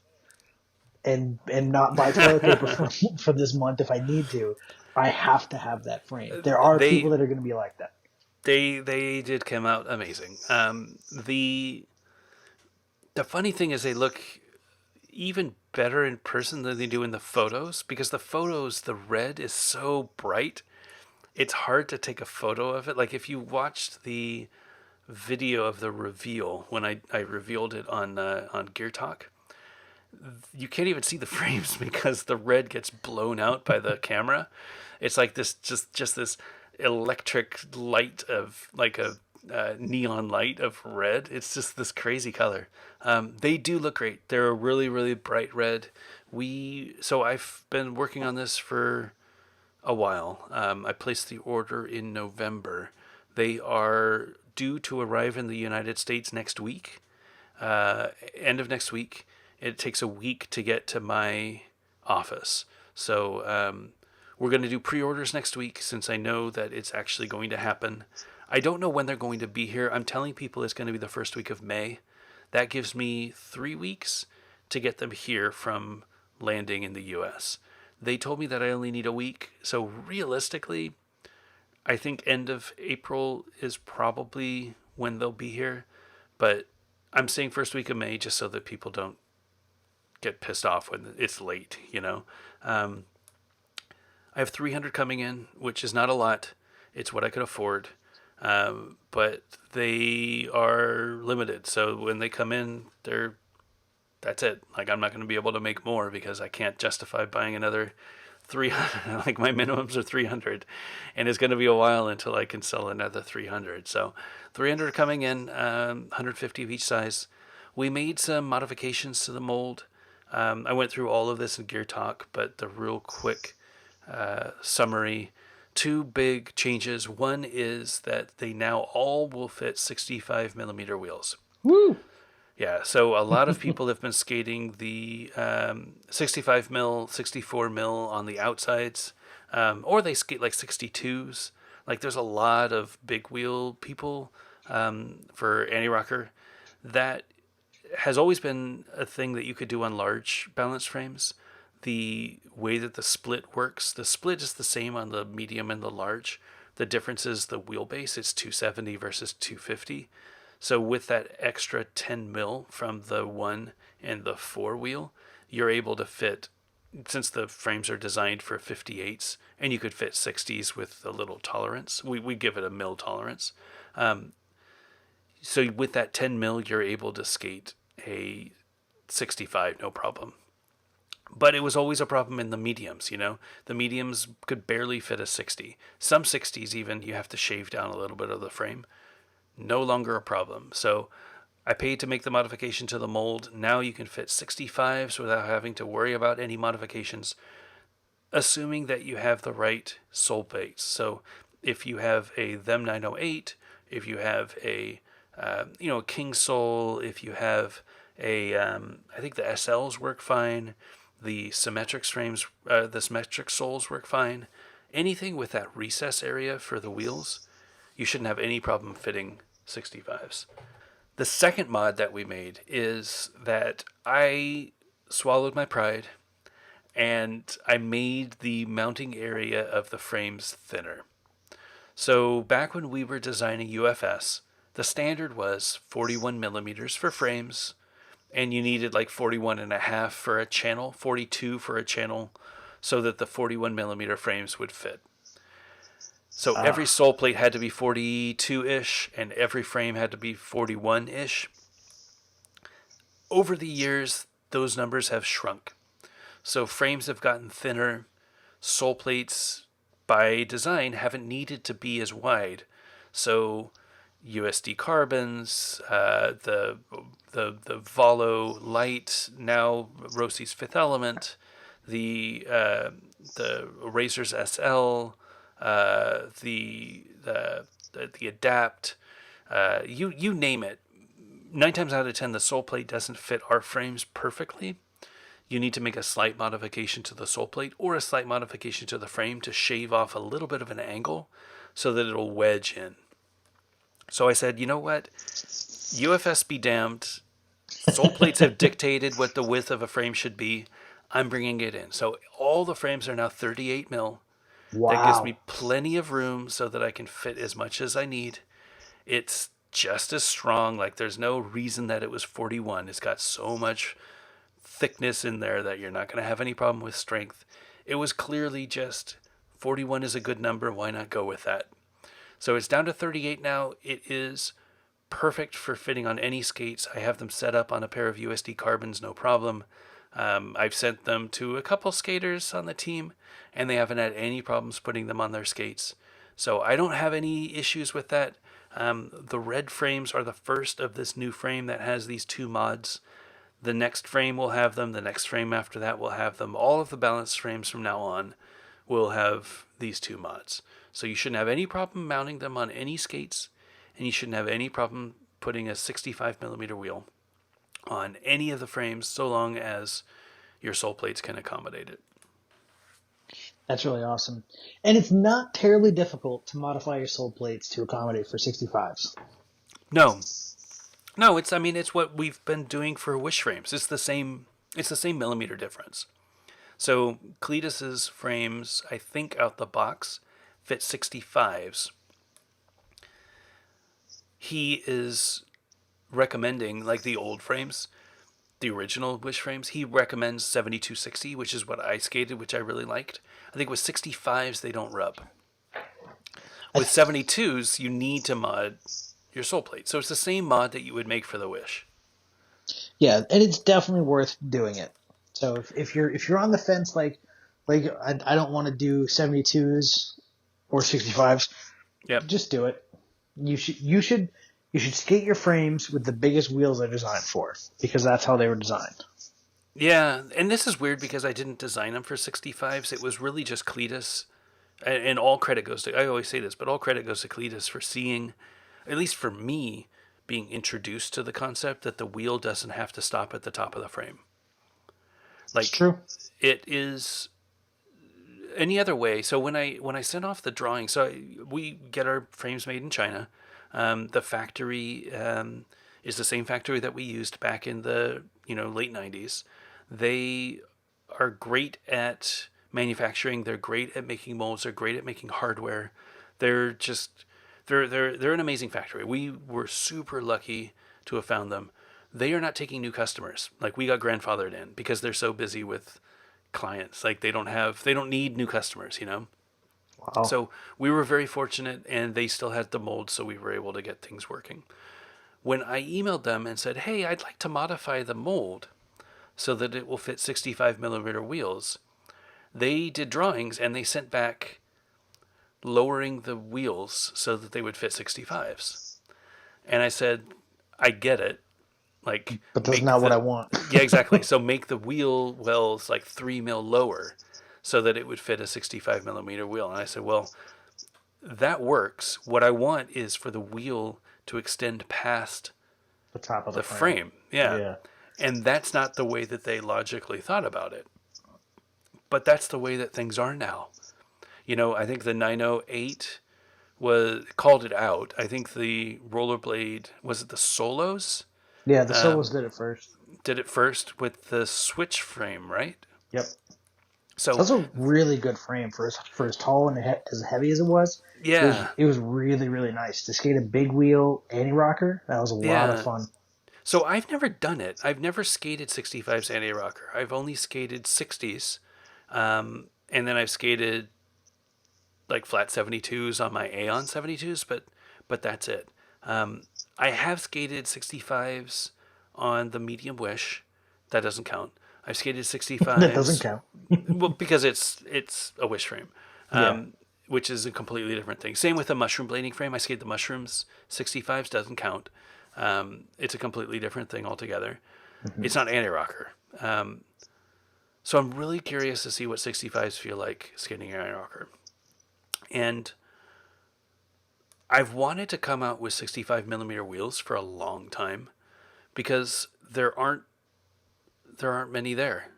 and not buy toilet paper for this month if I need to. I have to have that frame. There are people they that are going to be like that. they did come out amazing. The funny thing is they look even better in person than they do in the photos because the photos, the red is so bright. It's hard to take a photo of it. Like if you watched the video of the reveal when I revealed it on Gear Talk, you can't even see the frames because the red gets blown out by the camera. It's like this just this electric light of like a neon light of red. It's just this crazy color. They do look great. They're a really really bright red. So I've been working on this for a while. I placed the order in November. They are due to arrive in the United States next week, end of next week. It takes a week to get to my office. So we're going to do pre orders next week since I know that it's actually going to happen. I don't know when they're going to be here. I'm telling people it's going to be the first week of May. That gives me 3 weeks to get them here from landing in the US. They told me that I only need a week. So realistically, I think end of April is probably when they'll be here. But I'm saying first week of May just so that people don't get pissed off when it's late. Um, I have 300 coming in, which is not a lot. It's what I could afford, but they are limited. So when they come in, that's it. Like I'm not going to be able to make more because I can't justify buying another 300. Like my minimums are 300, and it's going to be a while until I can sell another 300. So 300 coming in, 150 of each size. We made some modifications to the mold. I went through all of this in Gear Talk, but the real quick summary: two big changes. One is that they now all will fit 65 millimeter wheels. Woo! Yeah, so a lot of people have been skating the 65 mil, 64 mil on the outsides, or they skate like 62s. Like there's a lot of big wheel people for anti-rocker. That has always been a thing that you could do on large balance frames. The way that the split works, the split is the same on the medium and the large. The difference is the wheelbase. It's 270 versus 250. So with that extra 10 mil from the 1 and the 4 wheel, you're able to fit, since the frames are designed for 58s, and you could fit 60s with a little tolerance. We give it a mil tolerance. So with that 10 mil, you're able to skate a 65, no problem. But it was always a problem in the mediums, The mediums could barely fit a 60. Some 60s even, you have to shave down a little bit of the frame. No longer a problem. So I paid to make the modification to the mold. Now you can fit 65s without having to worry about any modifications, assuming that you have the right sole plates. So if you have a Them 908, if you have a King Sole, if you have I think the SLs work fine, the symmetric frames, the symmetric soles work fine. Anything with that recess area for the wheels, you shouldn't have any problem fitting 65s. The second mod that we made is that I swallowed my pride and I made the mounting area of the frames thinner. So back when we were designing UFS, the standard was 41 millimeters for frames, and you needed like 41 and a half for a channel, 42 for a channel, so that the 41 millimeter frames would fit. So every sole plate had to be 42-ish, and every frame had to be 41-ish. Over the years, those numbers have shrunk. So frames have gotten thinner. Sole plates, by design, haven't needed to be as wide. So USD carbons, the Volo Light, now Rossi's Fifth Element, the Razor's SL, the Adapt, you name it. 9 times out of 10, the sole plate doesn't fit our frames perfectly. You need to make a slight modification to the sole plate or a slight modification to the frame to shave off a little bit of an angle so that it'll wedge in. So I said, you know what? UFS be damned. Sole plates have dictated what the width of a frame should be. I'm bringing it in. So all the frames are now 38 mil. Wow. That gives me plenty of room so that I can fit as much as I need. It's just as strong. Like there's no reason that it was 41. It's got so much thickness in there that you're not going to have any problem with strength. It was clearly just 41 is a good number. Why not go with that? So it's down to 38 now. It is perfect for fitting on any skates. I have them set up on a pair of USD carbons, no problem. I've sent them to a couple skaters on the team, and they haven't had any problems putting them on their skates. So I don't have any issues with that. The red frames are the first of this new frame that has these two mods. The next frame will have them. The next frame after that will have them. All of the balanced frames from now on will have these two mods. So you shouldn't have any problem mounting them on any skates, and you shouldn't have any problem putting a 65 millimeter wheel on any of the frames so long as your sole plates can accommodate it. That's really awesome. And it's not terribly difficult to modify your sole plates to accommodate for 65s. No. No, it's what we've been doing for wish frames. It's the same millimeter difference. So Cletus's frames, I think out the box, fit 65s. He is recommending, like the old frames, the original Wish frames. He recommends 7260, which is what I skated, which I really liked. I think with 65s they don't rub. I With th- 72s you need to mod your sole plate. So it's the same mod that you would make for the Wish. yeah, and it's definitely worth doing it. So if you're on the fence, I don't want to do 72s or 65s, Yep. just do it. You should skate your frames with the biggest wheels they're designed for because that's how they were designed. Yeah, and this is weird because I didn't design them for 65s. It was really just Cletus. And all credit goes to, I always say this, but all credit goes to Cletus for seeing, at least for me, being introduced to the concept that the wheel doesn't have to stop at the top of the frame. It's Like, true. it is any other way. So when I send off the drawing, we get our frames made in China. The factory is the same factory that we used back in the late '90s. They are great at manufacturing. They're great at making molds. They're great at making hardware. They're just they're an amazing factory. We were super lucky to have found them. They are not taking new customers. Like we got grandfathered in because they're so busy with clients. Like they don't need new customers. Wow. So we were very fortunate and they still had the mold, so we were able to get things working. When I emailed them and said, "Hey, I'd like to modify the mold so that it will fit 65 millimeter wheels," they did drawings and they sent back lowering the wheels so that they would fit 65s. And I said, "I get it. Like But that's make not what I the want. yeah, exactly. So make the wheel wells like 3 mil lower so that it would fit a 65 millimeter wheel." And I said, "Well, that works. What I want is for the wheel to extend past The top of the the frame. frame." Yeah. Yeah. And that's not the way that they logically thought about it. But that's the way that things are now. I think the 908 was called it out. I think the rollerblade, was it the Solos? Yeah, the Solos Um, did it first. did it first with the switch frame, right? Yep. So, That's a really good frame for as tall and as heavy as it was. It was yeah, it was really really nice to skate a big wheel anti rocker. That was a lot of yeah. fun. So I've never done it. I've never skated 65s anti-rocker. I've only skated 60s. And then I've skated like flat 72s on my Aeon 72s, but that's it. I have skated 65s on the medium Wish. That doesn't count. I've skated That doesn't 65s, count. well, because it's a Wish frame, Yeah. which is a completely different thing. Same with the mushroom blading frame. I skated the mushrooms 65s, doesn't count. It's a completely different thing altogether. Hmm. It's not anti-rocker. So I'm really curious to see what 65s feel like skating anti-rocker. And I've wanted to come out with 65 millimeter wheels for a long time because there aren't many there.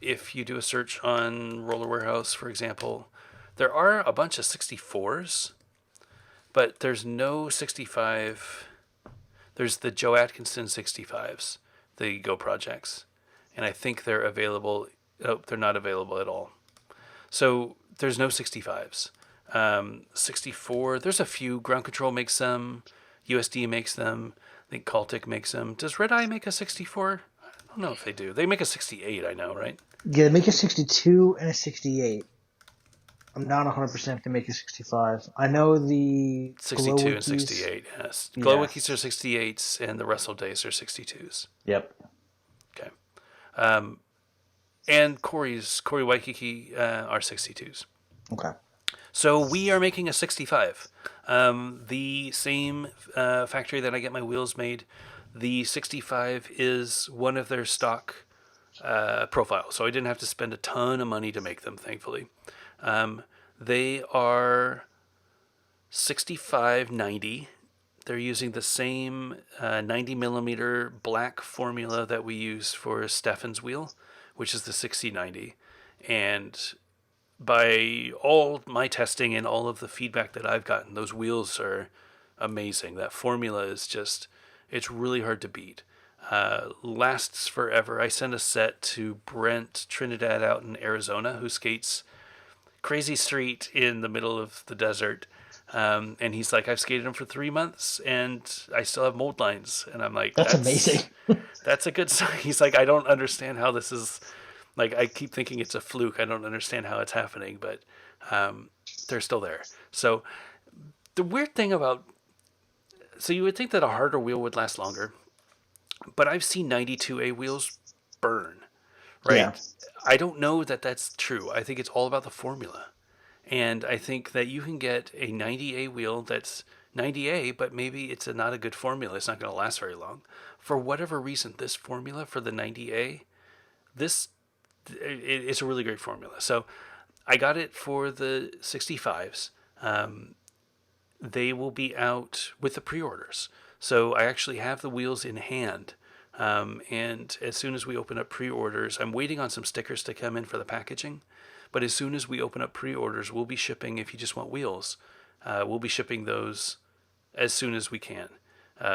If you do a search on Roller Warehouse, for example, there are a bunch of 64s, but there's no 65. There's the Joe Atkinson 65s, the Go projects, and I think they're available. Oh, they're not available at all. So there's no 65s. 64, there's a few. Ground Control makes them. USD makes them. I think Caltic makes them. Does Red Eye make a 64? I don't know if they do. They make a 68, I know, right? Yeah, they make a 62 and a 68. I'm not 100% if they make a 65. I know the Glow 62 and Wikis. 68, yes. Glow Yeah. Wikis are 68s and the Wrestle Days are 62s. Yep. Okay. Um, and Corey Waikiki are 62s. Okay. So we are making a 65. The same factory that I get my wheels made, the 65 is one of their stock profiles. So I didn't have to spend a ton of money to make them, thankfully. They are 6590. They're using the same 90 millimeter black formula that we use for Steffen's wheel, which is the 6090. And by all my testing and all of the feedback that I've gotten, those wheels are amazing. That formula is just, it's really hard to beat. Lasts forever. I sent a set to Brent Trinidad out in Arizona, who skates crazy street in the middle of the desert. And he's like, "I've skated them for 3 months and I still have mold lines." And I'm like, That's amazing. That's a good sign. He's like, I don't understand how this is. Like, I keep thinking it's a fluke. I don't understand how it's happening, but um, they're still there. So the weird thing about, so you would think that a harder wheel would last longer, but I've seen 92A wheels burn, Yeah. right? I don't know that that's true. I think it's all about the formula. And I think that you can get a 90A wheel that's 90A, but maybe not a good formula. It's not going to last very long. For whatever reason, this formula for the 90A, this it's a really great formula. So I got it for the 65s. They will be out with the pre-orders. So I actually have the wheels in hand. And as soon as we open up pre-orders, I'm waiting on some stickers to come in for the packaging. But as soon as we open up pre-orders, we'll be shipping, if you just want wheels, we'll be shipping those as soon as we can.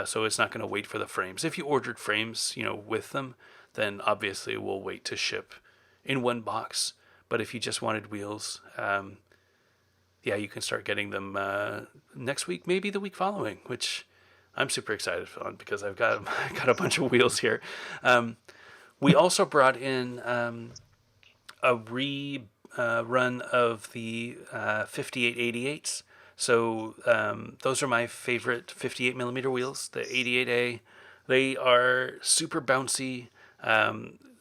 So it's not going to wait for the frames. If you ordered frames, with them, then obviously we'll wait to ship in one box. But if you just wanted wheels, yeah, you can start getting them next week, maybe the week following, which I'm super excited on because I've got got a bunch of wheels here. We also brought in a run of the 5888s. So those are my favorite 58 millimeter wheels, the 88A. They are super bouncy,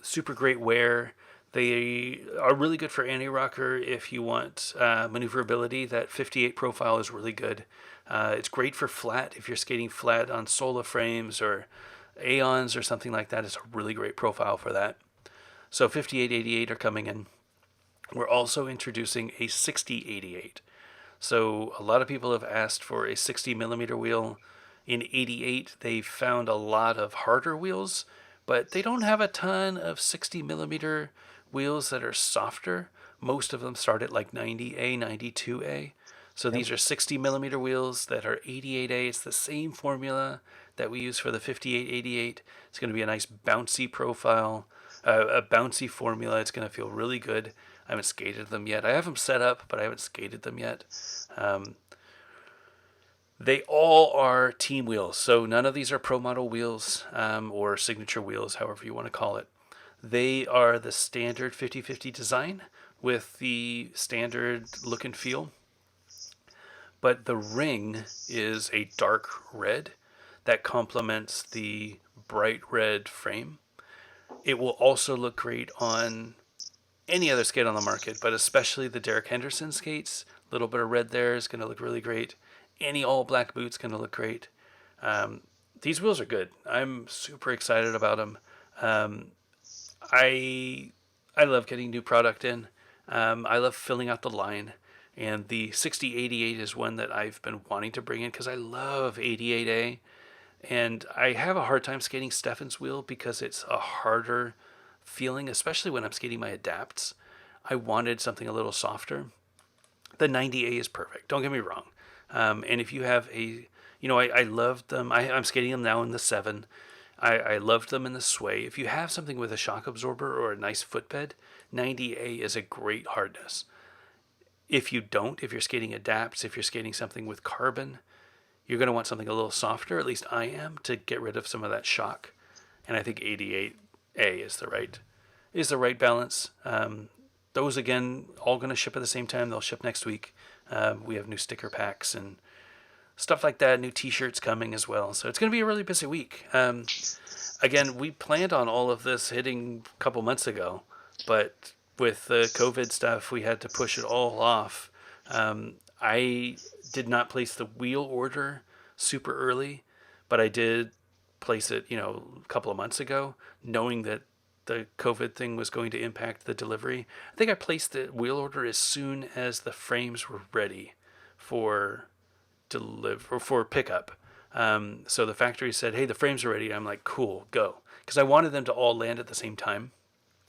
super great wear. They are really good for anti-rocker if you want maneuverability. That 58 profile is really good. It's great for flat if you're skating flat on Sola frames or Aeons or something like that. It's a really great profile for that. So 5888 are coming in. We're also introducing a 6088. So a lot of people have asked for a 60 millimeter wheel. In 88, they found a lot of harder wheels, but they don't have a ton of 60 millimeter wheels that are softer. Most of them start at like 90A, 92A. So Yep. these are 60 millimeter wheels that are 88A. It's the same formula that we use for the 5888. It's going to be a nice bouncy profile, a bouncy formula. It's going to feel really good. I haven't skated them yet. I have them set up, but I haven't skated them yet. They all are team wheels, so none of these are pro model wheels or signature wheels, however you want to call it. They are the standard 50/50 design with the standard look and feel, but the ring is a dark red that complements the bright red frame. It will also look great on any other skate on the market, but especially the Derek Henderson skates. A little bit of red there is going to look really great. Any all black boot's going to look great. These wheels are good. I'm super excited about them. I I love getting new product in. I love filling out the line. And the 6088 is one that I've been wanting to bring in because I love 88A. And I have a hard time skating Steffen's wheel because it's a harder feeling, especially when I'm skating my adapts. I wanted something a little softer. The 90A is perfect. Don't get me wrong. And if you have I loved them. I'm skating them now in the 7. I loved them in the sway. If you have something with a shock absorber or a nice footbed, 90A is a great hardness. If you don't, if you're skating adapts, if you're skating something with carbon, you're going to want something a little softer, at least I am, to get rid of some of that shock. And I think 88A is the right balance. Those, again, all going to ship at the same time. They'll ship next week. We have new sticker packs and stuff like that, new t-shirts coming as well. So it's going to be a really busy week. Again, we planned on all of this hitting a couple months ago, but with the COVID stuff, we had to push it all off. I did not place the wheel order super early, but I did place it, a couple of months ago, knowing that the COVID thing was going to impact the delivery. I think I placed the wheel order as soon as the frames were ready for pickup. So the factory said, "Hey, the frames are ready." I'm like, "Cool, go," because I wanted them to all land at the same time.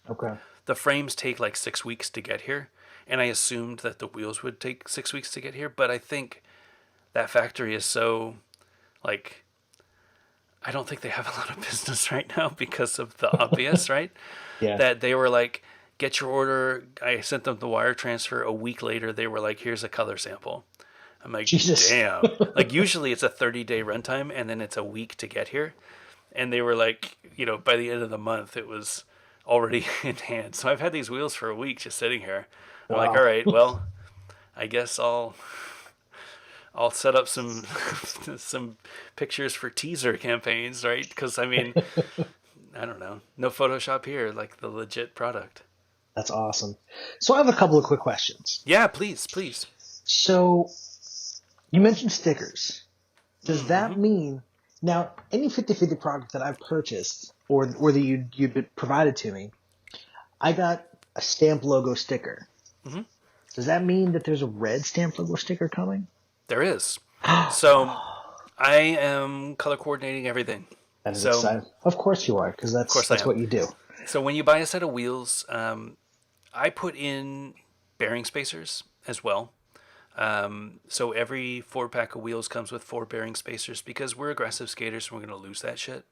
Okay. The frames take like 6 weeks to get here, and I assumed that the wheels would take 6 weeks to get here. But I think that factory is so, like, I don't think they have a lot of business right now because of the obvious, right? Yeah. That they were like, "Get your order." I sent them the wire transfer. A week later, they were like, "Here's a color sample." I'm like, Jesus. damn. Like, usually it's a 30-day runtime, and then it's a week to get here. and they were like, by the end of the month, it was already in hand. So I've had these wheels for a week just sitting here. I'm like, all Wow. right, well, I guess I'll set up some some pictures for teaser campaigns, right? Because I mean, I don't know, no Photoshop here, like the legit product. That's awesome. So I have a couple of quick questions. Yeah, please, please. So you mentioned stickers. Does Mm-hmm. that mean now any 50/50 product that I've purchased or that you've been provided to me, I got a stamp logo sticker. Mm-hmm. Does that mean that there's a red stamp logo sticker coming? There is. That So I am color coordinating everything. is So exciting. Of course you are, because of course I that's am. what you do. So when you buy a set of wheels, I put in bearing spacers as well. So every 4 pack of wheels comes with 4 bearing spacers because we're aggressive skaters and we're going to lose that shit.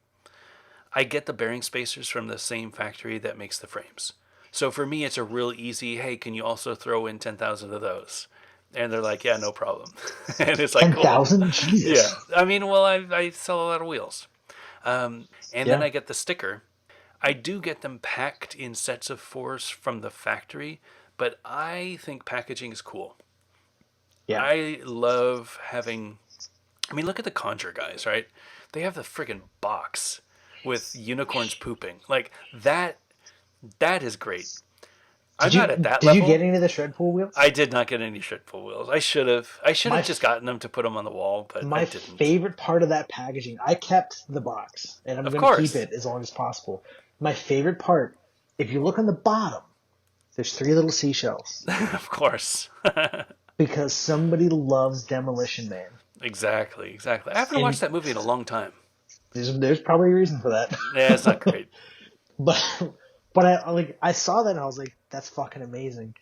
I get the bearing spacers from the same factory that makes the frames. So for me, it's a real easy, hey, can you also throw in 10,000 of those? And they're like, yeah, no problem. And it's like, cool. 10,000? Yeah. Jesus. I mean, well, I sell a lot of wheels. And then Yeah. I get the sticker. I do get them packed in sets of 4s from the factory, but I think packaging is cool. Yeah. I love having. I mean, look at the Conjure guys, right? They have the friggin' box with unicorns pooping. Like that. That is great. I'm not at that Did you level. get any of the shred pool wheels? I did not get any shitful wheels. I should have. I should My have just gotten them to put them on the wall, but I my didn't. favorite part of that packaging, I kept the box, and I'm Of going to keep course. it as long as possible. My favorite part, if you look on the bottom, there's 3 little seashells Of course. because somebody loves Demolition Man, Exactly. Exactly. I haven't and watched that movie in a long time. there's probably a reason for that. Yeah, it's not great. but but I saw that and I was like, that's fucking amazing.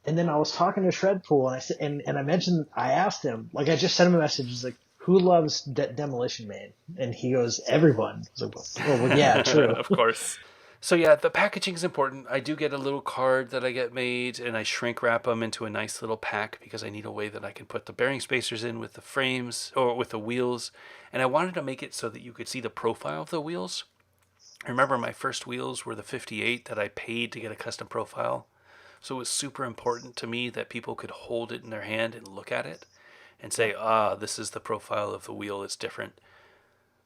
And then I was talking to Shredpool and I said and I mentioned I asked him, like, I just sent him a message. He's like, who loves Demolition Man? And he goes, everyone. I was like, well, yeah, true. Of course. So yeah, the packaging is important. I do get a little card that I get made, and I shrink wrap them into a nice little pack because I need a way that I can put the bearing spacers in with the frames or with the wheels. And I wanted to make it so that you could see the profile of the wheels. I remember my first wheels were the 58 that I paid to get a custom profile. So it was super important to me that people could hold it in their hand and look at it and say, this is the profile of the wheel. It's different.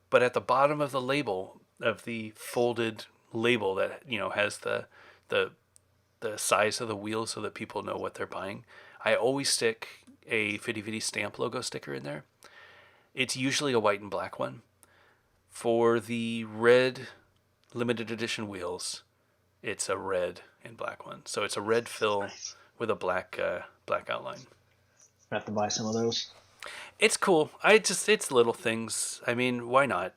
But at the bottom of the label, of the folded label that has the the size of the wheel so that people know what they're buying, I always stick a Fitty Fitty stamp logo sticker in there. It's usually a white and black one. For the red limited edition wheels, it's a red and black one. So it's a red fill Nice. with a black outline. I have to buy some of those. It's cool. It's little things. I mean, why not?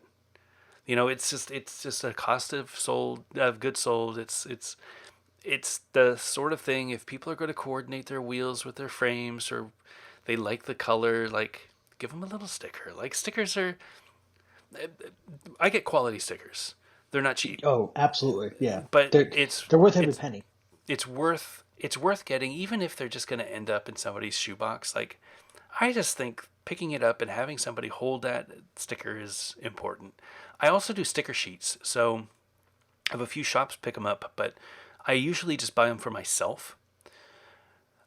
It's just a cost of goods sold. It's the sort of thing, if people are going to coordinate their wheels with their frames or they like the color, like, give them a little sticker. Like, stickers are, I get quality stickers. They're not cheap, Oh, absolutely. Yeah. but They're worth every penny. it's worth getting, even if they're just going to end up in somebody's shoebox. Like, I just think picking it up and having somebody hold that sticker is important. I also do sticker sheets, so I have a few shops pick them up, but I usually just buy them for myself.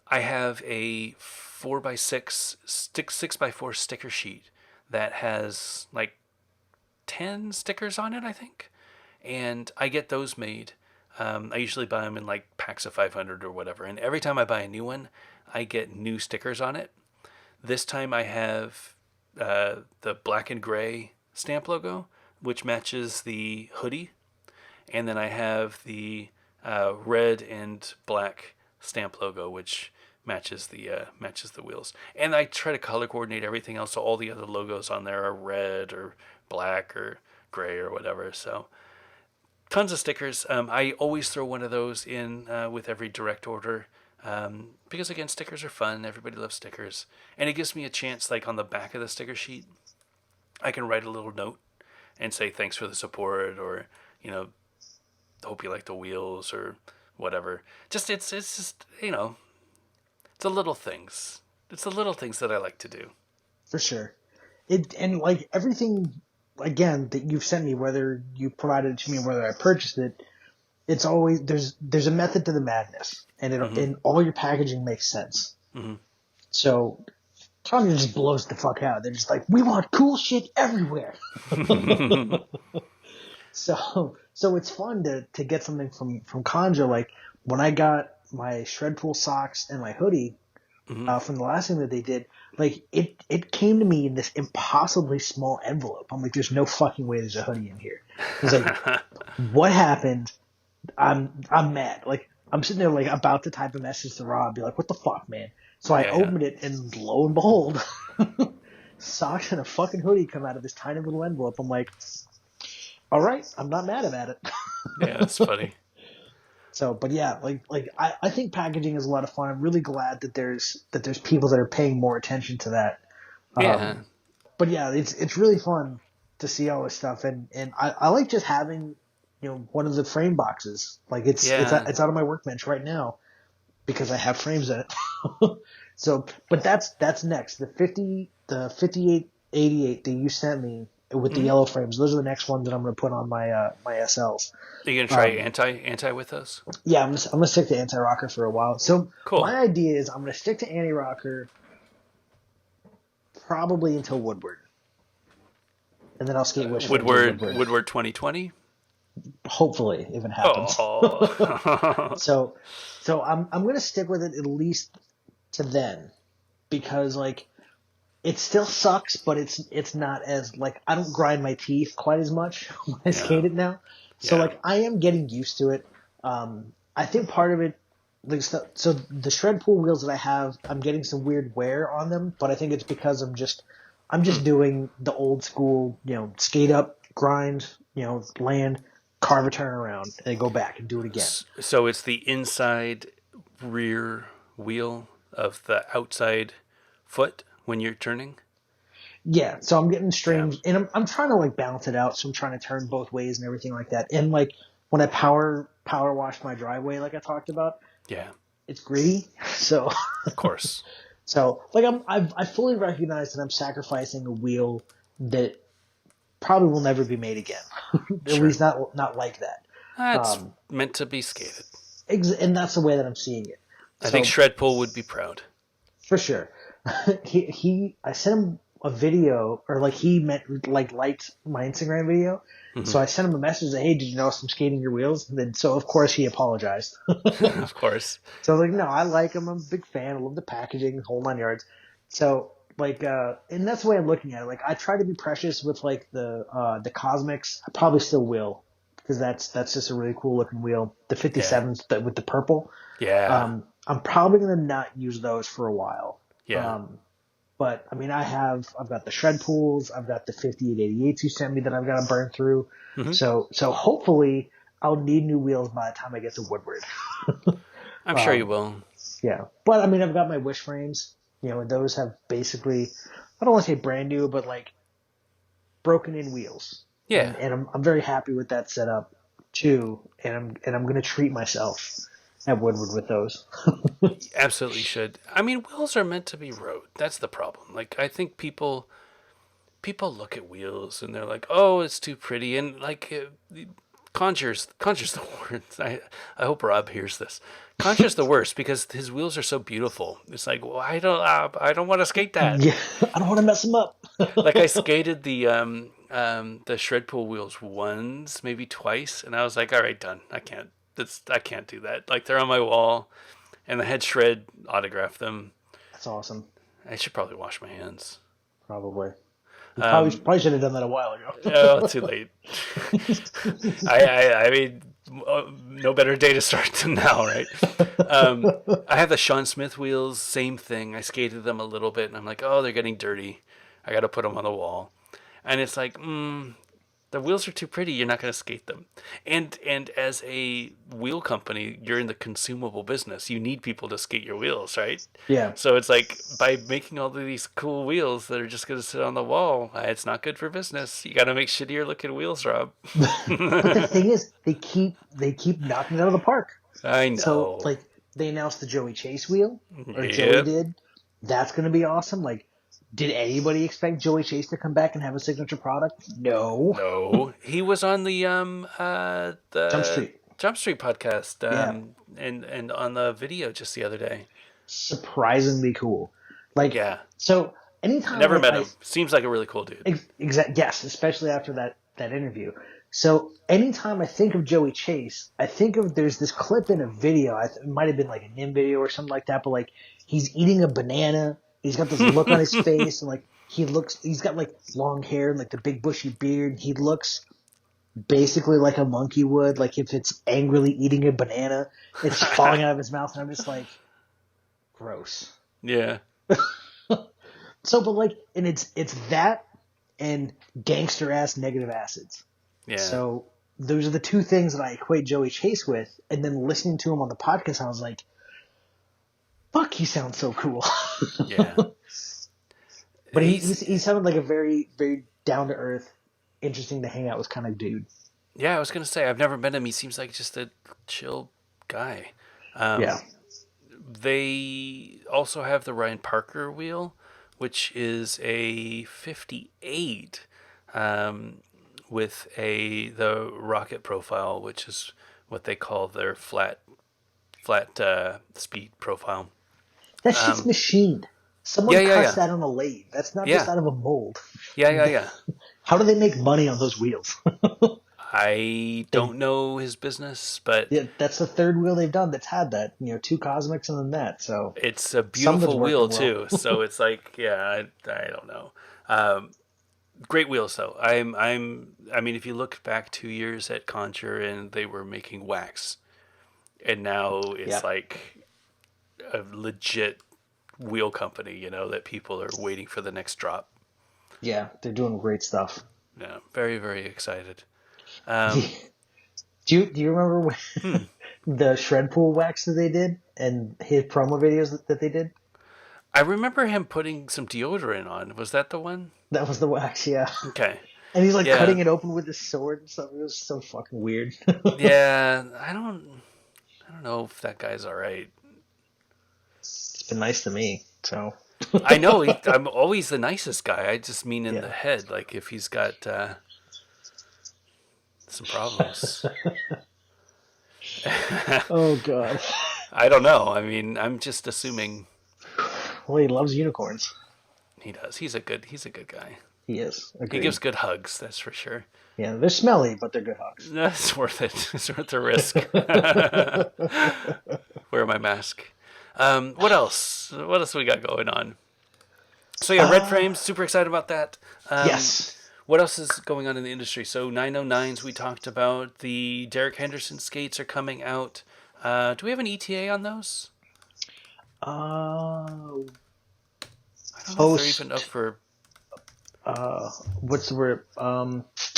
I have a 4x6 6x4 sticker sheet that has like 10 stickers on it, I think, and I get those made. I usually buy them in like packs of 500 or whatever, and every time I buy a new one, I get new stickers on it. This time I have the black and gray stamp logo, which matches the hoodie, and then I have the red and black stamp logo, which matches the wheels. And I try to color coordinate everything else, so all the other logos on there are red or black or gray or whatever. So tons of stickers. I always throw one of those in with every direct order. Because again, stickers are fun. Everybody loves stickers, and it gives me a chance. Like on the back of the sticker sheet, I can write a little note and say thanks for the support, or hope you like the wheels, or whatever. Just it's just it's the little things. It's the little things that I like to do. For sure. It and like everything. again, that you've sent me, whether you provided it to me or whether I purchased it, it's always there's a method to the madness, Hmm. and all your packaging makes sense. Hmm. So Target just blows the fuck out. They're just like, we want cool shit everywhere. So it's fun to get something from Conjo. Like when I got my Shredpool socks and my hoodie Hmm. from the last thing that they did, like it came to me in this impossibly small envelope. I'm like, there's no fucking way there's a hoodie in here. It's like, what happened? I'm mad. Like I'm sitting there like about to type a message to Rob, be like, what the fuck, man? So I Yeah, yeah. opened it and lo and behold, socks and a fucking hoodie come out of this tiny little envelope. I'm like, all right, I'm not mad about it. Yeah, that's funny. So, but yeah, I think packaging is a lot of fun. I'm really glad that there's people that are paying more attention to that. Yeah. But yeah, it's really fun to see all this stuff, and I like just having one of the frame boxes. Like Yeah. it's out of my workbench right now because I have frames in it. So, but that's next. The 5888 that you sent me with the Hmm. yellow frames. Those are the next ones that I'm going to put on my SLs. Are you gonna try Um, anti with those? yeah, I'm gonna stick to anti rocker for a while. So Cool. my idea is I'm gonna stick to anti rocker probably until Woodward, and then I'll skate wish frames in Woodward. Woodward 2020. Hopefully, if it happens. Oh. so I'm gonna stick with it at least to then, because like it still sucks, but it's not as like I don't grind my teeth quite as much when I Yeah. skate it now. So Yeah. like I am getting used to it. I think part of it, like so the shred pool wheels that I have, I'm getting some weird wear on them, but I think it's because I'm Hmm. just doing the old school, skate up, grind, land, carve a turnaround, and then go back and do it again. So it's the inside rear wheel of the outside foot when you're turning. Yeah, so I'm getting Yeah. strange, and I'm trying to like balance it out. So I'm trying to turn both ways and everything like that. And like when I power wash my driveway, like I talked about, Yeah. it's gritty. So Of course. like I fully recognize that I'm sacrificing a wheel that probably will never be made again. At Sure. least not like that. That's Um, meant to be skated. and that's the way that I'm seeing it. I think So Shredpool would be proud. for sure. I sent him a video, or like he meant like liked my Instagram video. Hmm. So I sent him a message that, hey, did you notice I'm skating your wheels? And then so of course he apologized. Of course. So I was like, no, I like him. I'm a big fan. I love the packaging, whole 9 yards. So like, and that's the way I'm looking at it. Like I try to be precious with like the Cosmics. I probably still will, because that's just a really cool looking wheel. The Yeah. 57s with the purple. Yeah. I'm probably gonna not use those for a while. Yeah. Um, but I mean, I've got the shred pools, I've got the 5888s you sent me that I've got to burn through. Hmm. So hopefully I'll need new wheels by the time I get to Woodward. I'm sure you Um, will. yeah, but I mean, I've got my wish frames. And those have basically, I don't want to say brand new, but like broken in wheels, Yeah. and I'm very happy with that setup too. And I'm gonna treat myself at Woodward with those. Absolutely should. I mean, wheels are meant to be rode. That's the problem. Like, I think people look at wheels and they're like, "Oh, it's too pretty," and like, Conjure's the worst. I hope Rob hears this. Conjure's the worst because his wheels are so beautiful. It's like, well, I don't want to skate that. Yeah, I don't want to mess them up. Like I skated the shred pool wheels once, maybe twice, and I was like, all right, done. I can't do that. Like they're on my wall, and I had Shred autograph them. That's awesome. I should probably wash my hands. Probably. You Um, probably should have done that a while ago. oh, too late. I mean, no better day to start than now, right? I have the Sean Smith wheels, same thing. I skated them a little bit, and I'm like, oh, they're getting dirty. I got to put them on the wall, and it's like, the wheels are too pretty. You're not going to skate them. And as a wheel company, you're in the consumable business. You need people to skate your wheels, right? Yeah. So it's like by making all of these cool wheels that are just going to sit on the wall, it's not good for business. You got to make shittier looking wheels, Rob. But the thing is, they keep knocking it out of the park. I So know. like they announced the Joey Chase wheel, or Joey Yep. did. That's gonna be awesome. Like Did anybody expect Joey Chase to come back and have a signature product? No. No, he was on Jump the Street. Jump Street podcast Yeah. and on the video just the other day. Surprisingly cool. Like, Yeah, so anytime never met I him. Seems like a really cool dude. yes, especially after that interview. So anytime I think of Joey Chase, I think of there's this clip in a video. It might have been like a Nim video or something like that. But like he's eating a banana. He's got this look on his face, and like he's got like long hair and like the big bushy beard. He looks basically like a monkey would, like if it's angrily eating a banana, it's falling out of his mouth, and I'm just like, gross. Yeah, So, but like, and it's that and gangster ass negative acids. yeah, So those are the two things that I equate Joey Chase with. And then listening to him on the podcast, I was like, fuck, he sounds so cool. yeah. But he sounded like a very, very down to earth, interesting to hang out with kind of dude. Yeah, I was gonna say I've never met him. He seems like just a chill guy. Um, Yeah. they also have the Ryan Parker wheel, which is a 58 with the rocket profile, which is what they call their flat speed profile. That shit's machined. Someone Yeah, yeah, cuts yeah, that on a lathe. That's not just yeah, out of a mold. yeah. How do they make money on those wheels? I they, don't know his business, but yeah, that's the third wheel they've done that's had that. You know, two Cosmics and then that. So it's a something's beautiful wheel working well. too. So it's like, yeah, I don't know. Great wheels though. I mean, if you look back 2 years at Conjure and they were making wax, and now it's Yeah. like a legit wheel company, that people are waiting for the next drop. Yeah, they're doing great stuff. Yeah, very, very excited. Do you remember when Hmm. the shred pool wax that they did and his promo videos that they did? I remember him putting some deodorant on. Was that the one? That was the wax, yeah. Okay. And he's like Yeah. cutting it open with his sword and stuff. It was so fucking weird. Yeah, I don't know if that guy's all right. It's been nice to me. So I know I'm always the nicest guy. I just mean in the yeah. head, like if he's got some problems. Oh god. I don't know. I mean, I'm just assuming Well, he loves unicorns. he does. He's a good guy. He is. He Agreed. gives good hugs, that's for sure. Yeah, they're smelly, but they're good hugs. That's worth it. It's worth the risk. Wear my mask. What else? What else we got going on? So yeah, Red Frames, super excited about that. Yes. What else is going on in the industry? So 909s we talked about. The Derek Henderson skates are coming out. Do we have an ETA on those? Uh, I don't know if they're even up for. what's the word?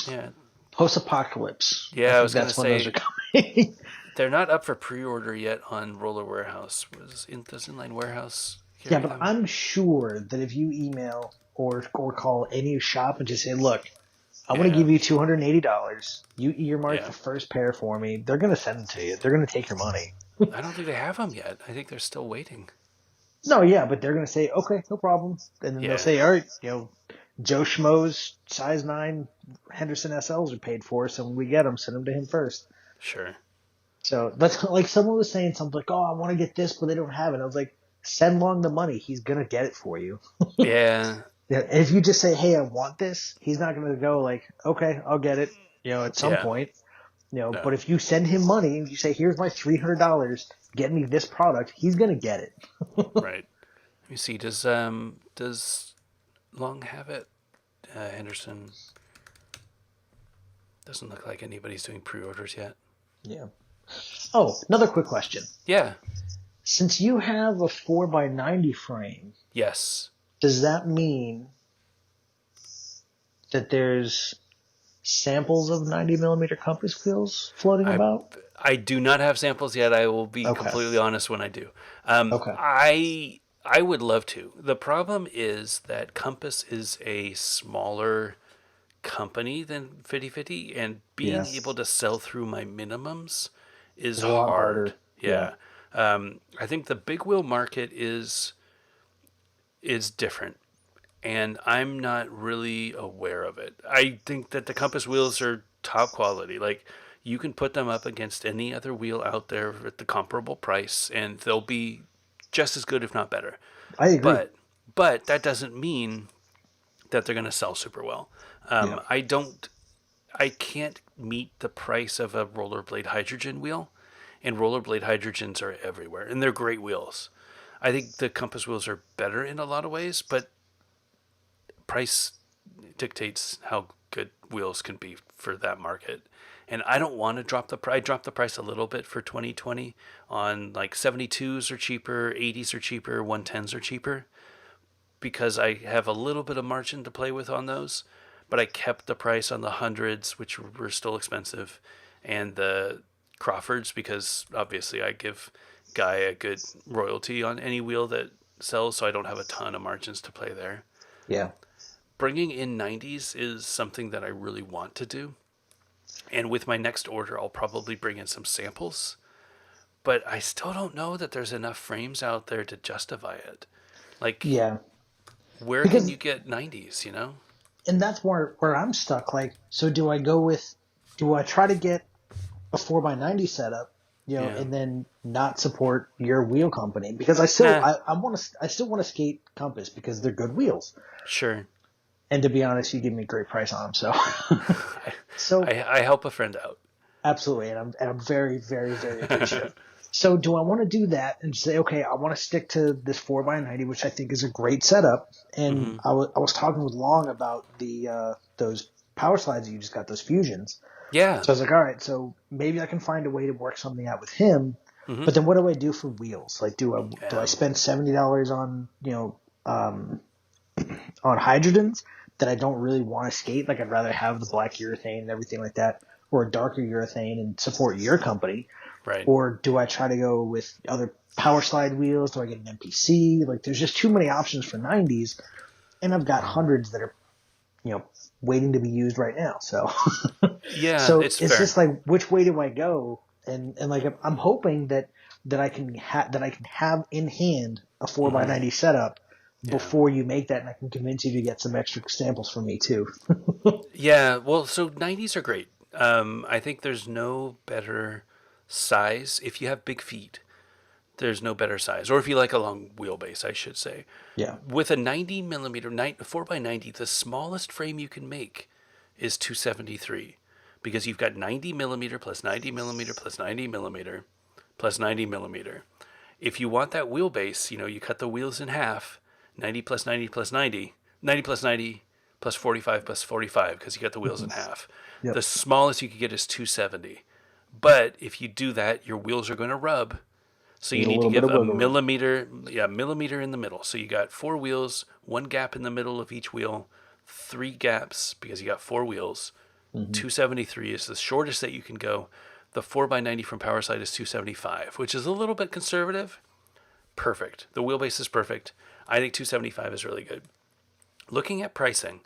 Yeah, Post-apocalypse. Yeah, I was that's gonna when those say- are coming. they're not up for pre-order yet on Roller Warehouse. Does Inline Warehouse Yeah, carry but them? I'm sure that if you email or call any shop and just say, "Look, I want to Yeah. give you $280. You earmark Yeah. the first pair for me," they're gonna send it to you. They're gonna take your money. I don't think they have them yet. I think they're still waiting. No, yeah, but they're gonna say, "Okay, no problem," and then Yeah. they'll say, "All right, Joe Schmo's size 9 Henderson SLs are paid for, so when we get them, send them to him first." Sure. So that's like someone was saying something like, "Oh, I want to get this, but they don't have it." I was like, "Send Long the money. He's gonna get it for you." Yeah. Yeah, and if you just say, "Hey, I want this," he's not gonna go like, "Okay, I'll get it." At some Yeah. point. No. But if you send him money and you say, "Here's my $300, get me this product," he's gonna get it. Right. Let me see. Does Long have it? Henderson doesn't look like anybody's doing pre-orders yet. Yeah. Oh, another quick question. Yeah. Since you have a 4x90 frame, Yes. does that mean that there's samples of 90mm compass wheels floating about? I do not have samples yet. I will be Okay. completely honest when I do. Okay. I would love to. The problem is that Compass is a smaller company than 50/50, and being Yes. able to sell through my minimums is It's a lot hard. harder. Yeah. I think the big wheel market is different, and I'm not really aware of it. I think that the Compass wheels are top quality. Like, you can put them up against any other wheel out there at the comparable price, and they'll be just as good, if not better. I agree. But but that doesn't mean that they're going to sell super well. Yeah. I can't meet the price of a rollerblade hydrogen wheel, and rollerblade hydrogens are everywhere, and they're great wheels. I think the Compass wheels are better in a lot of ways, but price dictates how good wheels can be for that market. And I don't want to drop the price. I dropped the price a little bit for 2020 on, like, 72s are cheaper, 80s are cheaper, 110s are cheaper, because I have a little bit of margin to play with on those. But I kept the price on the hundreds, which were still expensive, and the Crawfords, because obviously I give Guy a good royalty on any wheel that sells, so I don't have a ton of margins to play there. Yeah. Bringing in 90s is something that I really want to do. And with my next order, I'll probably bring in some samples. But I still don't know that there's enough frames out there to justify it. Like, Yeah. where can Because, you get 90s, you know? and that's where I'm stuck. Like, so do I try to get a 4x90 setup, Yeah. and then not support your wheel company? Because Nah, I still want to skate Compass because they're good wheels. sure. And to be honest, you give me a great price on them. So, I, so I help a friend out. absolutely. And I'm very, very, very appreciative. So do I want to do that and say, okay, I want to stick to this 4x90, which I think is a great setup. And Hmm. I was talking with Long about those power slides that you just got, those fusions. Yeah. So I was like, all right, so maybe I can find a way to work something out with him. Hmm. But then what do I do for wheels? Like, do I Yeah. spend $70 on on hydrogens that I don't really want to skate? Like, I'd rather have the black urethane and everything like that, or a darker urethane and support your company. Right. Or do I try to go with other power slide wheels? Do I get an MPC? Like, there's just too many options for 90s, and I've got hundreds that are waiting to be used right now. So Yeah, so it's it's fair. just like, which way do I go? And like, I'm hoping that I can have in hand a 4x90 setup Yeah. before you make that, and I can convince you to get some extra samples from me too. Yeah, well, so 90s are great. I think there's no better size. If you have big feet, there's no better size. Or if you like a long wheelbase, I should say. Yeah. With a 90 millimeter 4x90, the smallest frame you can make is 273, because you've got 90 millimeter plus 90 millimeter plus 90 millimeter plus 90 millimeter. If you want that wheelbase, you cut the wheels in half, 90 plus 90 plus 90, 90 plus 90 plus 45 plus 45, because you got the wheels in half. Yep. The smallest you could get is 270. But if you do that, your wheels are going to rub. So Need you a need to little bit give of a wiggle room. millimeter, yeah, millimeter in the middle. So you got four wheels, one gap in the middle of each wheel, three gaps because you got four wheels. Hmm. 273 is the shortest that you can go. The 4x90 from Powerside is 275, which is a little bit conservative. Perfect. The wheelbase is perfect. I think 275 is really good. Looking at pricing,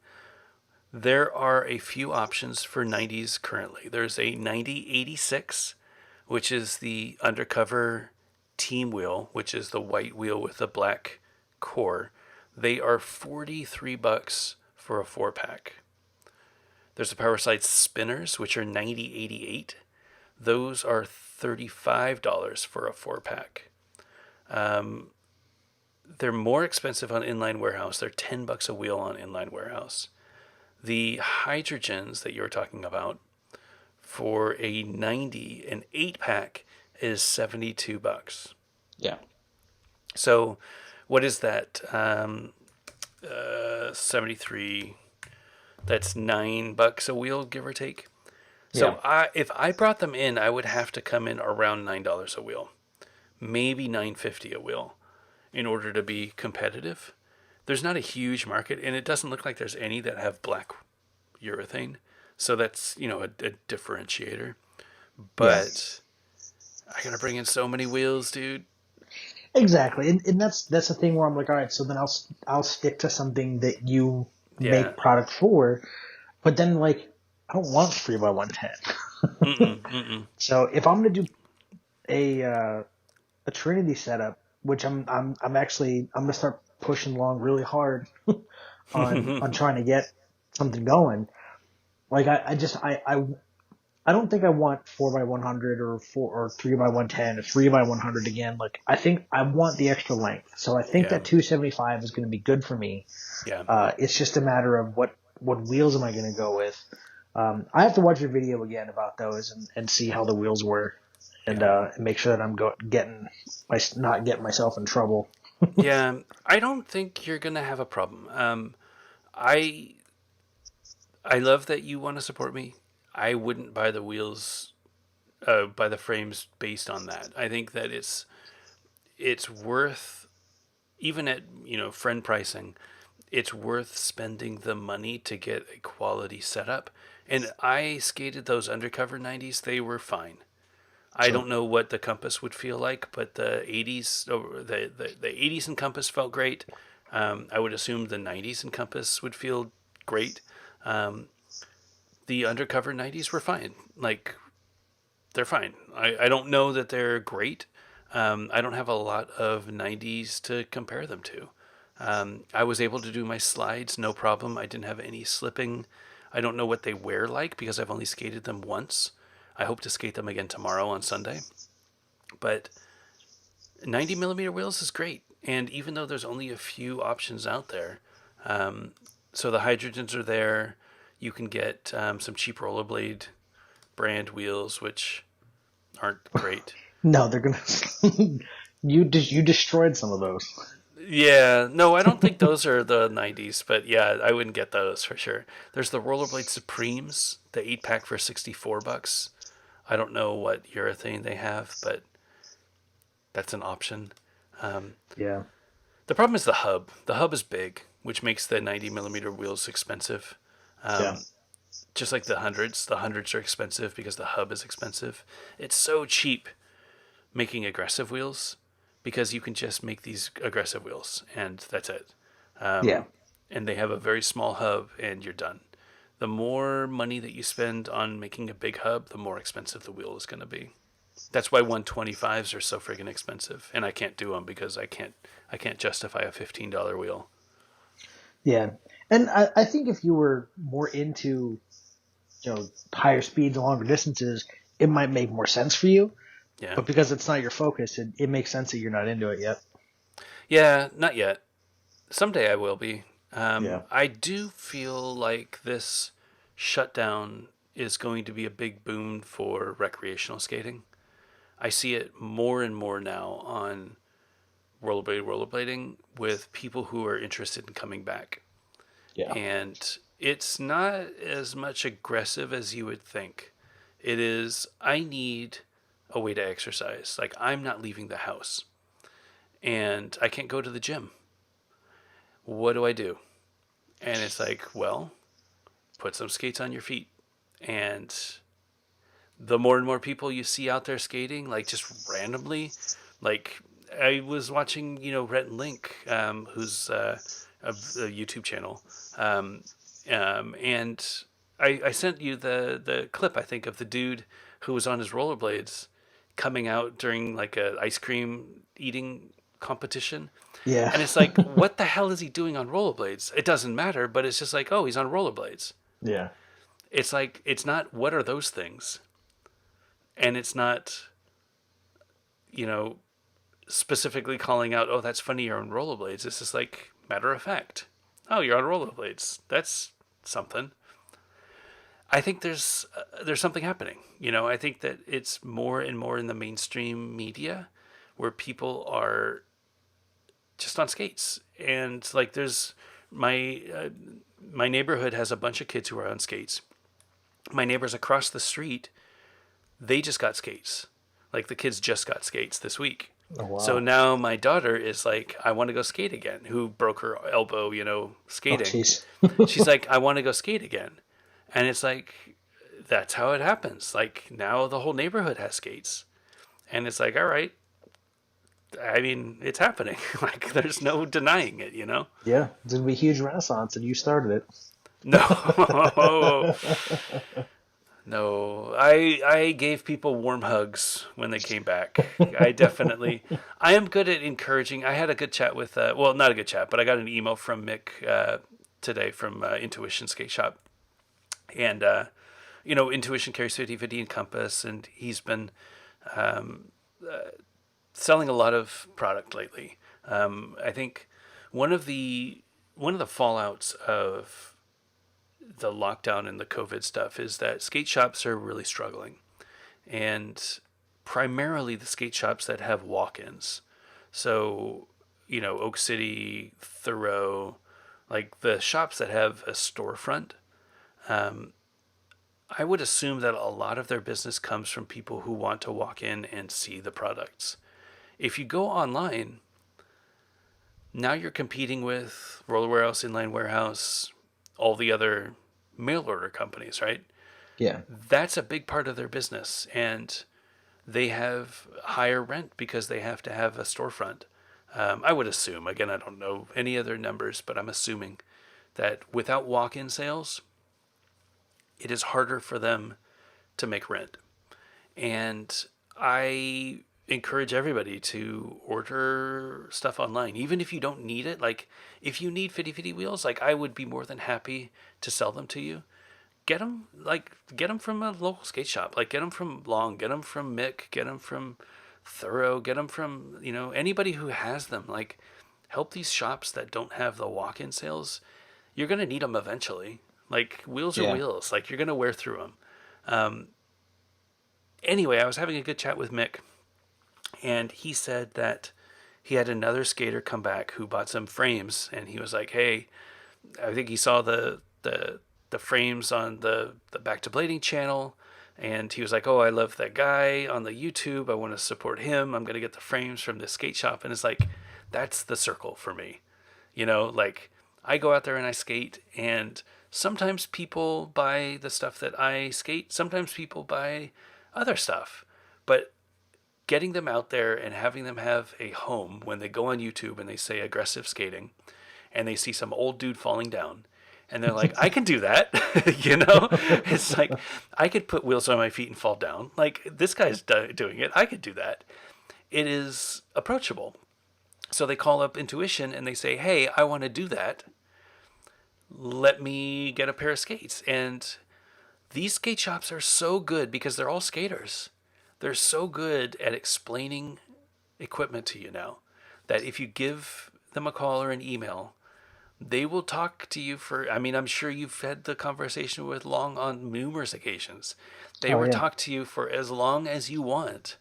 there are a few options for 90s currently. There's a 9086, which is the undercover team wheel, which is the white wheel with the black core. They are $43 for a 4-pack. There's the Powerside spinners, which are 9088. Those are $35 for a 4-pack. They're more expensive on Inline Warehouse. They're $10 a wheel on Inline Warehouse. The hydrogens that you're talking about for a 90 an 8-pack is $72. Yeah. So what is that? 73. That's $9 a wheel, give or take. Yeah. So if I brought them in, I would have to come in around $9 a wheel, maybe $9.50 a wheel, in order to be competitive. There's not a huge market, and it doesn't look like there's any that have black urethane. So that's, a differentiator. Yeah. But I gotta bring in so many wheels, dude. Exactly. And that's the thing where I'm like, all right, so then I'll stick to something that you Yeah. make product for, but then, like, I don't want 3x110. Mm-mm, mm-mm. So if I'm gonna do a Trinity setup, which I'm gonna start pushing along really hard on trying to get something going. Like I don't think I want 4x100 or 3x110 or 3x100 again. Like I think I want the extra length. So I think Yeah. that 275 is going to be good for me. Yeah. It's just a matter of what wheels am I going to go with. I have to watch your video again about those and see how the wheels were and Yeah. make sure that I'm not getting myself in trouble. Yeah. I don't think you're gonna have a problem. I I love that you want to support me. I wouldn't buy the wheels, buy the frames based on that. I think that it's worth, even at friend pricing, it's worth spending the money to get a quality setup. And I skated those undercover 90s. They were fine. I Sure. don't know what the Compass would feel like, but the 80s, the 80s in Compass felt great. I would assume the 90s in Compass would feel great. Um, the undercover 90s were fine. Like, they're fine. I don't know that they're great. I don't have a lot of 90s to compare them to. I was able to do my slides no problem. I didn't have any slipping. I don't know what they wear like because I've only skated them once. I hope to skate them again tomorrow on Sunday. But 90 millimeter wheels is great. And even though there's only a few options out there, so the hydrogens are there. You can get some cheap rollerblade brand wheels, which aren't great. No, they're gonna. You destroyed some of those. Yeah, no, I don't think those are the 90s, but yeah, I wouldn't get those for sure. There's the Rollerblade Supremes, the 8 pack for $64. I don't know what urethane they have, but that's an option. Um, Yeah. the problem is the hub. The hub is big, which makes the 90 millimeter wheels expensive. Yeah. Um, just like the hundreds are expensive because the hub is expensive. It's so cheap making aggressive wheels because you can just make these aggressive wheels and that's it. Yeah. And they have a very small hub and you're done. The more money that you spend on making a big hub, the more expensive the wheel is going to be. That's why 125s are so friggin' expensive, and I can't do them because I can't justify a $15 wheel. Yeah. And I think if you were more into higher speeds and longer distances, it might make more sense for you. Yeah, But because it's not your focus, it makes sense that you're not into it yet. yeah, not yet. Someday I will be. Yeah. I do feel like this shutdown is going to be a big boon for recreational skating. I see it more and more now on rollerblading with people who are interested in coming back. Yeah. And it's not as much aggressive as you would think. It is, I need a way to exercise. Like, I'm not leaving the house and I can't go to the gym. What do I do? And it's like, well, put some skates on your feet. And the more and more people you see out there skating, like just randomly, like I was watching, Rhett and Link, who's a YouTube channel, um, and I sent you the clip I think of the dude who was on his rollerblades coming out during like a ice cream eating competition. Yeah. And it's like, what the hell is he doing on rollerblades? It doesn't matter, but it's just like, oh, he's on rollerblades. Yeah. It's like, it's not, what are those things? And it's not, you know, specifically calling out, oh, that's funny, you're on rollerblades. It's just like, matter of fact. Oh, you're on rollerblades. That's something. I think there's something happening. I think that it's more and more in the mainstream media where people are just on skates, and like there's my neighborhood has a bunch of kids who are on skates. My neighbors across the street, they just got skates. Like the kids just got skates this week. Oh So wow. now my daughter is like, I want to go skate again. Who broke her elbow, Oh skating. jeez. She's like, I want to go skate again. And it's like, that's how it happens. Like now the whole neighborhood has skates. And it's like, all right. I mean, it's happening. Like there's no denying it. Yeah. It's gonna be a huge renaissance, and you started No. it. No, I gave people warm hugs when they came back. I am good at encouraging. I had a good chat with, well, not a good chat, but I got an email from Mick today from Intuition Skate Shop, and Intuition carries 50/50 and Compass, and he's been selling a lot of product lately. I think one of the one of the fallouts of the lockdown and the COVID stuff is that skate shops are really struggling, and primarily the skate shops that have walk-ins. So, Oak City, Thoreau, like the shops that have a storefront. I would assume that a lot of their business comes from people who want to walk in and see the products. If you go online, now you're competing with Roller Warehouse, Inline Warehouse, all the other mail order companies, right? Yeah. That's a big part of their business, and they have higher rent because they have to have a storefront. I would assume, again, I don't know any other numbers, but I'm assuming that without walk-in sales, it is harder for them to make rent. And I encourage everybody to order stuff online, even if you don't need it. Like, if you need Fitty Fitty wheels, like, I would be more than happy to sell them to you. Get them from a local skate shop. Like, get them from Long, get them from Mick, get them from Thorough, get them from, anybody who has them. Like, help these shops that don't have the walk-in sales. You're going to need them eventually. Like, wheels are Yeah. wheels. Like, you're going to wear through them. Anyway, I was having a good chat with Mick, and he said that he had another skater come back who bought some frames, and he was like, "Hey, I think he saw the frames on the Back to Blading channel, and he was like, oh, I love that guy on the YouTube. I want to support him. I'm gonna get the frames from this skate shop." And it's like, that's the circle for me. Like, I go out there and I skate, and sometimes people buy the stuff that I skate. Sometimes people buy other stuff, but getting them out there and having them have a home when they go on YouTube and they say aggressive skating and they see some old dude falling down and they're like, I can do that. It's like, I could put wheels on my feet and fall down. Like, this guy's doing it. I could do that. It is approachable. So they call up Intuition and they say, hey, I want to do that. Let me get a pair of skates. And these skate shops are so good because they're all skaters. They're so good at explaining equipment to you now that if you give them a call or an email, they will talk to you I'm sure you've had the conversation with Long on numerous occasions. They Oh will yeah. talk to you for as long as you want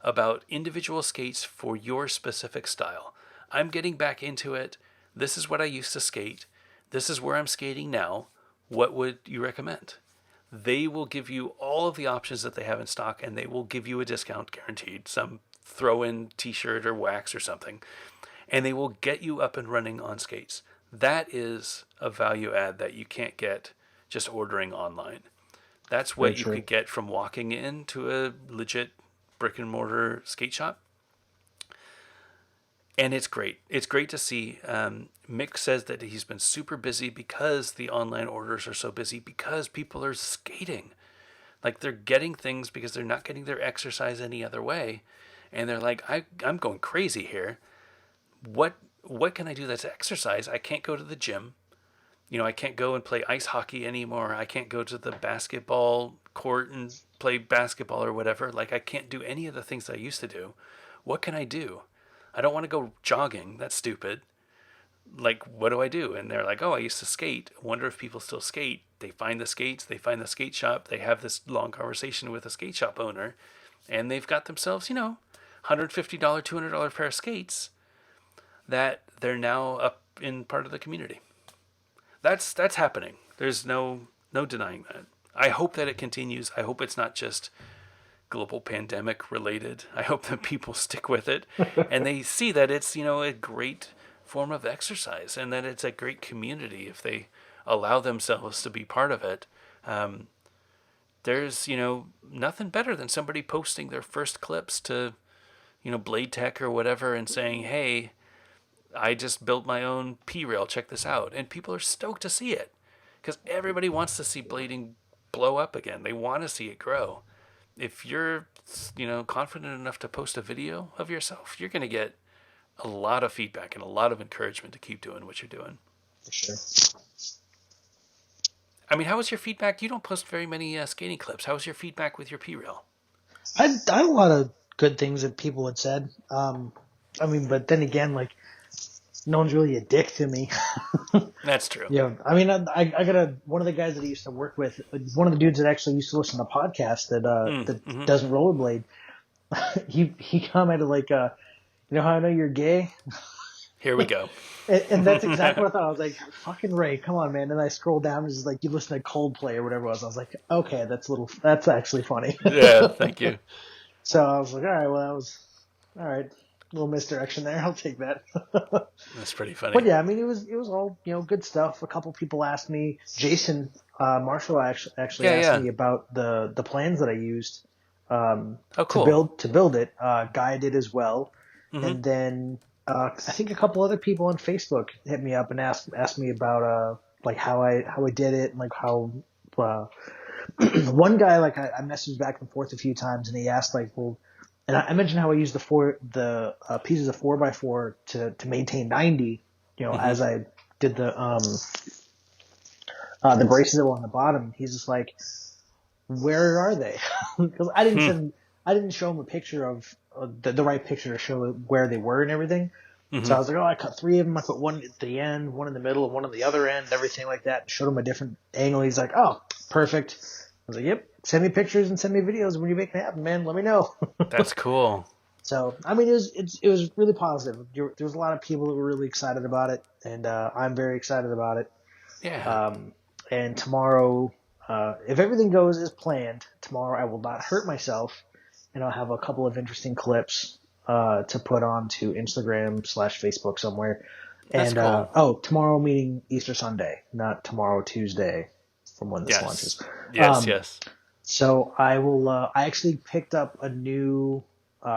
about individual skates for your specific style. I'm getting back into it. This is what I used to skate. This is where I'm skating now. What would you recommend? They will give you all of the options that they have in stock, and they will give you a discount guaranteed, some throw-in t-shirt or wax or something, and they will get you up and running on skates. That is a value add that you can't get just ordering online. That's Very what you true. could get from walking into a legit brick and mortar skate shop. And it's great. It's great to see. Mick says that he's been super busy because the online orders are so busy because people are skating. Like, they're getting things because they're not getting their exercise any other way. And they're like, I'm going crazy here. What can I do that's exercise? I can't go to the gym. I can't go and play ice hockey anymore. I can't go to the basketball court and play basketball or whatever. Like, I can't do any of the things I used to do. What can I do? I don't want to go jogging. That's stupid. Like, what do I do? And they're like, oh, I used to skate. I wonder if people still skate. They find the skates. They find the skate shop. They have this long conversation with a skate shop owner. And they've got themselves, $150, $200 pair of skates that they're now up in part of the community. That's happening. There's no denying that. I hope that it continues. I hope it's not just global pandemic related. I hope that people stick with it and they see that it's, a great form of exercise and that it's a great community if they allow themselves to be part of it. There's, nothing better than somebody posting their first clips to, Blade Tech or whatever and saying, hey, I just built my own P-rail. Check this out. And people are stoked to see it because everybody wants to see blading blow up again. They want to see it grow. If you're, confident enough to post a video of yourself, you're going to get a lot of feedback and a lot of encouragement to keep doing what you're doing. for sure. I mean, how was your feedback? You don't post very many skating clips. How was your feedback with your P reel? I had a lot of good things that people had said. I mean, but then again, like no one's really a dick to me. That's true. Yeah, I mean, I got one of the guys that I used to work with, one of the dudes that actually used to listen to podcasts that Mm-hmm. doesn't rollerblade. He commented like, you know how I know you're gay, Here we go. and that's exactly what I thought. I was like, fucking Ray, come on, man. And I scrolled down and it's like you listen to Coldplay or whatever it was. I was like, okay, that's actually funny. Yeah, thank you. So I was like, all right, well that was all right, little misdirection there. I'll take that. That's pretty But funny. yeah, I mean, it was all good stuff. A couple people asked me. Jason Marshall actually Yeah, asked yeah. me about the plans that I used Oh, cool. to build it. Guy did as well, Mm-hmm. and then I think a couple other people on Facebook hit me up and asked me about like how I did it and like how. Uh, one guy like I messaged back and forth a few times and he asked like well and I mentioned how I used the pieces of 4x4 to maintain 90 Mm-hmm. as I did the braces that were on the bottom. He's just like, where are they? Because Hmm. I didn't show him a picture of the right picture to show where they were and everything. So Mm-hmm. I was like, oh, I cut three of them. I put one at the end, one in the middle, and one on the other end, everything like that. Showed him a different angle. He's like, oh, perfect. I was like, yep. Send me pictures and send me videos when you make it happen, man. Let me know. That's cool. So I mean, it was really positive. There was a lot of people that were really excited about it, and I'm very excited about it. Yeah. Um, and tomorrow, if everything goes as planned, tomorrow I will not hurt myself, and I'll have a couple of interesting clips to put onto Instagram/Facebook somewhere. That's And cool. tomorrow meaning Easter Sunday, not tomorrow Tuesday, from when this Yes. launches. Yes, Um, yes. so I will. I actually picked up a new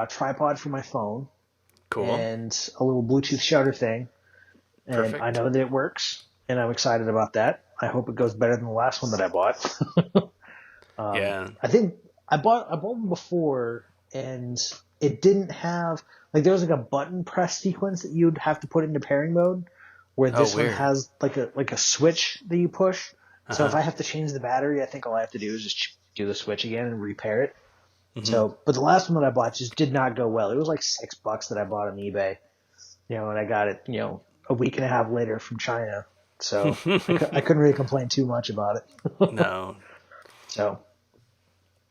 tripod for my phone Cool. and a little Bluetooth shutter thing, and I Perfect. know that it works, and I'm excited about that. I hope it goes better than the last one that I bought. Yeah. I think I bought one before, and it didn't have like there was like a button press sequence that you'd have to put into pairing mode, where Oh, this one weird. has like a switch that you push. So if Uh-huh. I have to change the battery, I think all I have to do is just do the switch again and repair it. Mm-hmm. So, but the last one that I bought just did not go well. It was like $6 that I bought on eBay, and I got it, a week and a half later from China. So I couldn't really complain too much about it. No, So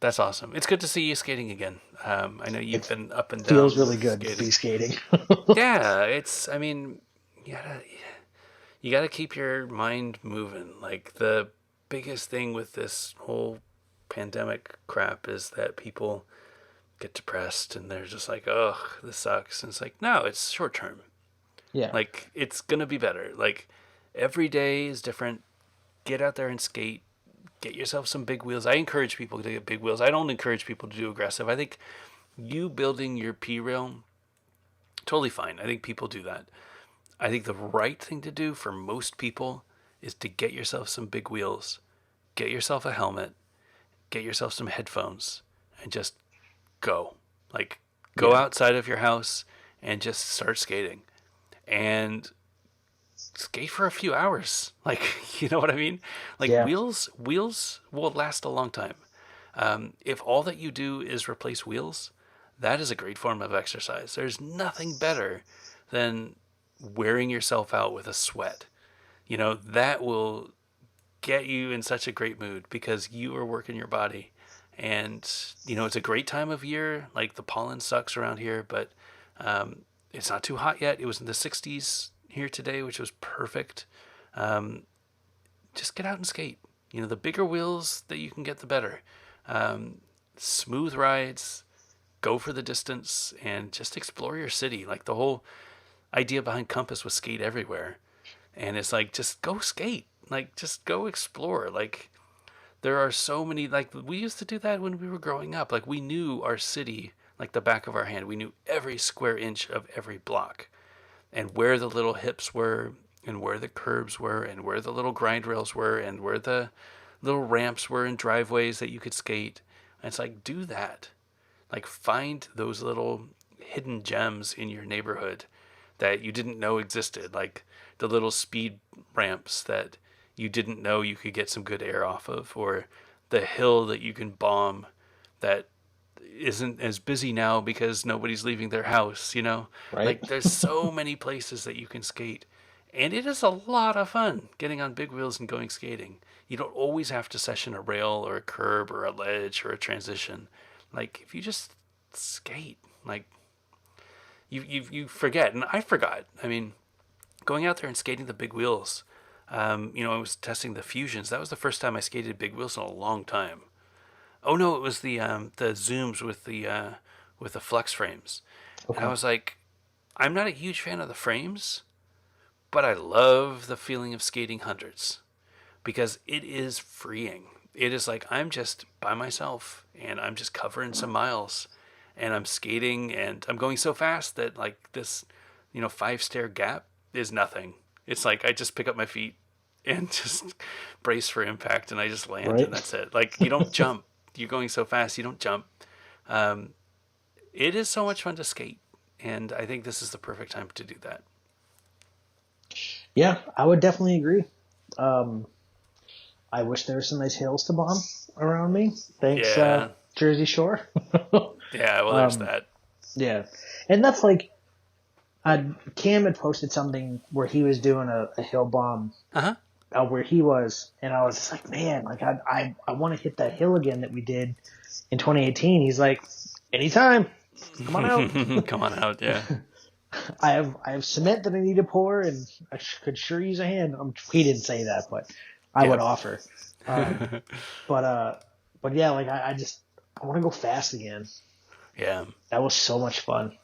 that's awesome. It's good to see you skating again. I know you've it been up and feels down really with good to be skating. skating. Yeah, I mean, you gotta, you gotta keep your mind moving. Like, the biggest thing with this whole pandemic crap is that people get depressed and they're just like, ugh, this sucks. And it's like, no, it's short term. Yeah. Like, it's gonna be better. Like, every day is different. Get out there and skate. Get yourself some big wheels. I encourage people to get big wheels. I don't encourage people to do aggressive. I think you building your P rail, totally fine. I think people do that. I think the right thing to do for most people is to get yourself some big wheels, get yourself a helmet, get yourself some headphones, and just go. Like, go Yeah. outside of your house and just start skating. And skate for a few hours. Like, you know what I mean? Like, Yeah. wheels will last a long time. If all that you do is replace wheels, that is a great form of exercise. There's nothing better than wearing yourself out with a sweat. That will get you in such a great mood because you are working your body. And, it's a great time of year. Like, the pollen sucks around here, but it's not too hot yet. It was in the 60s here today, which was perfect. Um, just get out and skate. The bigger wheels that you can get, the better. Smooth rides, go for the distance, and just explore your city. Like, the whole idea behind Compass was skate everywhere. And it's like, just go skate. Like, just go explore. Like, there are so many, like, we used to do that when we were growing up. Like, we knew our city like the back of our hand. We knew every square inch of every block and where the little hips were and where the curbs were and where the little grind rails were and where the little ramps were and driveways that you could skate. And it's like, do that. Like, find those little hidden gems in your neighborhood that you didn't know existed. Like, the little speed ramps that you didn't know you could get some good air off of, or the hill that you can bomb that isn't as busy now because nobody's leaving their house, you know? Right. Like there's so many places that you can skate. And it is a lot of fun getting on big wheels and going skating. You don't always have to session a rail or a curb or a ledge or a transition. Like if you just skate, like you forget, and I forgot. I mean, going out there and skating the big wheels. I was testing the fusions. That was the first time I skated big wheels in a long time. Oh no, it was the zooms with the flex frames, and I Okay. was like, I'm not a huge fan of the frames, but I love the feeling of skating hundreds because it is freeing. It is like I'm just by myself and I'm just covering some miles and I'm skating and I'm going so fast that like this, 5 stair gap is nothing. It's like I just pick up my feet and just brace for impact and I just land and Right. that's it. Like you don't jump. You're going so fast, you don't jump. Um, it is so much fun to skate, and I think this is the perfect time to do that. Yeah, I would definitely agree. Um, I wish there were some nice hills to bomb around me. Thanks, Yeah, Jersey Shore. yeah. Well, there's um, that. yeah, and that's like Cam had posted something where he was doing a hill bomb Uh huh. where he was, and I was just like, man, like I want to hit that hill again that we did in 2018. He's like, anytime, come on out. Come on out, yeah. I have cement that I need to pour, and I could sure use a hand. He didn't say that, but I Yeah. would offer. Um, but yeah, like I want to go fast again. Yeah. That was so much fun.